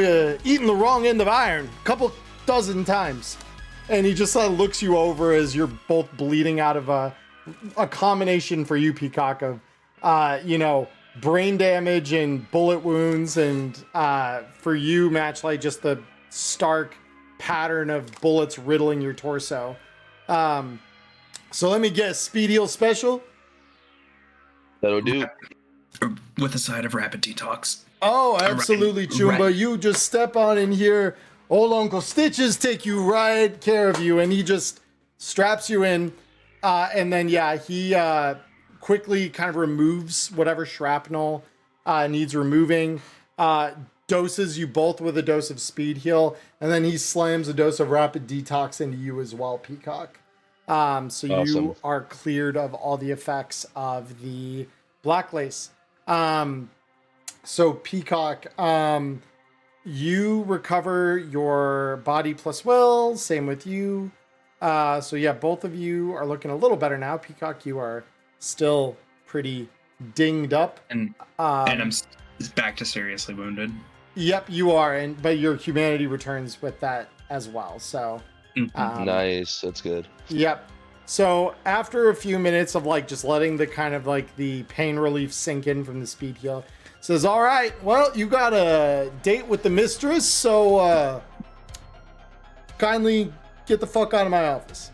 eaten the wrong end of iron a couple dozen times. And he just looks you over as you're both bleeding out of a combination for you, Peacock, of, brain damage and bullet wounds. And for you, Matchlight, just the stark pattern of bullets riddling your torso. So let me guess, speed heal special? That'll do. With a side of rapid detox. Oh, absolutely, Chumba. Right. You just step on in here. Old Uncle Stitches take you right care of you, and he just straps you in. And then, yeah, he quickly kind of removes whatever shrapnel needs removing, doses you both with a dose of speed heal, and then he slams a dose of rapid detox into you as well, Peacock. So Awesome. you are cleared of all the effects of the black lace. So Peacock, you recover your body plus will, same with you. So yeah, both of you are looking a little better now. Peacock, you are still pretty dinged up. And I'm back to seriously wounded. Yep, you are, but your humanity returns with that as well. So Nice, that's good. Yep. So after a few minutes of like just letting the kind of like the pain relief sink in from the speed heal, says, "All right, well, you got a date with the mistress, so kindly get the fuck out of my office."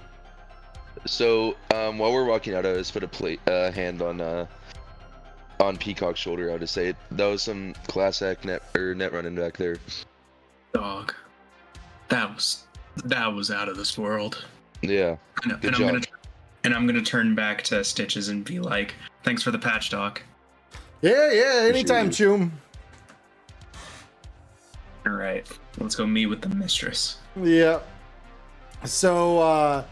So while we're walking out, I just put a hand on Peacock's shoulder. I'll just say that was some class act net running back there. Dog, that was out of this world. Yeah. Good job. I'm gonna turn back to Stitches and be like, "Thanks for the patch, Doc." Yeah, anytime, Choom. All right, let's go meet with the mistress. Yeah. So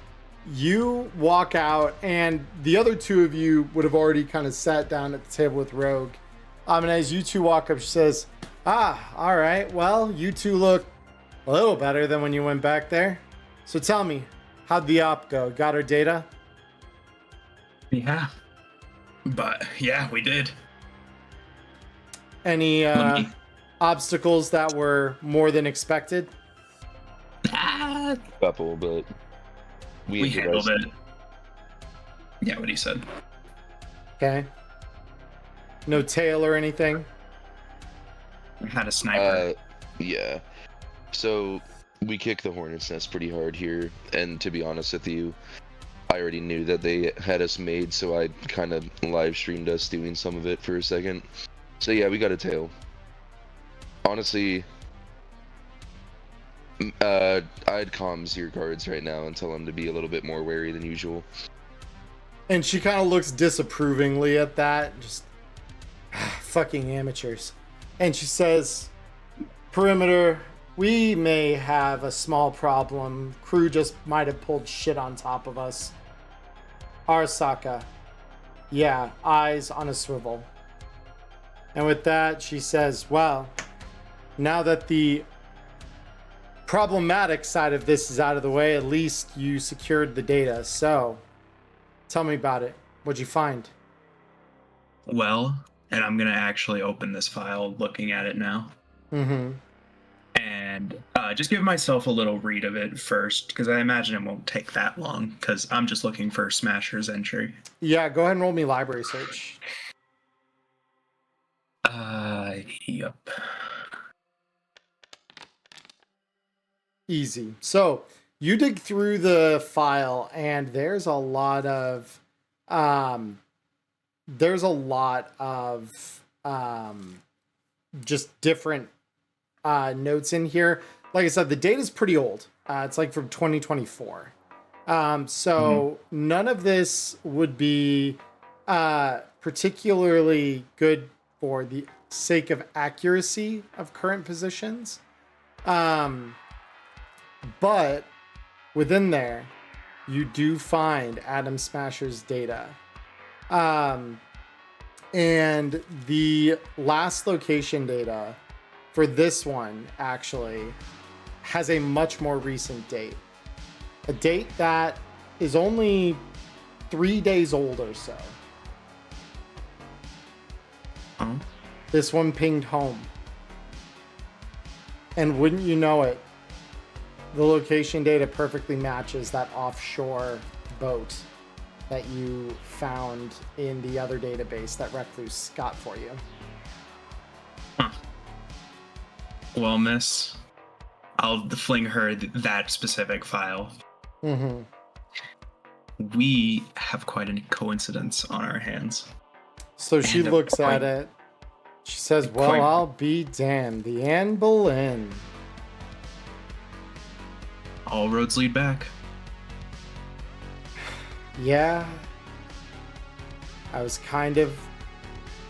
you walk out, and the other two of you would have already kind of sat down at the table with Rogue. And as you two walk up, she says, all right, well, you two look a little better than when you went back there. So tell me, how'd the op go? Got her data? Yeah. But yeah, we did. Any obstacles that were more than expected? Couple, but we handled it. Yeah, what he said. Okay. No tail or anything? We had a sniper. Yeah. So we kicked the hornet's nest pretty hard here, and to be honest with you, I already knew that they had us made, so I kind of live streamed us doing some of it for a second. So yeah, we got a tail. Honestly, I'd comms your guards right now and tell them to be a little bit more wary than usual. And she kind of looks disapprovingly at that. Just fucking amateurs. And she says, "Perimeter, we may have a small problem. Crew just might have pulled shit on top of us. Arasaka, yeah, eyes on a swivel." And with that, she says, "Well, now that the problematic side of this is out of the way, at least you secured the data. So, tell me about it. What'd you find?" Well, and I'm gonna actually open this file, looking at it now. Mm-hmm. And just give myself a little read of it first, because I imagine it won't take that long, because I'm just looking for Smasher's entry. Yeah, go ahead and roll me library search. Yep. Easy. So you dig through the file, and there's a lot of just different notes in here. Like I said, the data's pretty old. It's like from 2024. So none of this would be particularly good for the sake of accuracy of current positions. But within there, you do find Adam Smasher's data. And the last location data for this one actually has a much more recent date. A date that is only 3 days old or so. Oh. This one pinged home. And wouldn't you know it, the location data perfectly matches that offshore boat that you found in the other database that Recluse got for you. Huh. Well, miss, I'll fling her that specific file. Mm-hmm. We have quite a coincidence on our hands. So she looks at it. She says, "Well, I'll be damned. The Anne Boleyn." All roads lead back. Yeah. I was kind of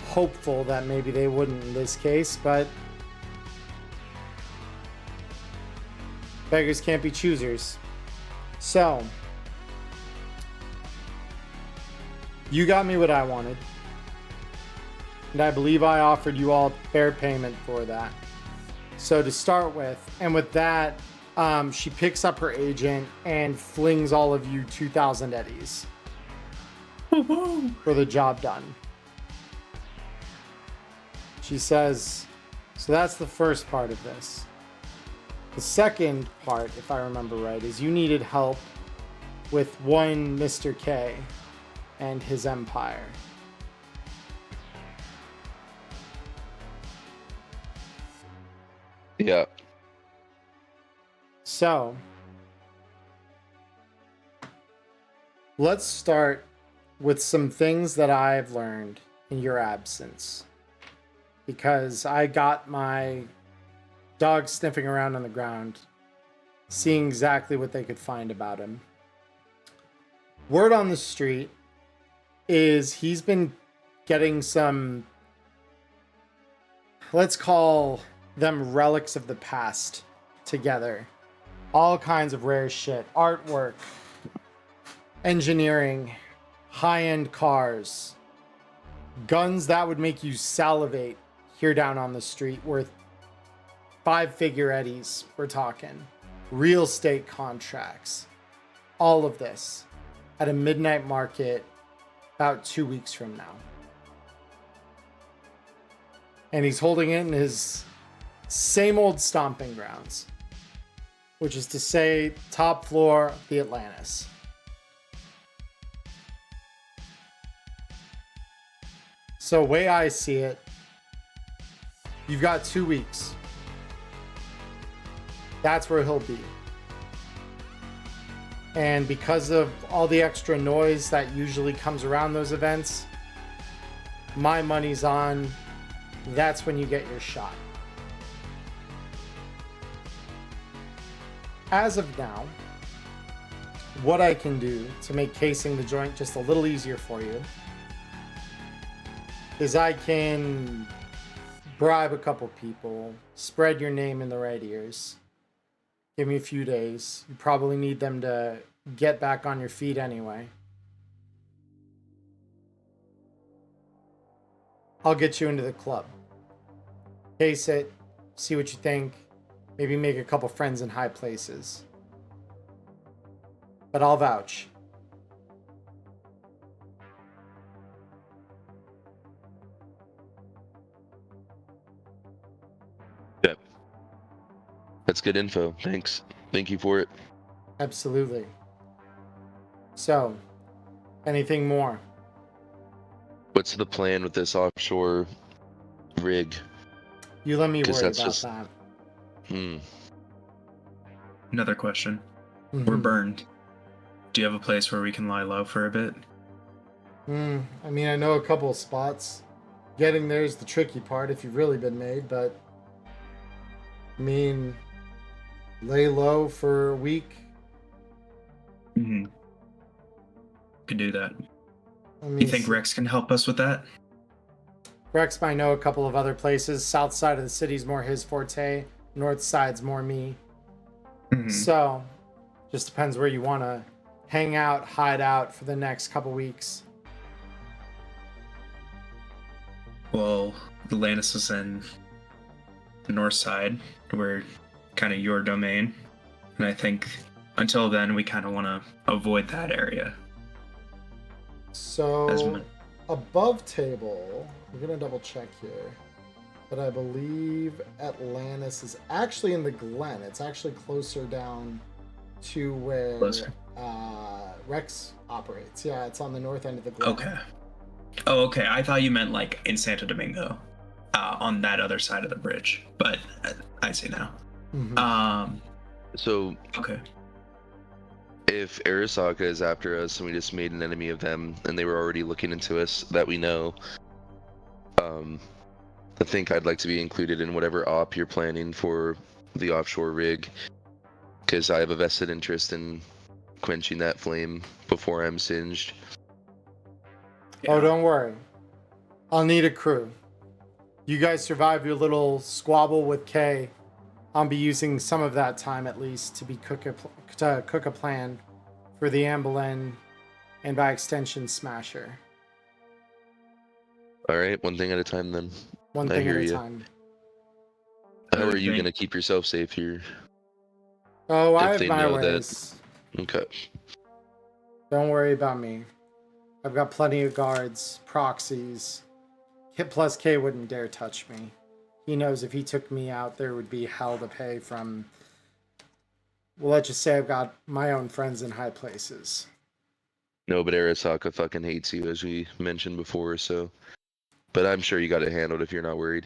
hopeful that maybe they wouldn't in this case, but beggars can't be choosers. So, you got me what I wanted. And I believe I offered you all fair payment for that. So to start with, and with that, she picks up her agent and flings all of you 2,000 eddies for the job done. She says, so that's the first part of this. The second part, if I remember right, is you needed help with one Mr. K and his empire. Yeah. So, let's start with some things that I've learned in your absence. Because I got my dog sniffing around on the ground, seeing exactly what they could find about him. Word on the street is he's been getting some, let's call them relics of the past together. All kinds of rare shit, artwork, engineering, high-end cars, guns that would make you salivate here down on the street, worth 5-figure eddies, we're talking. Real estate contracts. All of this at a midnight market about 2 weeks from now. And he's holding it in his same old stomping grounds, which is to say, top floor of the Atlantis. So, way I see it, you've got 2 weeks. That's where he'll be. And because of all the extra noise that usually comes around those events, my money's on that's when you get your shot. As of now, what I can do to make casing the joint just a little easier for you is I can bribe a couple people, spread your name in the right ears. Give me a few days. You probably need them to get back on your feet anyway. I'll get you into the club. Case it, see what you think. Maybe make a couple friends in high places. But I'll vouch. Yep. That's good info. Thanks. Thank you for it. Absolutely. So, anything more? What's the plan with this offshore rig? You let me worry 'Cause about that's just- that. Another question. Mhm. We're burned. Do you have a place where we can lie low for a bit? I mean, I know a couple of spots. Getting there is the tricky part if you've really been made, but I mean, lay low for a week. Mm-hmm. Could do that. I mean, You think Rex can help us with that? Rex might know a couple of other places. South side of the city's more his forte. North side's more me. Mhm. So, just depends where you want to hang out, hide out for the next couple weeks. Well, Atlantis is in the north side. We're kind of your domain. And I think until then, we kind of want to avoid that area. So, above table, I'm going to double check here. But I believe Atlantis is actually in the Glen. It's actually closer down to where Rex operates. Yeah, it's on the north end of the Glen. Okay. Oh, okay. I thought you meant like in Santo Domingo, on that other side of the bridge. But I see now. Mhm. So, Okay. if Arasaka is after us and we just made an enemy of them and they were already looking into us that we know, I think I'd like to be included in whatever op you're planning for the offshore rig, because I have a vested interest in quenching that flame before I'm singed. Oh, don't worry. I'll need a crew. You guys survive your little squabble with Kay. I'll be using some of that time at least to cook a plan for the Ambulin and by extension Smasher. All right, one thing at a time then. One I thing at hear a ya. time. How are you Thing. gonna keep yourself safe here? Oh, I If have they my know that- ways. Okay. Don't worry about me. I've got plenty of guards, proxies. Hit plus K wouldn't dare touch me. He knows if he took me out, there would be hell to pay from... Well, let's just say I've got my own friends in high places. No, but Arasaka fucking hates you, as we mentioned before, so... But I'm sure you got it handled if you're not worried.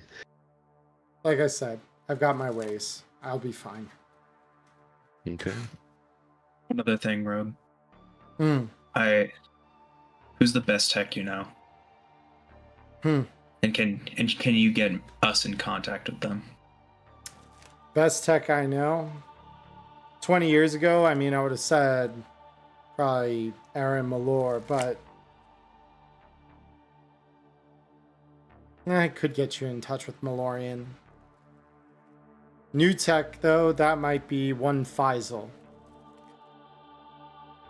Like I said, I've got my ways. I'll be fine. Okay. Another thing, Rogue. Hmm. Who's the best tech you know? And can you get us in contact with them? Best tech I know. 20 years ago, I mean, I would have said probably Aaron Malor, but I could get you in touch with Malorian. New tech, though, that might be one Faisal.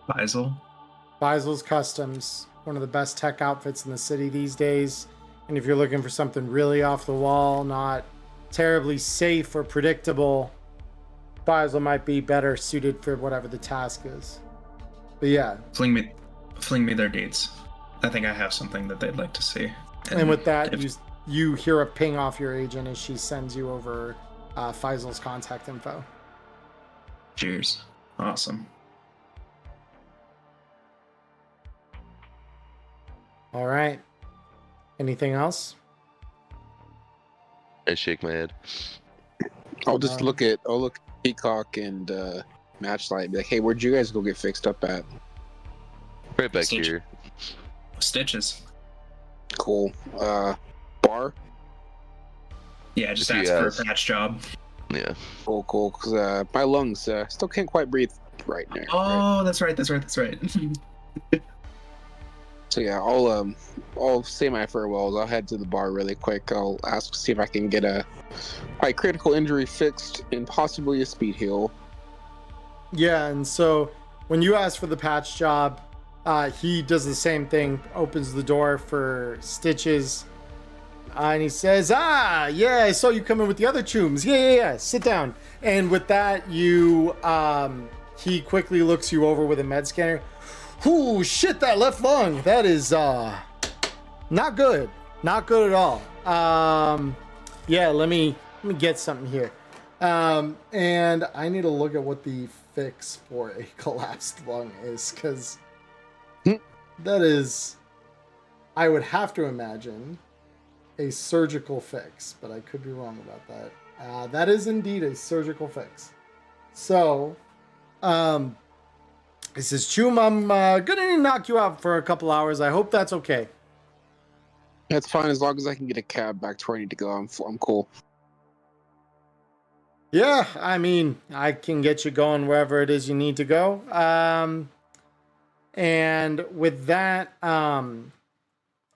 Faisal? Faisal's Customs, one of the best tech outfits in the city these days. And if you're looking for something really off the wall, not terribly safe or predictable, Faisal might be better suited for whatever the task is. But yeah. Fling me their dates. I think I have something that they'd like to see. And with that, you hear a ping off your agent as she sends you over Faisal's contact info. Cheers. Awesome. All right. Anything else? I shake my head. I'll look at Peacock and Matchlight and be like, hey, where'd you guys go get fixed up at? Right back Stitch. here. Stitches. Cool. Bar? Yeah, just If ask you for ask. a patch job. Yeah. Cool. Because my lungs still can't quite breathe right now. Oh, that's right. So yeah, I'll say my farewells. I'll head to the bar really quick. I'll see if I can get my critical injury fixed and possibly a speed heal. Yeah, and so when you ask for the patch job, he does the same thing, opens the door for Stitches, and he says, yeah, I saw you come in with the other chooms. Yeah, sit down. And with that, he quickly looks you over with a med scanner. Ooh, shit, that left lung. That is, not good. Not good at all. Yeah, let me get something here. And I need to look at what the fix for a collapsed lung is, because that is, I would have to imagine, a surgical fix, but I could be wrong about that. That is indeed a surgical fix. So, he says, Choom, I'm gonna knock you out for a couple hours. I hope that's okay. That's fine as long as I can get a cab back to where I need to go. I'm cool. Yeah, I mean, I can get you going wherever it is you need to go. And with that,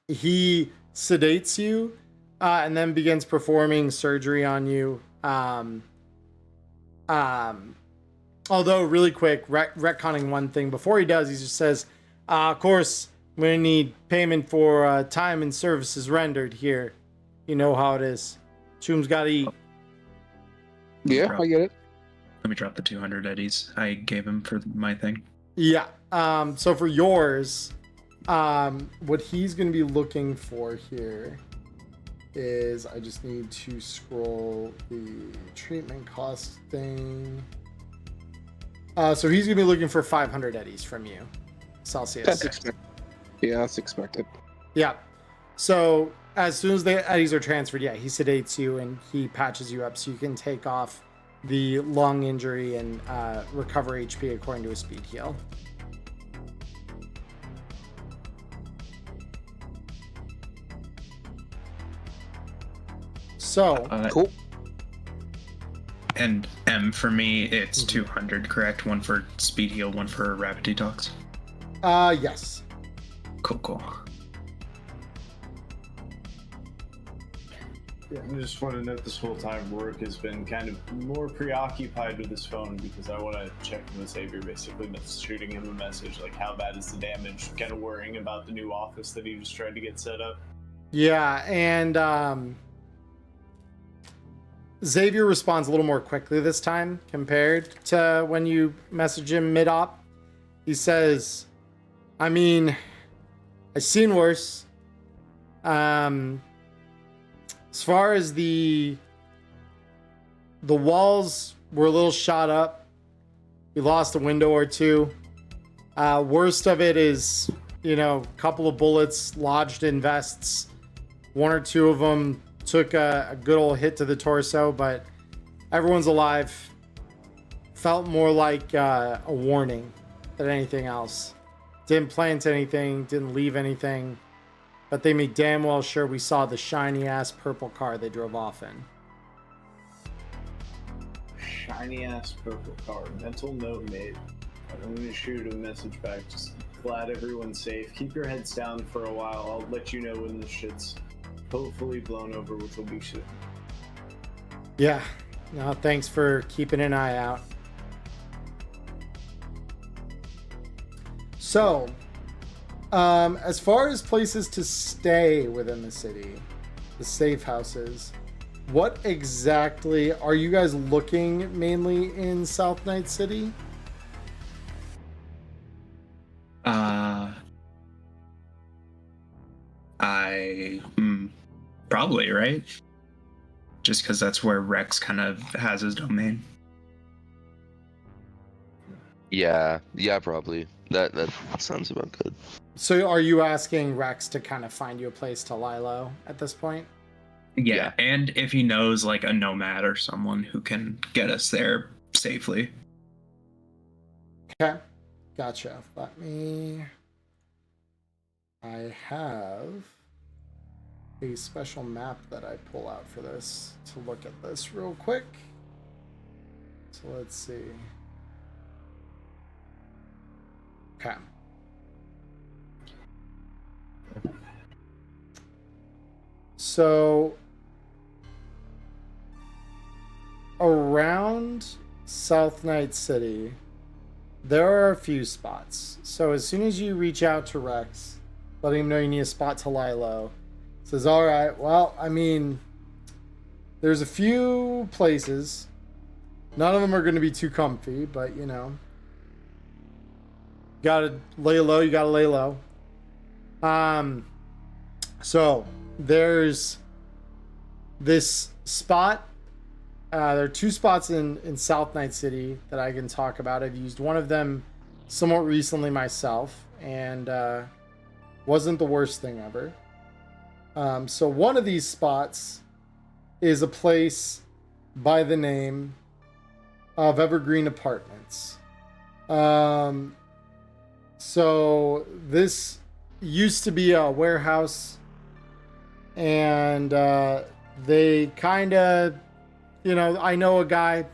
he sedates you and then begins performing surgery on you. Although, really quick, retconning one thing before he does, he just says, of course, we're going to need payment for time and services rendered here. You know how it is. Choom's got to eat. Yeah, I get it. Let me drop the 200 eddies I gave him for my thing. Yeah. So for yours, what he's going to be looking for here is, I just need to scroll the treatment cost thing. So he's going to be looking for 500 eddies from you, Celsius. That's expected. Yeah, that's expected. Yeah. So as soon as the eddies are transferred, yeah, he sedates you and he patches you up so you can take off the lung injury and recover HP according to a speed heal. So Cool. And M for me, it's 200, correct? One for speed heal, one for rapid detox. Yes. Cool. Yeah, I just want to note this whole time Rourke has been kind of more preoccupied with his phone because I want to check with Xavier, basically shooting him a message like how bad is the damage, kind of worrying about the new office that he just tried to get set up. Yeah, and Xavier responds a little more quickly this time compared to when you message him mid-op. He says, I mean, I've seen worse. As far as the walls were a little shot up. We lost a window or two. Worst of it is, a couple of bullets lodged in vests. One or two of them took a good old hit to the torso, but everyone's alive. Felt more like a warning than anything else. Didn't plant anything, didn't leave anything. But they made damn well sure we saw the shiny ass purple car they drove off in. Shiny ass purple car. Mental note made. I'm gonna shoot a message back. Just glad everyone's safe. Keep your heads down for a while. I'll let you know when the shit's hopefully blown over, which will be soon. Yeah. No, thanks for keeping an eye out. So, as far as places to stay within the city, the safe houses, what exactly are you guys looking mainly in South Night City? Probably, right? Just because that's where Rex kind of has his domain. Yeah, probably. That sounds about good. So are you asking Rex to kind of find you a place to lie low at this point? Yeah, and if he knows like a nomad or someone who can get us there safely. Okay, gotcha. I have a special map that I pull out for this to look at this real quick. So let's see. Okay. So around South Night City, there are a few spots. So as soon as you reach out to Rex, letting him know you need a spot to lie low, says, all right, well, I mean, there's a few places. None of them are going to be too comfy, but gotta lay low. You gotta lay low. So there's this spot. There are two spots in South Night City that I can talk about. I've used one of them somewhat recently myself, and wasn't the worst thing ever. So one of these spots is a place by the name of Evergreen Apartments. So this used to be a warehouse, and they kind of, I know a guy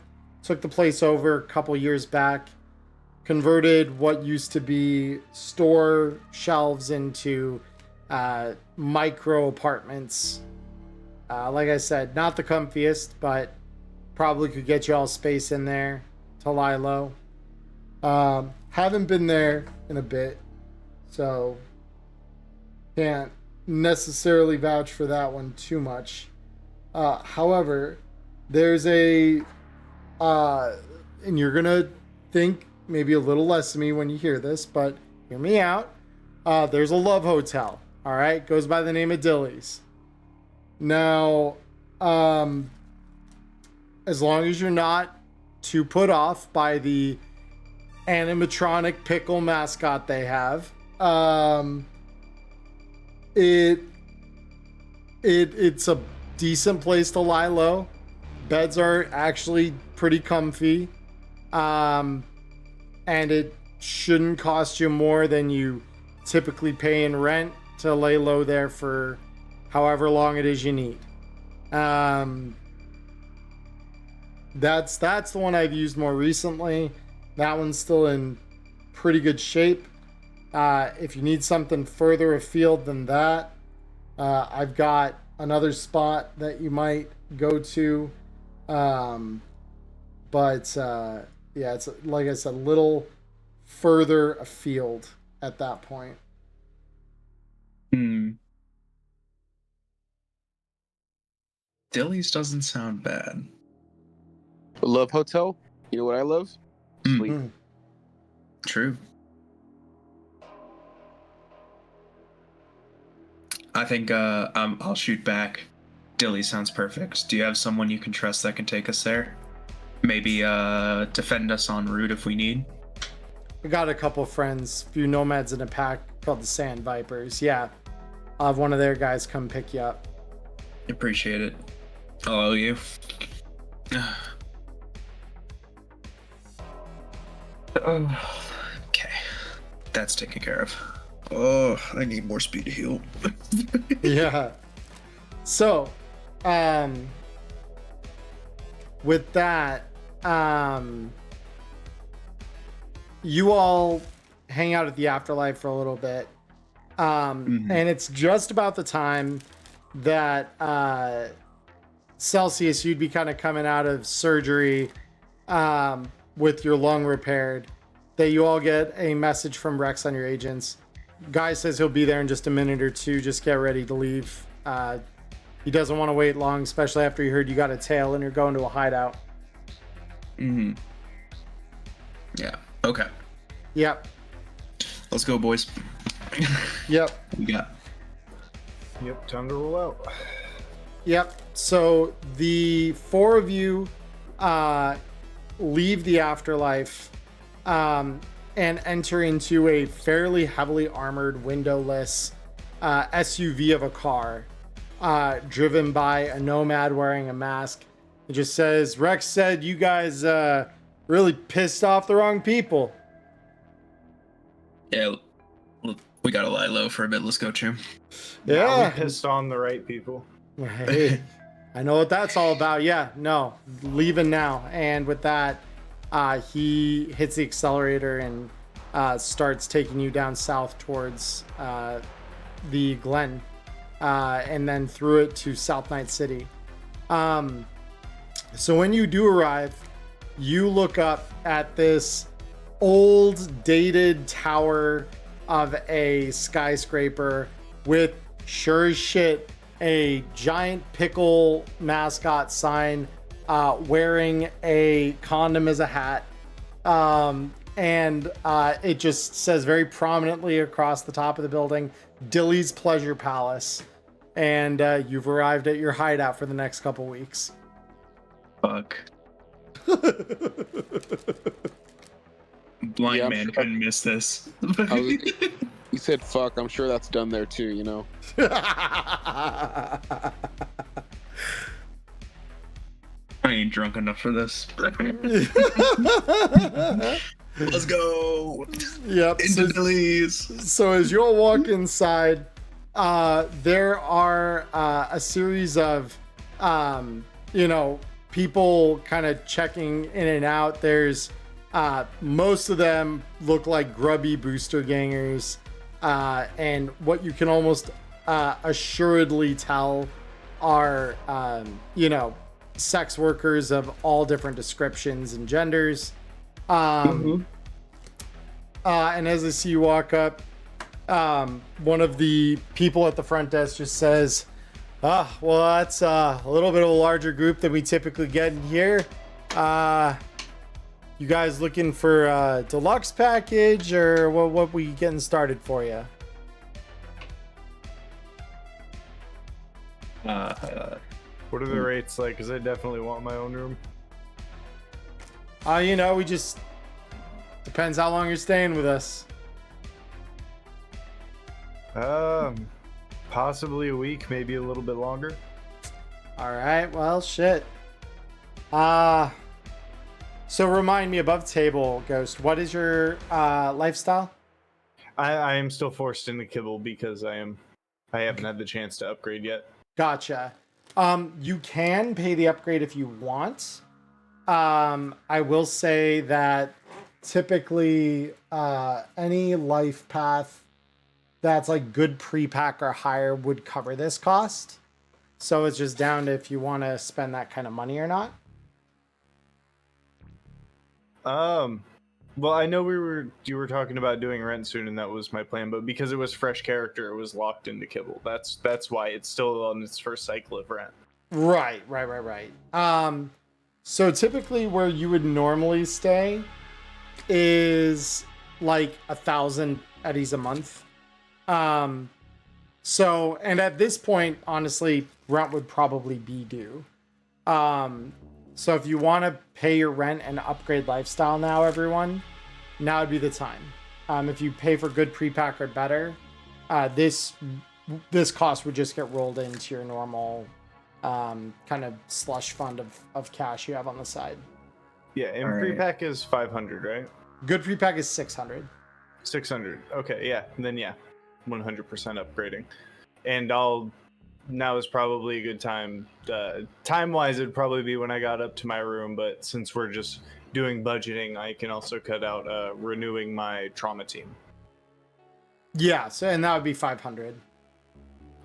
took the place over a couple years back, converted what used to be store shelves into micro apartments. Like I said, not the comfiest, but probably could get you all space in there to lie low. Haven't been there in a bit, so can't necessarily vouch for that one too much. However, there's and you're gonna think maybe a little less of me when you hear this, but hear me out. There's a love hotel, all right? Goes by the name of Dilly's. Now, as long as you're not too put off by the animatronic pickle mascot they have, it's a decent place to lie low. Beds are actually pretty comfy, and it shouldn't cost you more than you typically pay in rent to lay low there for however long it is you need. That's the one I've used more recently. That one's still in pretty good shape. If you need something further afield than that, I've got another spot that you might go to. But yeah, it's like I said, a little further afield at that point. Dilly's doesn't sound bad. Love Hotel. You know what I love? Sleep. True. I think I'll shoot back. Dilly sounds perfect. Do you have someone you can trust that can take us there? Maybe defend us en route if we need? I got a couple friends, a few nomads in a pack called the Sand Vipers. Yeah, I'll have one of their guys come pick you up. Appreciate it. I'll owe you. Okay, that's taken care of. Oh, I need more speed to heal. Yeah. So, with that, you all hang out at the Afterlife for a little bit. And it's just about the time that Celsius, you'd be kind of coming out of surgery with your lung repaired, that you all get a message from Rex on your agents. Guy says he'll be there in just a minute or two. Just get ready to leave. He doesn't want to wait long, especially after he heard you got a tail and you're going to a hideout. Yeah. Okay. Yep. Let's go, boys. Yep. We got. Yep, time to roll out. Yep. So the four of you leave the Afterlife and enter into a fairly heavily armored, windowless SUV of a car, driven by a nomad wearing a mask. It just says, Rex said you guys really pissed off the wrong people. Yeah, we gotta lie low for a bit. Let's go, Chim. Yeah. We pissed on the right people. Hey, I know what that's all about. Yeah, no, leaving now. And with that, he hits the accelerator and starts taking you down south towards the Glen, and then through it to South Night City. So when you do arrive, you look up at this old, dated tower of a skyscraper with, sure as shit, a giant pickle mascot sign, wearing a condom as a hat. And it just says very prominently across the top of the building, Dilly's Pleasure Palace. And you've arrived at your hideout for the next couple weeks. Fuck. Blind man couldn't miss this. You said fuck. I'm sure that's done there too, you know? I ain't drunk enough for this. Let's go. Yep. Into Dilly's. So as you all walk inside, there are a series of, people kind of checking in and out. There's most of them look like grubby booster gangers, and what you can almost assuredly tell are, sex workers of all different descriptions and genders. And as I see you walk up, one of the people at the front desk just says, well, that's a little bit of a larger group than we typically get in here. You guys looking for a deluxe package, or what we getting started for you? What are the rates like? Because I definitely want my own room. We just... Depends how long you're staying with us. Possibly a week, maybe a little bit longer. All right, well, shit. So remind me, above table, Ghost, what is your lifestyle? I am still forced into kibble because I haven't had the chance to upgrade yet. Gotcha. You can pay the upgrade if you want. I will say that typically any life path that's like good pre-pack or higher would cover this cost. So it's just down to if you want to spend that kind of money or not. Well, I know you were talking about doing rent soon, and that was my plan. But because it was fresh character, it was locked into kibble. That's why it's still on its first cycle of rent. Right. So typically where you would normally stay is like 1,000 eddies a month. So, and at this point, honestly, rent would probably be due. So if you want to pay your rent and upgrade lifestyle now, everyone, now would be the time. If you pay for good pre-pack or better, this cost would just get rolled into your normal kind of slush fund of cash you have on the side. Yeah, and All right. pre-pack is 500, right? Good pre-pack is 600. 600. Okay, yeah. Then yeah, 100% upgrading. And now is probably a good time. Time-wise, it'd probably be when I got up to my room, but since we're just doing budgeting, I can also cut out renewing my trauma team. Yeah, so and that would be 500.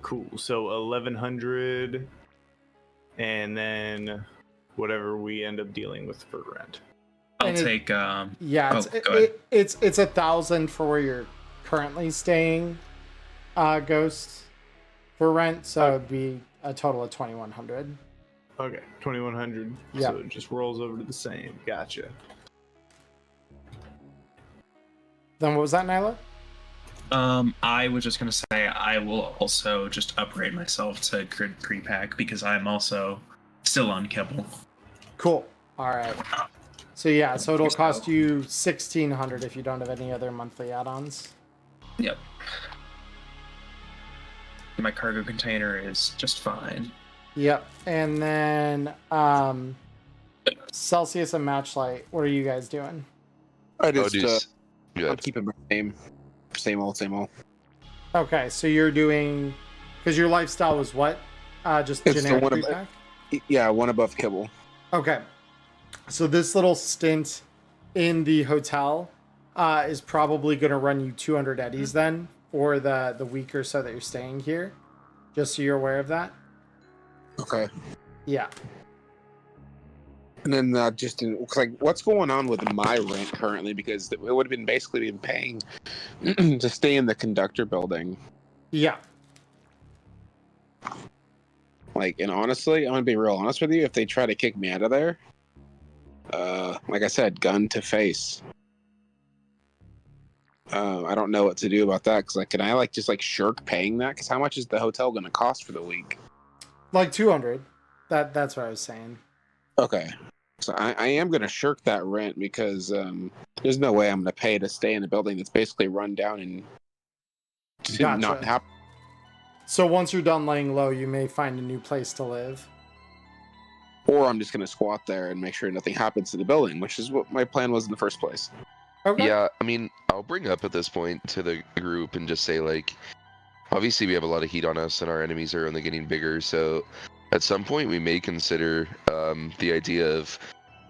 Cool. So 1,100, and then whatever we end up dealing with for rent. I'll And it- take. Yeah, go ahead. it's 1,000 for where you're currently staying, Ghost, for rent. So it'd be a total of 2,100. Okay, 2,100. Yeah. So it just rolls over to the same. Gotcha. Then what was that, Nyla? I was just gonna say I will also just upgrade myself to grid pre-pack because I'm also still on kibble. Cool. All right. So yeah, so it'll cost you 1,600 if you don't have any other monthly add-ons. Yep. My cargo container is just fine. Yep. And then Celsius and Matchlight, what are you guys doing? I Go just I'm ahead. keeping my same old. Okay, so you're doing because your lifestyle was what? Just It's the generic one pre-pack? Yeah, one above kibble. Okay. So this little stint in the hotel is probably going to run you 200 eddies then for the week or so that you're staying here. Just so you're aware of that. Okay. Yeah. And then just in like, what's going on with my rent currently? Because it would have been basically been paying to stay in the conductor building. Yeah. Like, and honestly, I'm gonna be real honest with you. If they try to kick me out of there, like I said, gun to face. I don't know what to do about that. Because like, can I just shirk paying that? Because how much is the hotel gonna cost for the week? Like 200. That's what I was saying. Okay. So I am going to shirk that rent because there's no way I'm going to pay to stay in a building that's basically run down and Gotcha. not happen. So once you're done laying low, you may find a new place to live. Or I'm just going to squat there and make sure nothing happens to the building, which is what my plan was in the first place. Okay. Yeah, I mean, I'll bring up at this point to the group and just say, like, obviously we have a lot of heat on us and our enemies are only getting bigger, so at some point we may consider the idea of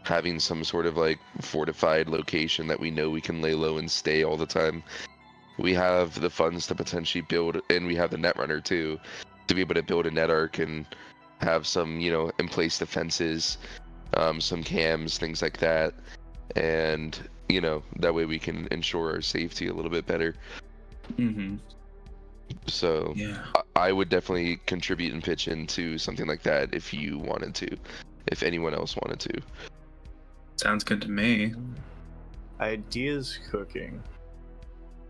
having some sort of, like, fortified location that we know we can lay low and stay all the time. We have the funds to potentially build, and we have the Netrunner, too, to be able to build a net arc and have some, in-place defenses, some cams, things like that, and that way we can ensure our safety a little bit better. Mm-hmm. So Yeah. I would definitely contribute and pitch into something like that if you wanted to, if anyone else wanted to. Sounds good to me. Ideas cooking.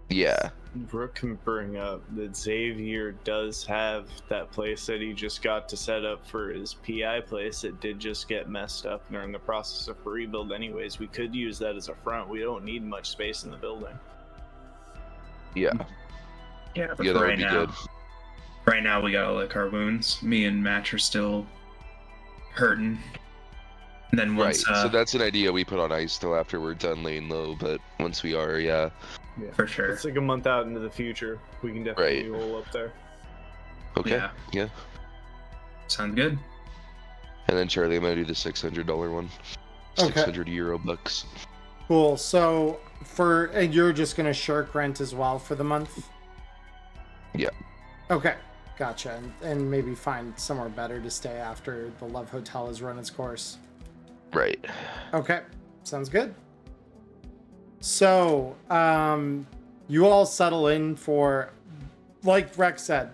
Yeah. Brooke can bring up that Xavier does have that place that he just got to set up for his PI place. It did just get messed up and are in the process of rebuild anyways. We could use that as a front. We don't need much space in the building. Yeah. Yeah, but Yeah, for that would right be now, good. right now we gotta lick our wounds. Me and Match are still hurting. And then Right. once, So that's an idea we put on ice till after we're done laying low, but once we are, yeah. Yeah. for sure. It's like a month out into the future. We can definitely Right. roll up there. Okay. Yeah. Yeah. Sounds good. And then Charlie, I'm gonna do the $600 one. Okay. 600 euro bucks. Cool. So and you're just gonna shirk rent as well for the month? Yeah. Okay, gotcha. And maybe find somewhere better to stay after the Love Hotel has run its course. Right. Okay, sounds good. So, you all settle in for, like Rex said,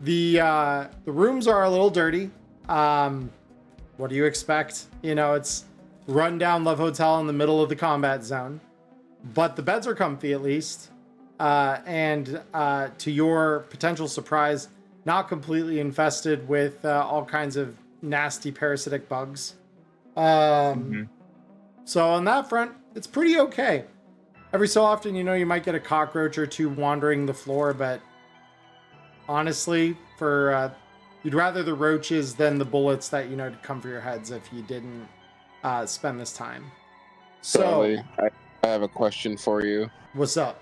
the rooms are a little dirty. What do you expect? You know, it's rundown Love Hotel in the middle of the combat zone, but the beds are comfy at least. And to your potential surprise, not completely infested with all kinds of nasty parasitic bugs. So on that front, it's pretty okay. Every so often, you know, you might get a cockroach or two wandering the floor, but honestly, you'd rather the roaches than the bullets that, you know, to come for your heads if you didn't spend this time. So, Charlie, I have a question for you. What's up?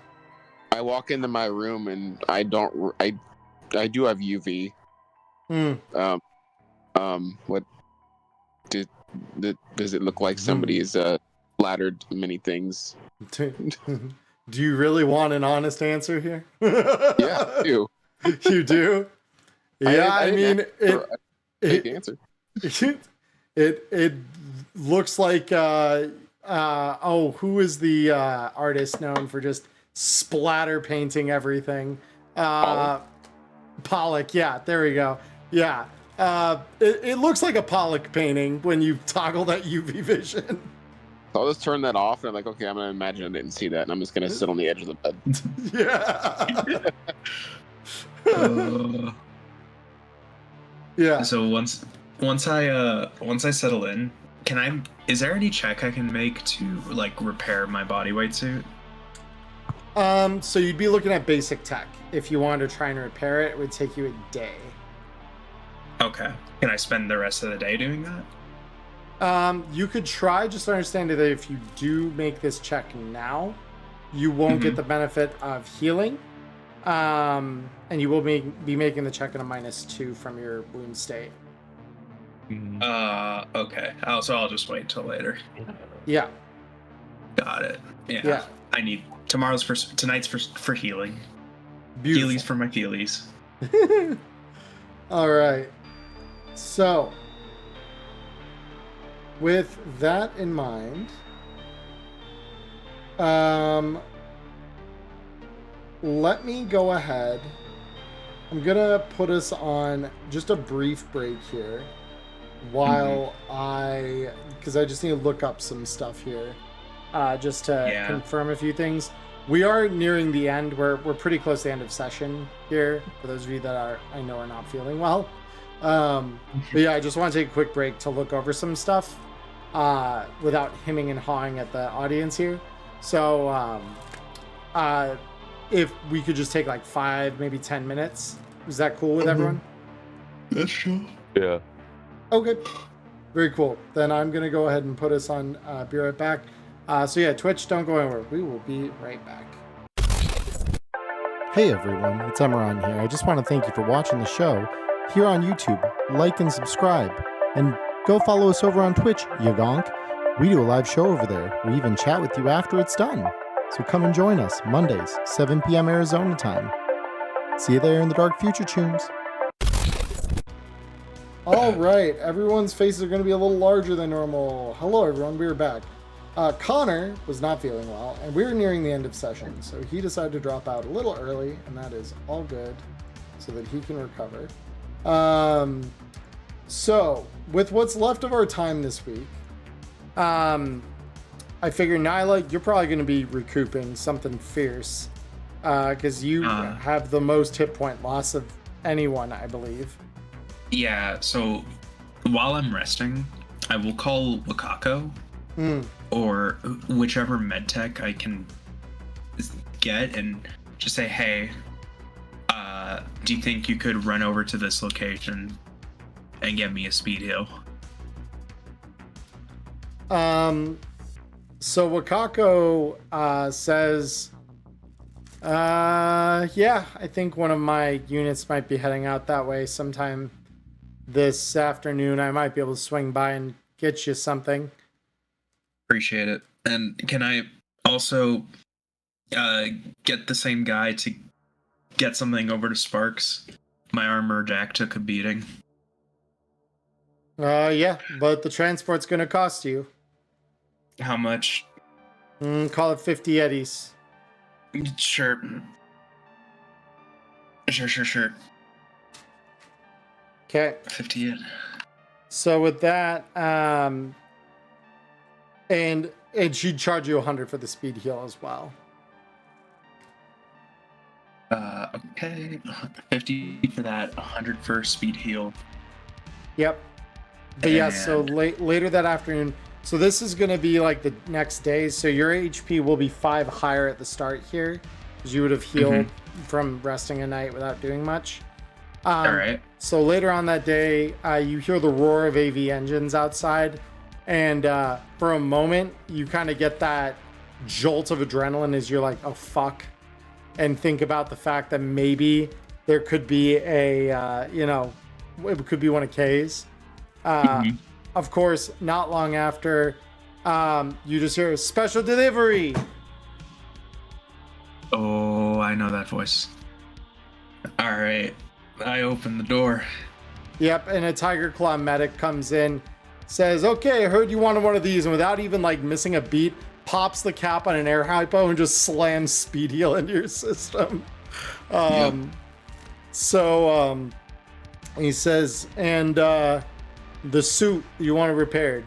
I walk into my room and I do have UV. What does it look like? Somebody's splattered many things. Do you really want an honest answer here? Yeah, I do. You do? Yeah, I mean, answer. It looks like who is the artist known for just splatter painting everything? Pollock. Yeah, there we go. Yeah. It looks like a Pollock painting when you toggle that UV vision. So I'll just turn that off, and I'm like, okay, I'm gonna imagine I didn't see that, and I'm just gonna sit on the edge of the bed. Yeah. Yeah. So once I settle in, is there any check I can make to like repair my body weight suit? So you'd be looking at basic tech. If you wanted to try and repair it, it would take you a day. Okay. Can I spend the rest of the day doing that? You could try, just understand that if you do make this check now, you won't get the benefit of healing. And you will be making the check in a -2 from your wound state. Okay. So I'll just wait till later. Yeah. Got it. Yeah. I need tonight's for healing. Beautiful. Healies for my feelies. All right. So, with that in mind, let me go ahead. I'm gonna put us on just a brief break here while because I just need to look up some stuff here, just to confirm a few things. We are nearing the end. We're pretty close to the end of session here. For those of you that are not feeling well. But yeah, I just want to take a quick break to look over some stuff without hemming and hawing at the audience here. So if we could just take like 5, maybe 10 minutes. Is that cool with everyone? That's true. Yeah. Okay. Very cool. Then I'm going to go ahead and put us on be right back. So yeah, Twitch, don't go anywhere. We will be right back. Hey everyone, it's Emmerron here. I just want to thank you for watching the show here on YouTube. Like and subscribe. And go follow us over on Twitch, you gonk. We do a live show over there. We even chat with you after it's done. So come and join us, Mondays, 7 p.m. Arizona time. See you there in the dark future, tunes. All right, everyone's faces are going to be a little larger than normal. Hello everyone, we are back. Connor was not feeling well, and we were nearing the end of session, so he decided to drop out a little early, and that is all good, so that he can recover. So, with what's left of our time this week, I figure, Nyla, you're probably going to be recouping something fierce, because you have the most hit point loss of anyone, I believe. Yeah, so while I'm resting, I will call Wakako, or whichever medtech I can get, and just say, hey, do you think you could run over to this location and get me a speed heal? So Wakako says, yeah, I think one of my units might be heading out that way sometime this afternoon. I might be able to swing by and get you something. Appreciate it. And can I also get the same guy to get something over to Sparks? My armor jack took a beating. Yeah, but the transport's gonna cost you. How much? Call it 50 eddies. Sure. Sure. Okay. 50 ed. So with that, and she'd charge you 100 for the speed heal as well. Okay. 50 for that, 100 for speed heal. Yep. But yeah, so later that afternoon. So this is going to be like the next day. So your HP will be 5 higher at the start here, because you would have healed from resting a night without doing much. All right. So later on that day, you hear the roar of AV engines outside, and for a moment, you kind of get that jolt of adrenaline as you're like, "Oh fuck," and think about the fact that maybe there could be a, it could be one of K's. Of course, not long after, you just hear a special delivery. Oh, I know that voice. All right. I open the door. Yep, and a Tiger Claw medic comes in, says, "Okay, I heard you wanted one of these," and without even like missing a beat, pops the cap on an air hypo and just slams speed heal into your system. So he says, "And the suit you want it repaired."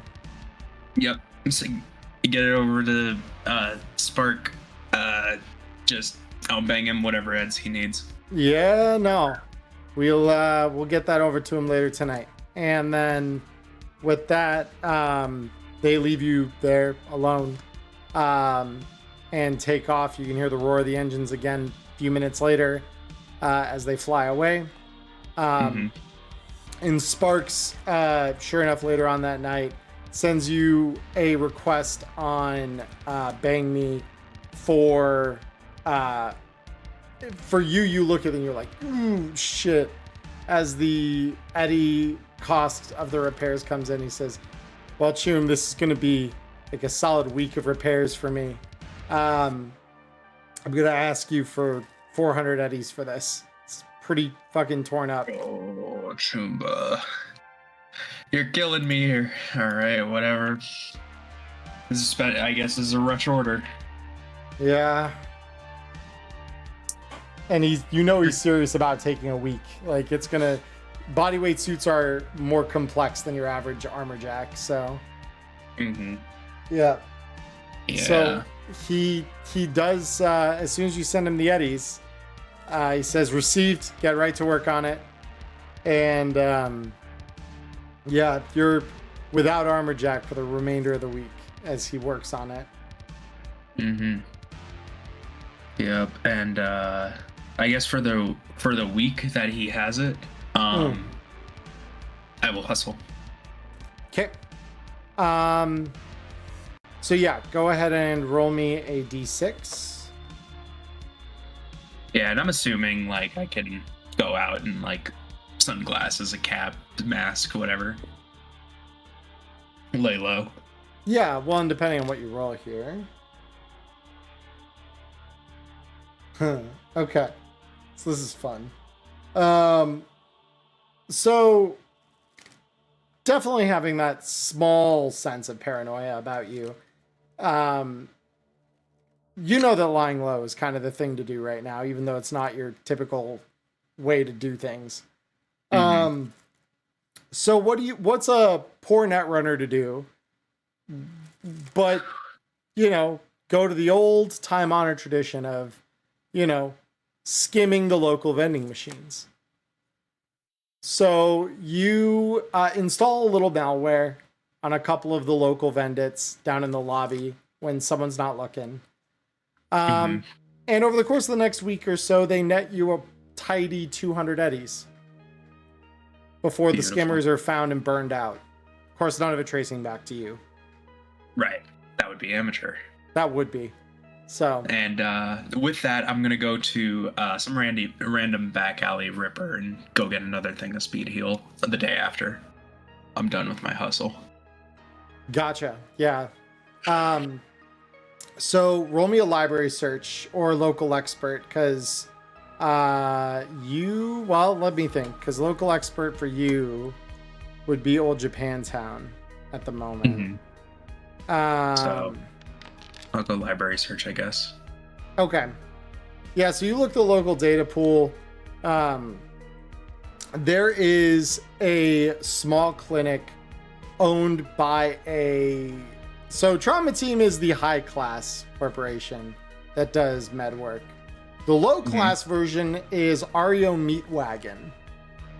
Yep. So you get it over to Spark. Just I'll bang him whatever eds he needs. Yeah, no. We'll get that over to him later tonight. And then with that, they leave you there alone and take off. You can hear the roar of the engines again a few minutes later as they fly away. And Sparks, sure enough, later on that night, sends you a request on Bang Me for you look at it and you're like, ooh, shit. As the Eddie cost of the repairs comes in, he says, "Well, Chum, this is going to be like a solid week of repairs for me. I'm going to ask you for 400 eddies for this. It's pretty fucking torn up." Oh, Chumba. You're killing me here. All right, whatever. I guess this is a rush order. Yeah. And he's serious about taking a week. Like, it's gonna, bodyweight suits are more complex than your average armor jack. So, yeah. So he does. As soon as you send him the eddies, he says, "Received. Get right to work on it." And yeah, you're without armor jack for the remainder of the week as he works on it. Yep, and I guess for the week that he has it, I will hustle. Okay. So yeah, go ahead and roll me a d6. Yeah, and I'm assuming like I can go out in like sunglasses, a cap, mask, whatever. Lay low. Yeah, well, and depending on what you roll here. Okay. So this is fun. So definitely having that small sense of paranoia about you. You know that lying low is kind of the thing to do right now, even though it's not your typical way to do things. So what's a poor net runner to do? But, go to the old time-honored tradition of, skimming the local vending machines. So you install a little malware on a couple of the local vendits down in the lobby when someone's not looking. And over the course of the next week or so, they net you a tidy 200 eddies before the skimmers are found and burned out. Of course, none of it tracing back to you. Right. That would be amateur. That would be. So. And with that, I'm going to go to some random back alley ripper and go get another thing of speed heal the day after I'm done with my hustle. Gotcha. Yeah. So roll me a library search or local expert, because let me think, because local expert for you would be Old Japantown at the moment. So I'll go library search, I guess. Okay. Yeah, so you look at the local data pool. There is a small clinic owned by so Trauma Team is the high class corporation that does med work. The low class version is Ario Meat Wagon.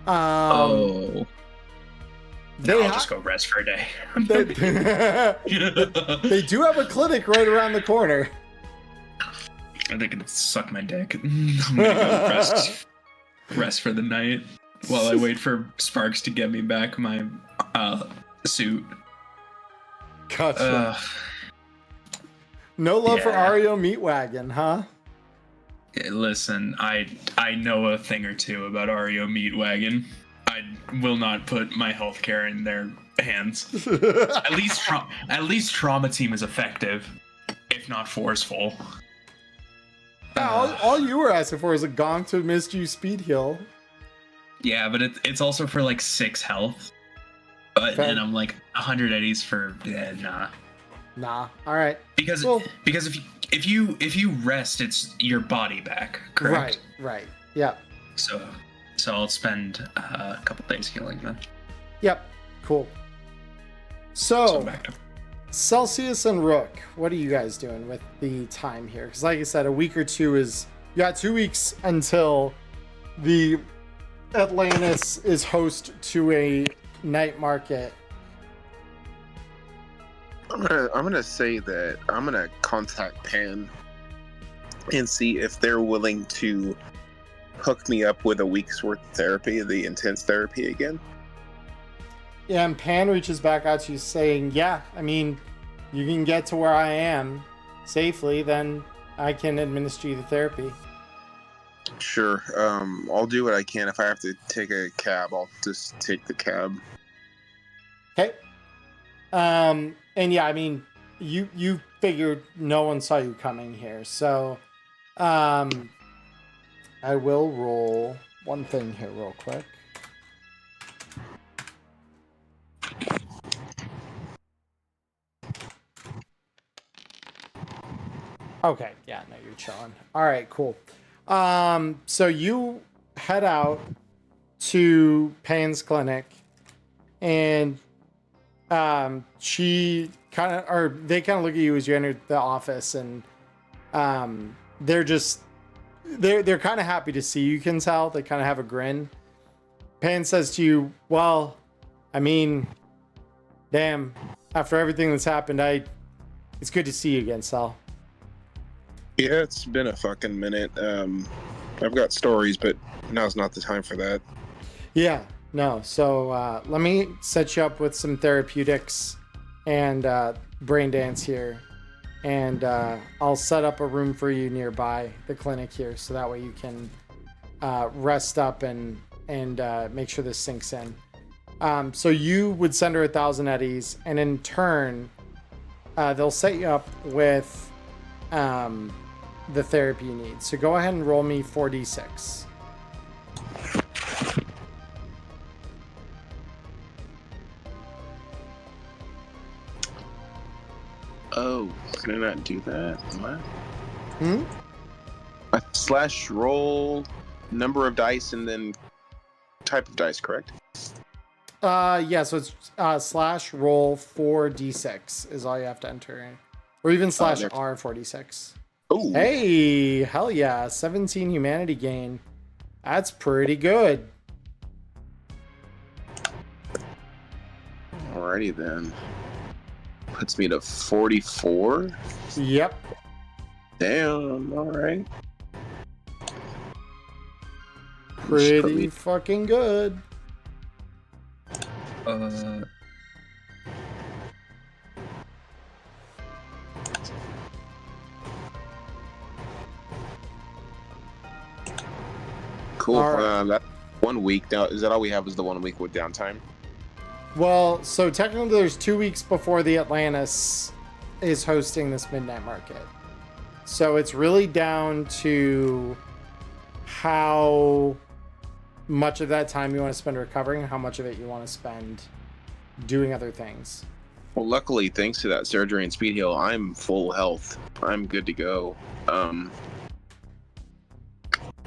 I'll just go rest for a day. They do have a clinic right around the corner. They can suck my dick. I'm gonna go rest for the night while I wait for Sparks to get me back my suit. Gotcha. No love for Ario Meat Wagon, huh? Listen, I know a thing or two about Ario Meat Wagon. I will not put my healthcare in their hands. At least Trauma Team is effective, if not forceful. All you were asking for is a gong to administer you speed heal. Yeah, but it's also for like 6 health. And I'm like 100 eddies for Nah. All right. Because if you rest, it's your body back. Correct. Right. Yeah. So I'll spend a couple days healing then. Yep. Cool. So Celsius and Rook, what are you guys doing with the time here? Because like I said, a week or two you got 2 weeks until the Atlantis is host to a night market. I'm gonna say that I'm gonna contact Pan and see if they're willing to hook me up with a week's worth of therapy, the intense therapy again. Yeah, and Pan reaches back out to you saying, yeah, I mean, you can get to where I am safely, then I can administer you the therapy. Sure. I'll do what I can. If I have to take a cab, I'll just take the cab. Okay. And yeah, I mean, you figured no one saw you coming here, so I will roll one thing here real quick. Okay, yeah, no, you're chilling. All right, cool. So you head out to Pan's clinic, and they kind of look at you as you enter the office, and they're kind of happy to see you. You can tell they kind of have a grin. Pan says to you, well, I mean, damn, after everything that's happened, it's good to see you again, Sal. Yeah, it's been a fucking minute. I've got stories, but now's not the time for that. Yeah, no. So let me set you up with some therapeutics and brain dance here. And I'll set up a room for you nearby the clinic here, so that way you can rest up and make sure this sinks in. So you would send her 1,000 eddies, and in turn, they'll set you up with the therapy you need. So go ahead and roll me 4d6. Oh, can I not do that? What? Slash roll number of dice and then type of dice, correct? Yeah, so it's slash roll 4d6 is all you have to enter in. Or even slash R 4d6. Oh. Hey, hell yeah. 17 humanity gain. That's pretty good. Alrighty then. Puts me to 44. Yep. Damn, alright. Pretty fucking good. Cool. Right. That 1 week now. Is that all we have? Is the 1 week with downtime? Well, so technically there's 2 weeks before the Atlantis is hosting this midnight market. So it's really down to how much of that time you want to spend recovering, how much of it you want to spend doing other things. Well, luckily, thanks to that surgery and speed heal, I'm full health. I'm good to go.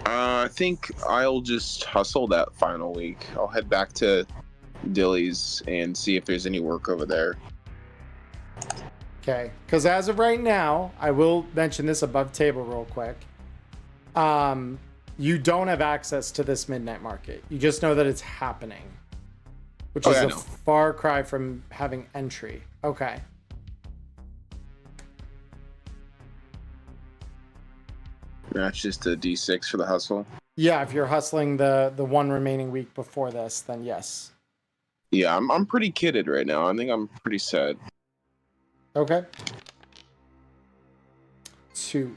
I think I'll just hustle that final week. I'll head back to Dilly's and see if there's any work over there. Okay, because as of right now, I will mention this above table real quick. You don't have access to this midnight market. You just know that it's happening, which is a far cry from having entry. Okay. That's just a D6 for the hustle. Yeah, if you're hustling the one remaining week before this, then yes. Yeah, I'm pretty kitted right now. I think I'm pretty set. Okay. 2.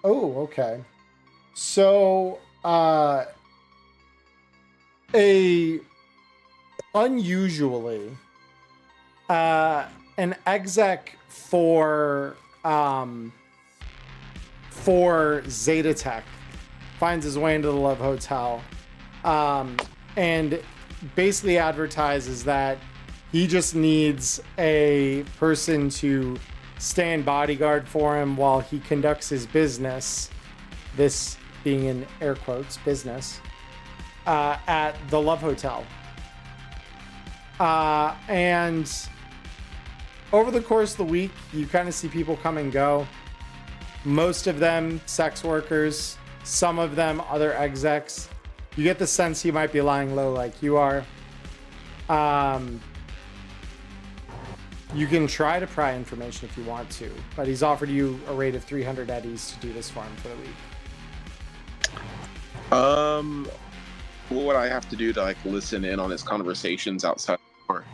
Okay. So, unusually, an exec for ZetaTech finds his way into the Love Hotel, and basically advertises that he just needs a person to stand bodyguard for him while he conducts his business, this being in air quotes, business, at the Love Hotel. And over the course of the week, you kind of see people come and go. Most of them sex workers, some of them other execs. You get the sense he might be lying low like you are. You can try to pry information if you want to, but he's offered you a rate of 300 eddies to do this for him for the week. What would I have to do to like listen in on his conversations outside the door?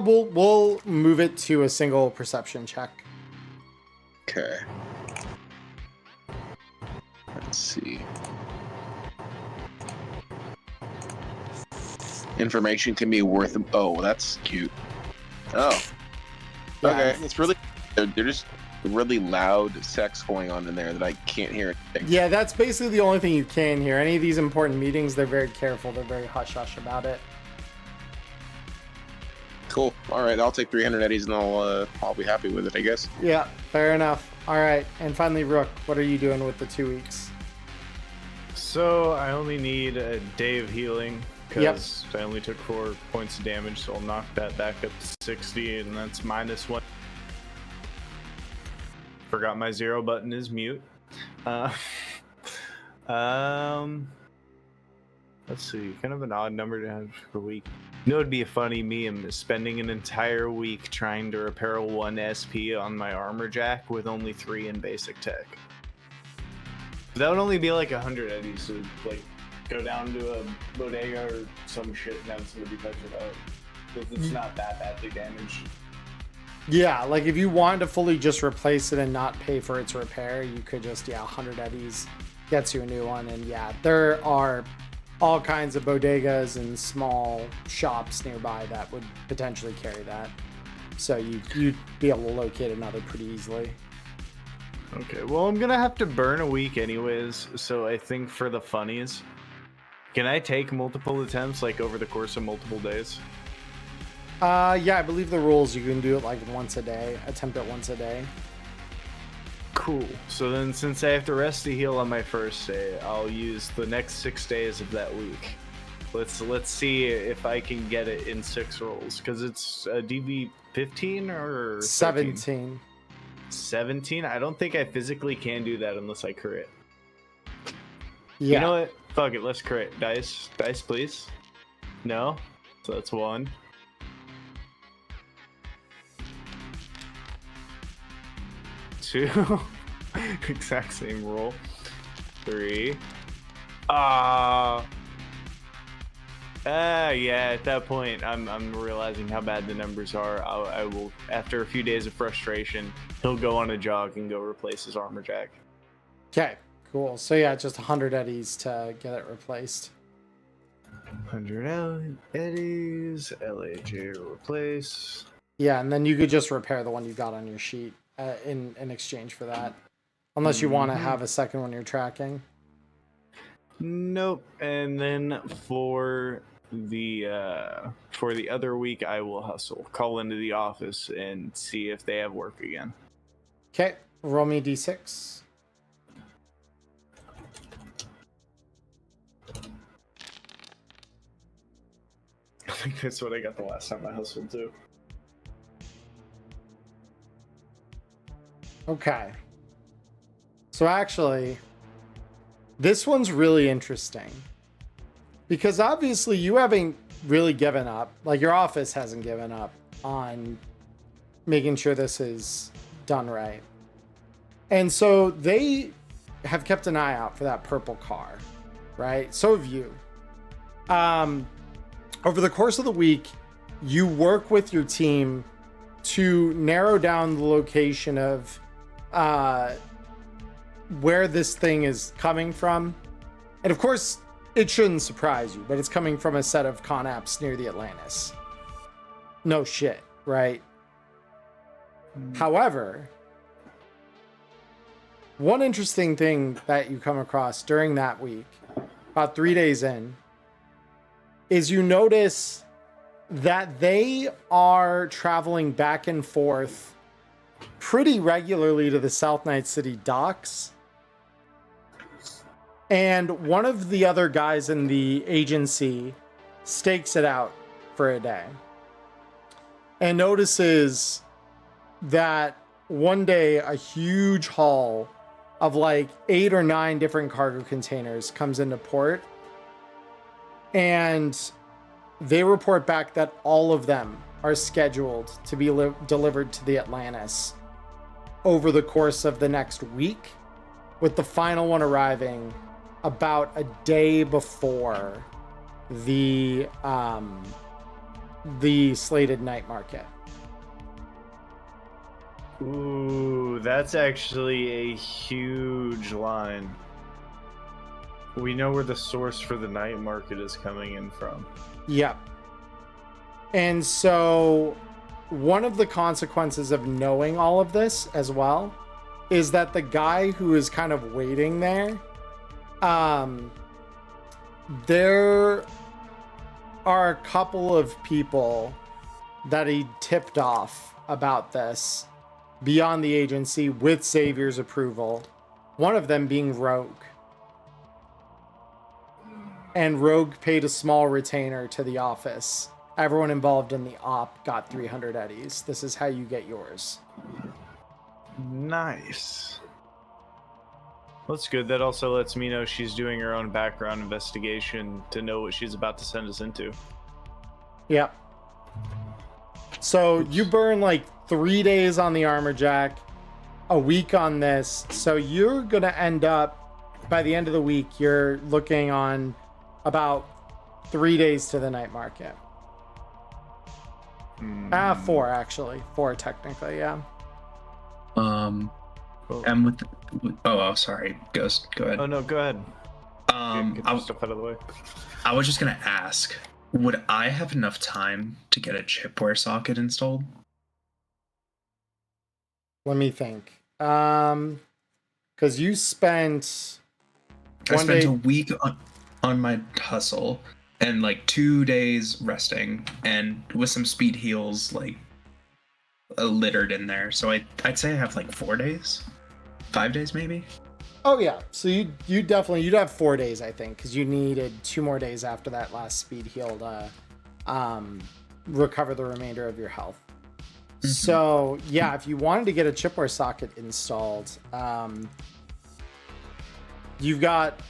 We'll move it to a single perception check. Okay. Let's see. Information can be worth. Oh, that's cute. Oh. Okay. It's really. They're just really loud sex going on in there that I can't hear anything. Yeah, that's basically the only thing you can hear. Any of these important meetings, they're very careful. They're very hush-hush about it. Cool. All right, I'll take 300 eddies and I'll be happy with it, I guess. Yeah, fair enough. All right, and finally, Rook, what are you doing with the 2 weeks? So I only need a day of healing because I only took 4 points of damage, so I'll knock that back up to 60, and that's -1. Forgot my 0 button is mute. Let's see, kind of an odd number to have per week. You know, it'd be a funny meme spending an entire week trying to repair 1 SP on my armor jack with only 3 in basic tech. That would only be like 100 eddies, so like go down to a bodega or some shit and have somebody touch it out. Because it's not that badly damaged. Yeah, like if you wanted to fully just replace it and not pay for its repair, you could just, 100 eddies gets you a new one. And yeah, there are all kinds of bodegas and small shops nearby that would potentially carry that. So you'd be able to locate another pretty easily. Okay, well, I'm gonna have to burn a week anyways, so I think for the funnies, can I take multiple attempts, like over the course of multiple days? Yeah, I believe the rules, you can do it like once a day, attempt it once a day. Cool. So then since I have to rest to heal on my first day, I'll use the next 6 days of that week. Let's see if I can get it in 6 rolls, because it's a DV 15 or 13? 17. 17? I don't think I physically can do that unless I crit. Yeah. You know what? Fuck it, let's crit. Dice, please. No? So that's 1. 2. Exact same roll. 3. Yeah, at that point, I'm realizing how bad the numbers are. I will, after a few days of frustration, he'll go on a jog and go replace his armor jack. Okay, cool. So yeah, just 100 eddies to get it replaced. 100 eddies, LAJ replace. Yeah, and then you could just repair the one you got on your sheet in exchange for that. Unless you want to have a second one you're tracking. Nope. And then for the other week, I will hustle. Call into the office and see if they have work again. Okay, roll me a d6. I think that's what I got the last time I hustled too. Okay. So actually, this one's really interesting. Because obviously you haven't really given up. Like, your office hasn't given up on making sure this is done right. And so they have kept an eye out for that purple car, right? So have you. Over the course of the week, you work with your team to narrow down the location of where this thing is coming from. And of course, it shouldn't surprise you, but it's coming from a set of Conapps near the Atlantis. No shit, right? However, one interesting thing that you come across during that week, about 3 days in, is you notice that they are traveling back and forth pretty regularly to the South Night City docks. And one of the other guys in the agency stakes it out for a day and notices that one day a huge haul of like 8 or 9 different cargo containers comes into port, and they report back that all of them are scheduled to be delivered to the Atlantis over the course of the next week, with the final one arriving about a day before the slated night market. Ooh, that's actually a huge line. We know where the source for the night market is coming in from. Yep. And so one of the consequences of knowing all of this as well is that the guy who is kind of waiting there, there are a couple of people that he tipped off about this beyond the agency with Xavier's approval. One of them being Rogue. And Rogue paid a small retainer to the office. Everyone involved in the op got 300 eddies. This is how you get yours. Nice. That's good. That also lets me know she's doing her own background investigation to know what she's about to send us into. Yep. So you burn like 3 days on the armor jack, a week on this. So you're going to end up, by the end of the week, you're looking on about 3 days to the night market. 4 actually. 4 technically, yeah. I'm with. Sorry, Ghost. Go ahead. Oh no, go ahead. Get the stuff out of the way. I was just gonna ask, would I have enough time to get a chipware socket installed? Let me think. Because you spent. I spent a week on my hustle and like 2 days resting, and with some speed heals like littered in there. So I'd say I have like 4 days, 5 days maybe. Oh yeah, so you'd have 4 days, I think, because you needed 2 more days after that last speed heal to recover the remainder of your health. Mm-hmm. So yeah, if you wanted to get a chipware socket installed, you've got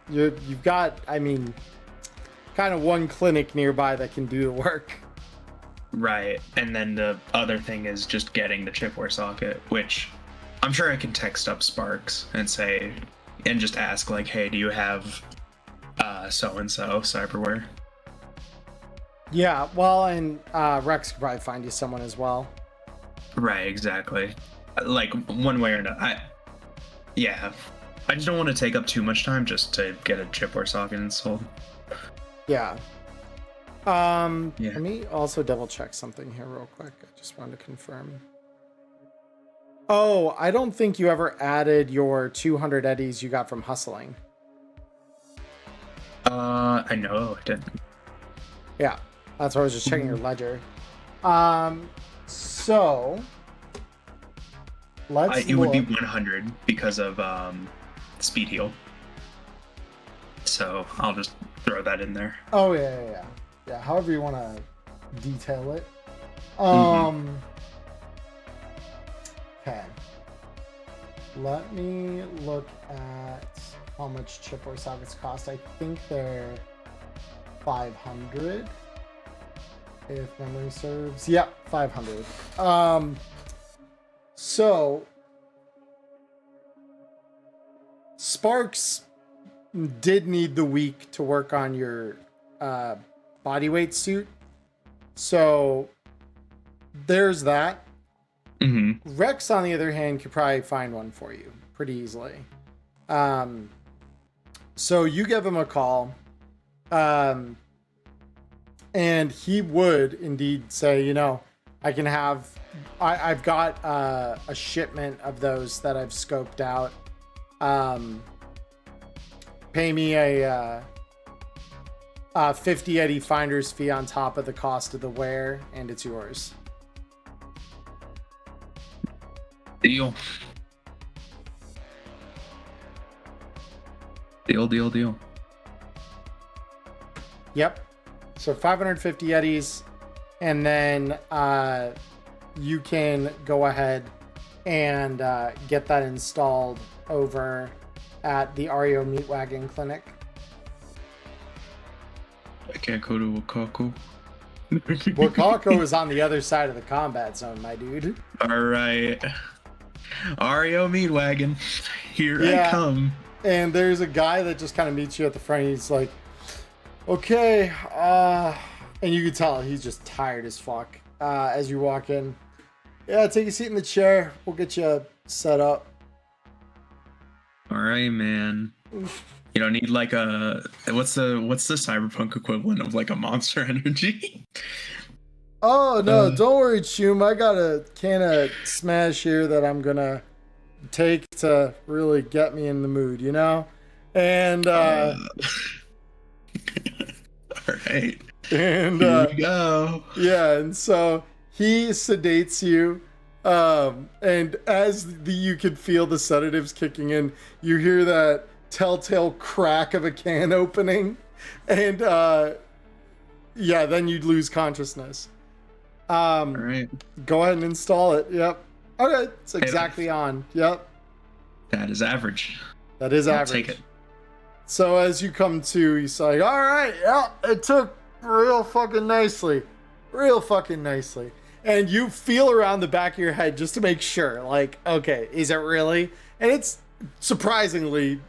I mean, kind of one clinic nearby that can do the work. Right, and then the other thing is just getting the chipware socket, which I'm sure I can text up Sparks and say, and just ask like, hey, do you have so-and-so cyberware? Yeah, well, and Rex could probably find you someone as well. Right, exactly. Like, one way or another. I just don't want to take up too much time just to get a chipware socket installed. Yeah. Yeah. Let me also double check something here real quick. I just wanted to confirm. Oh, I don't think you ever added your 200 eddies you got from hustling. I know I didn't. Yeah, that's why I was just checking your ledger. So let's It would be look. 100 because of speed heal. So I'll just throw that in there. Oh yeah. However you want to detail it. Okay. Let me look at how much chipboard sockets cost. I think they're 500, if memory serves. Yep, 500. So Sparks did need the week to work on your bodyweight suit. So there's that. Mm-hmm. Rex, on the other hand, could probably find one for you pretty easily. So you give him a call, and he would indeed say, you know, I've got a shipment of those that I've scoped out. Pay me a 50 Eddie finder's fee on top of the cost of the wear, and it's yours. Deal. Yep. So 550 eddies, and then you can go ahead and get that installed over at the REO Meat Wagon Clinic. I can't go to Wakako. Wakako is on the other side of the combat zone, my dude. All right. REO Meat Wagon. Here I come. And there's a guy that just kind of meets you at the front. He's like, okay. And you can tell he's just tired as fuck as you walk in. Yeah, take a seat in the chair. We'll get you set up. All right, man. You don't need like what's the cyberpunk equivalent of like a Monster Energy? Oh no, don't worry, Choom. I got a can of Smash here that I'm gonna take to really get me in the mood, you know? And all right. And here we go. Yeah, and so he sedates you. And as you can feel the sedatives kicking in, you hear that telltale crack of a can opening, and then you'd lose consciousness. All right. Go ahead and install it. Yep. Okay, it's exactly on. Yep. That is average. That is average. I'll take it. So as you come to, he's like, all right, yeah, it took real fucking nicely. And you feel around the back of your head just to make sure, like, okay, is it really? And it's surprisingly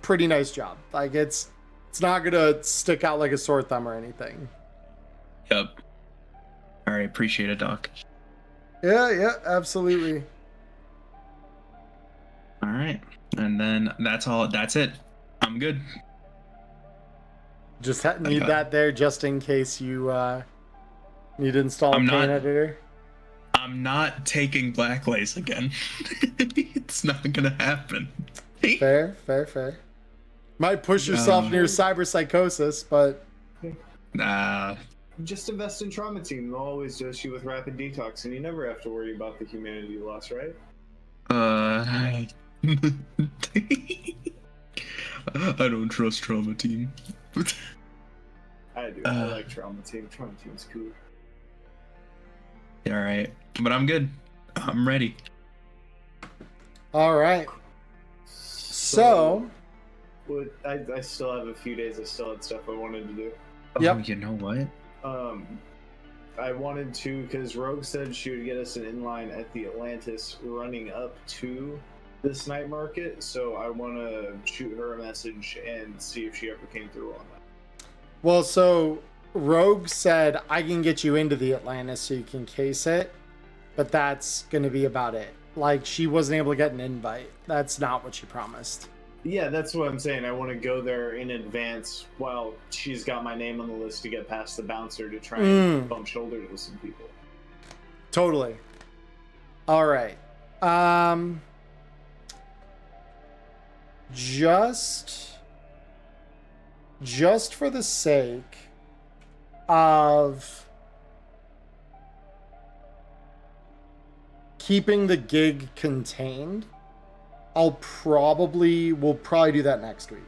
pretty nice job. Like, it's not gonna stick out like a sore thumb or anything. Yep. All right, appreciate it, Doc. Yeah, absolutely. All right, and then that's all. That's it. I'm good. Just need that there just in case you need to install a can editor. I'm not taking Black Lace again. It's not gonna happen. Fair. Might push yourself near cyberpsychosis, but nah. Just invest in Trauma Team. They'll always dose you with rapid detox, and you never have to worry about the humanity loss, right? I don't trust Trauma Team. I do. I like Trauma Team. Trauma Team's cool. All right, but I'm good. I'm ready. All right. So I still have a few days. I still had stuff I wanted to do. Yep. Oh, you know what? I wanted to, because Rogue said she would get us an inline at the Atlantis running up to this night market, so I want to shoot her a message and see if she ever came through on that. Well, so Rogue said I can get you into the Atlantis so you can case it, but that's going to be about it. Like, she wasn't able to get an invite. That's not what she promised. Yeah, that's what I'm saying. I want to go there in advance while she's got my name on the list to get past the bouncer to try and bump shoulders with some people. Totally. All right. Just for the sake of keeping the gig contained, we'll probably do that next week,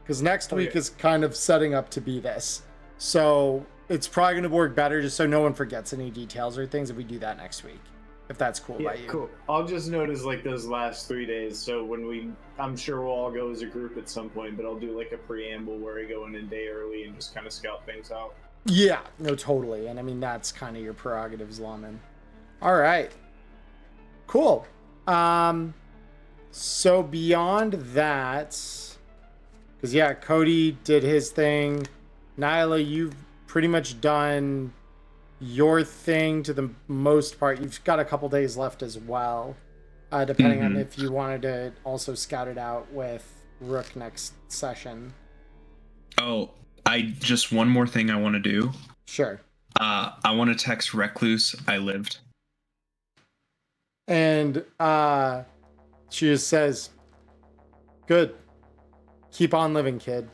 because next week is kind of setting up to be this. So it's probably going to work better, just so no one forgets any details or things, if we do that next week, if that's cool by you. Cool. I'll just notice like those last 3 days. So I'm sure we'll all go as a group at some point, but I'll do like a preamble where I go in a day early and just kind of scout things out. Yeah, no, totally. And I mean, that's kind of your prerogatives, Lawman. All right. Cool. So beyond that, because yeah, Cody did his thing. Nyla, you've pretty much done your thing to the most part. You've got a couple days left as well, depending on if you wanted to also scout it out with Rook next session. Oh, just one more thing I want to do. Sure. I want to text Recluse I lived. And she just says, "Good. Keep on living, kid."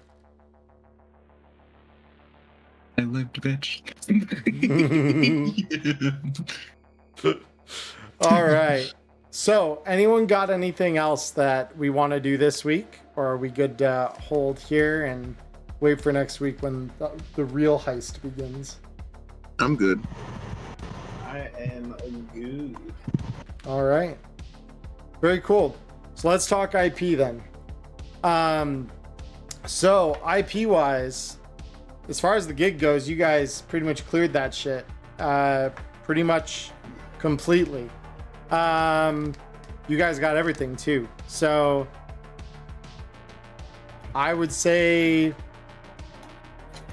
I lived, bitch. All right. So, anyone got anything else that we want to do this week? Or are we good to hold here and wait for next week when the real heist begins? I'm good. I am good. All right. Very cool. So let's talk IP then. So IP wise, as far as the gig goes, you guys pretty much cleared that shit pretty much completely. You guys got everything too. So I would say,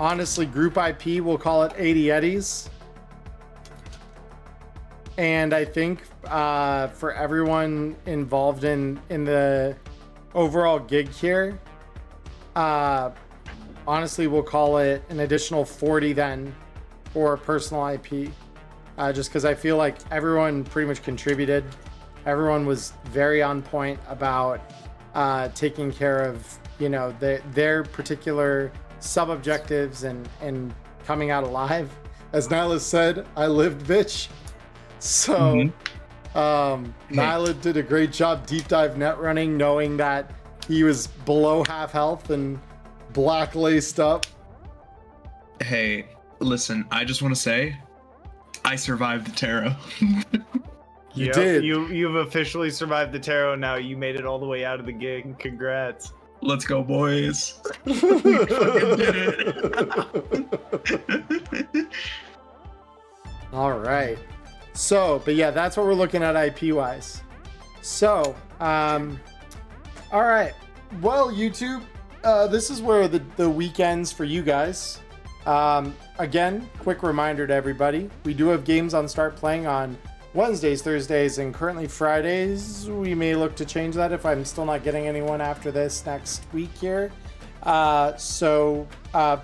honestly, group IP, we'll call it 80 Eddies. And I think for everyone involved in the overall gig here, honestly, we'll call it an additional 40 then for personal IP. Just because I feel like everyone pretty much contributed. Everyone was very on point about taking care of, you know, their particular sub-objectives and coming out alive. As Nyla said, I lived, bitch. So Nyla did a great job deep dive net running, knowing that he was below half health and black laced up. Hey, listen, I just want to say, I survived the tarot. You did. You've officially survived the tarot now. You made it all the way out of the gig. Congrats. Let's go, boys. We fucking did it. All right. So, but yeah, that's what we're looking at IP wise. So, all right. Well, YouTube, this is where the weekends for you guys. Again, quick reminder to everybody, we do have games on Start Playing on Wednesdays, Thursdays, and currently Fridays. We may look to change that if I'm still not getting anyone after this next week here. So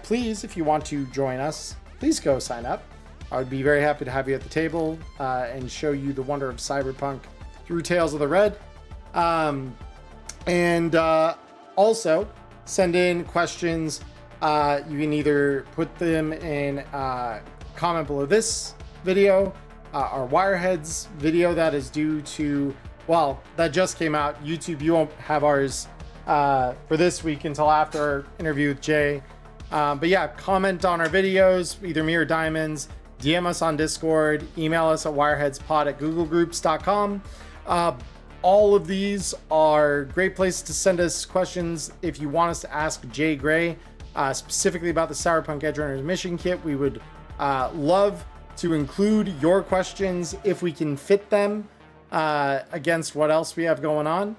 please, if you want to join us, please go sign up. I would be very happy to have you at the table and show you the wonder of Cyberpunk through Tales of the Red. And also send in questions. You can either put them in comment below this video, our Wireheads video that is due to, well, that just came out. YouTube, you won't have ours for this week until after our interview with Jay. But yeah, comment on our videos, either me or Diamonds. DM us on Discord, email us at wireheadspod@googlegroups.com. All of these are great places to send us questions. If you want us to ask Jay Gray specifically about the Cyberpunk Edgerunners mission kit, we would love to include your questions if we can fit them against what else we have going on.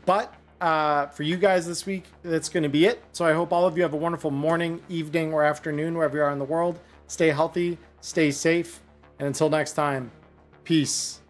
But for you guys this week, that's going to be it. So I hope all of you have a wonderful morning, evening, or afternoon, wherever you are in the world. Stay healthy, stay safe, and until next time, peace.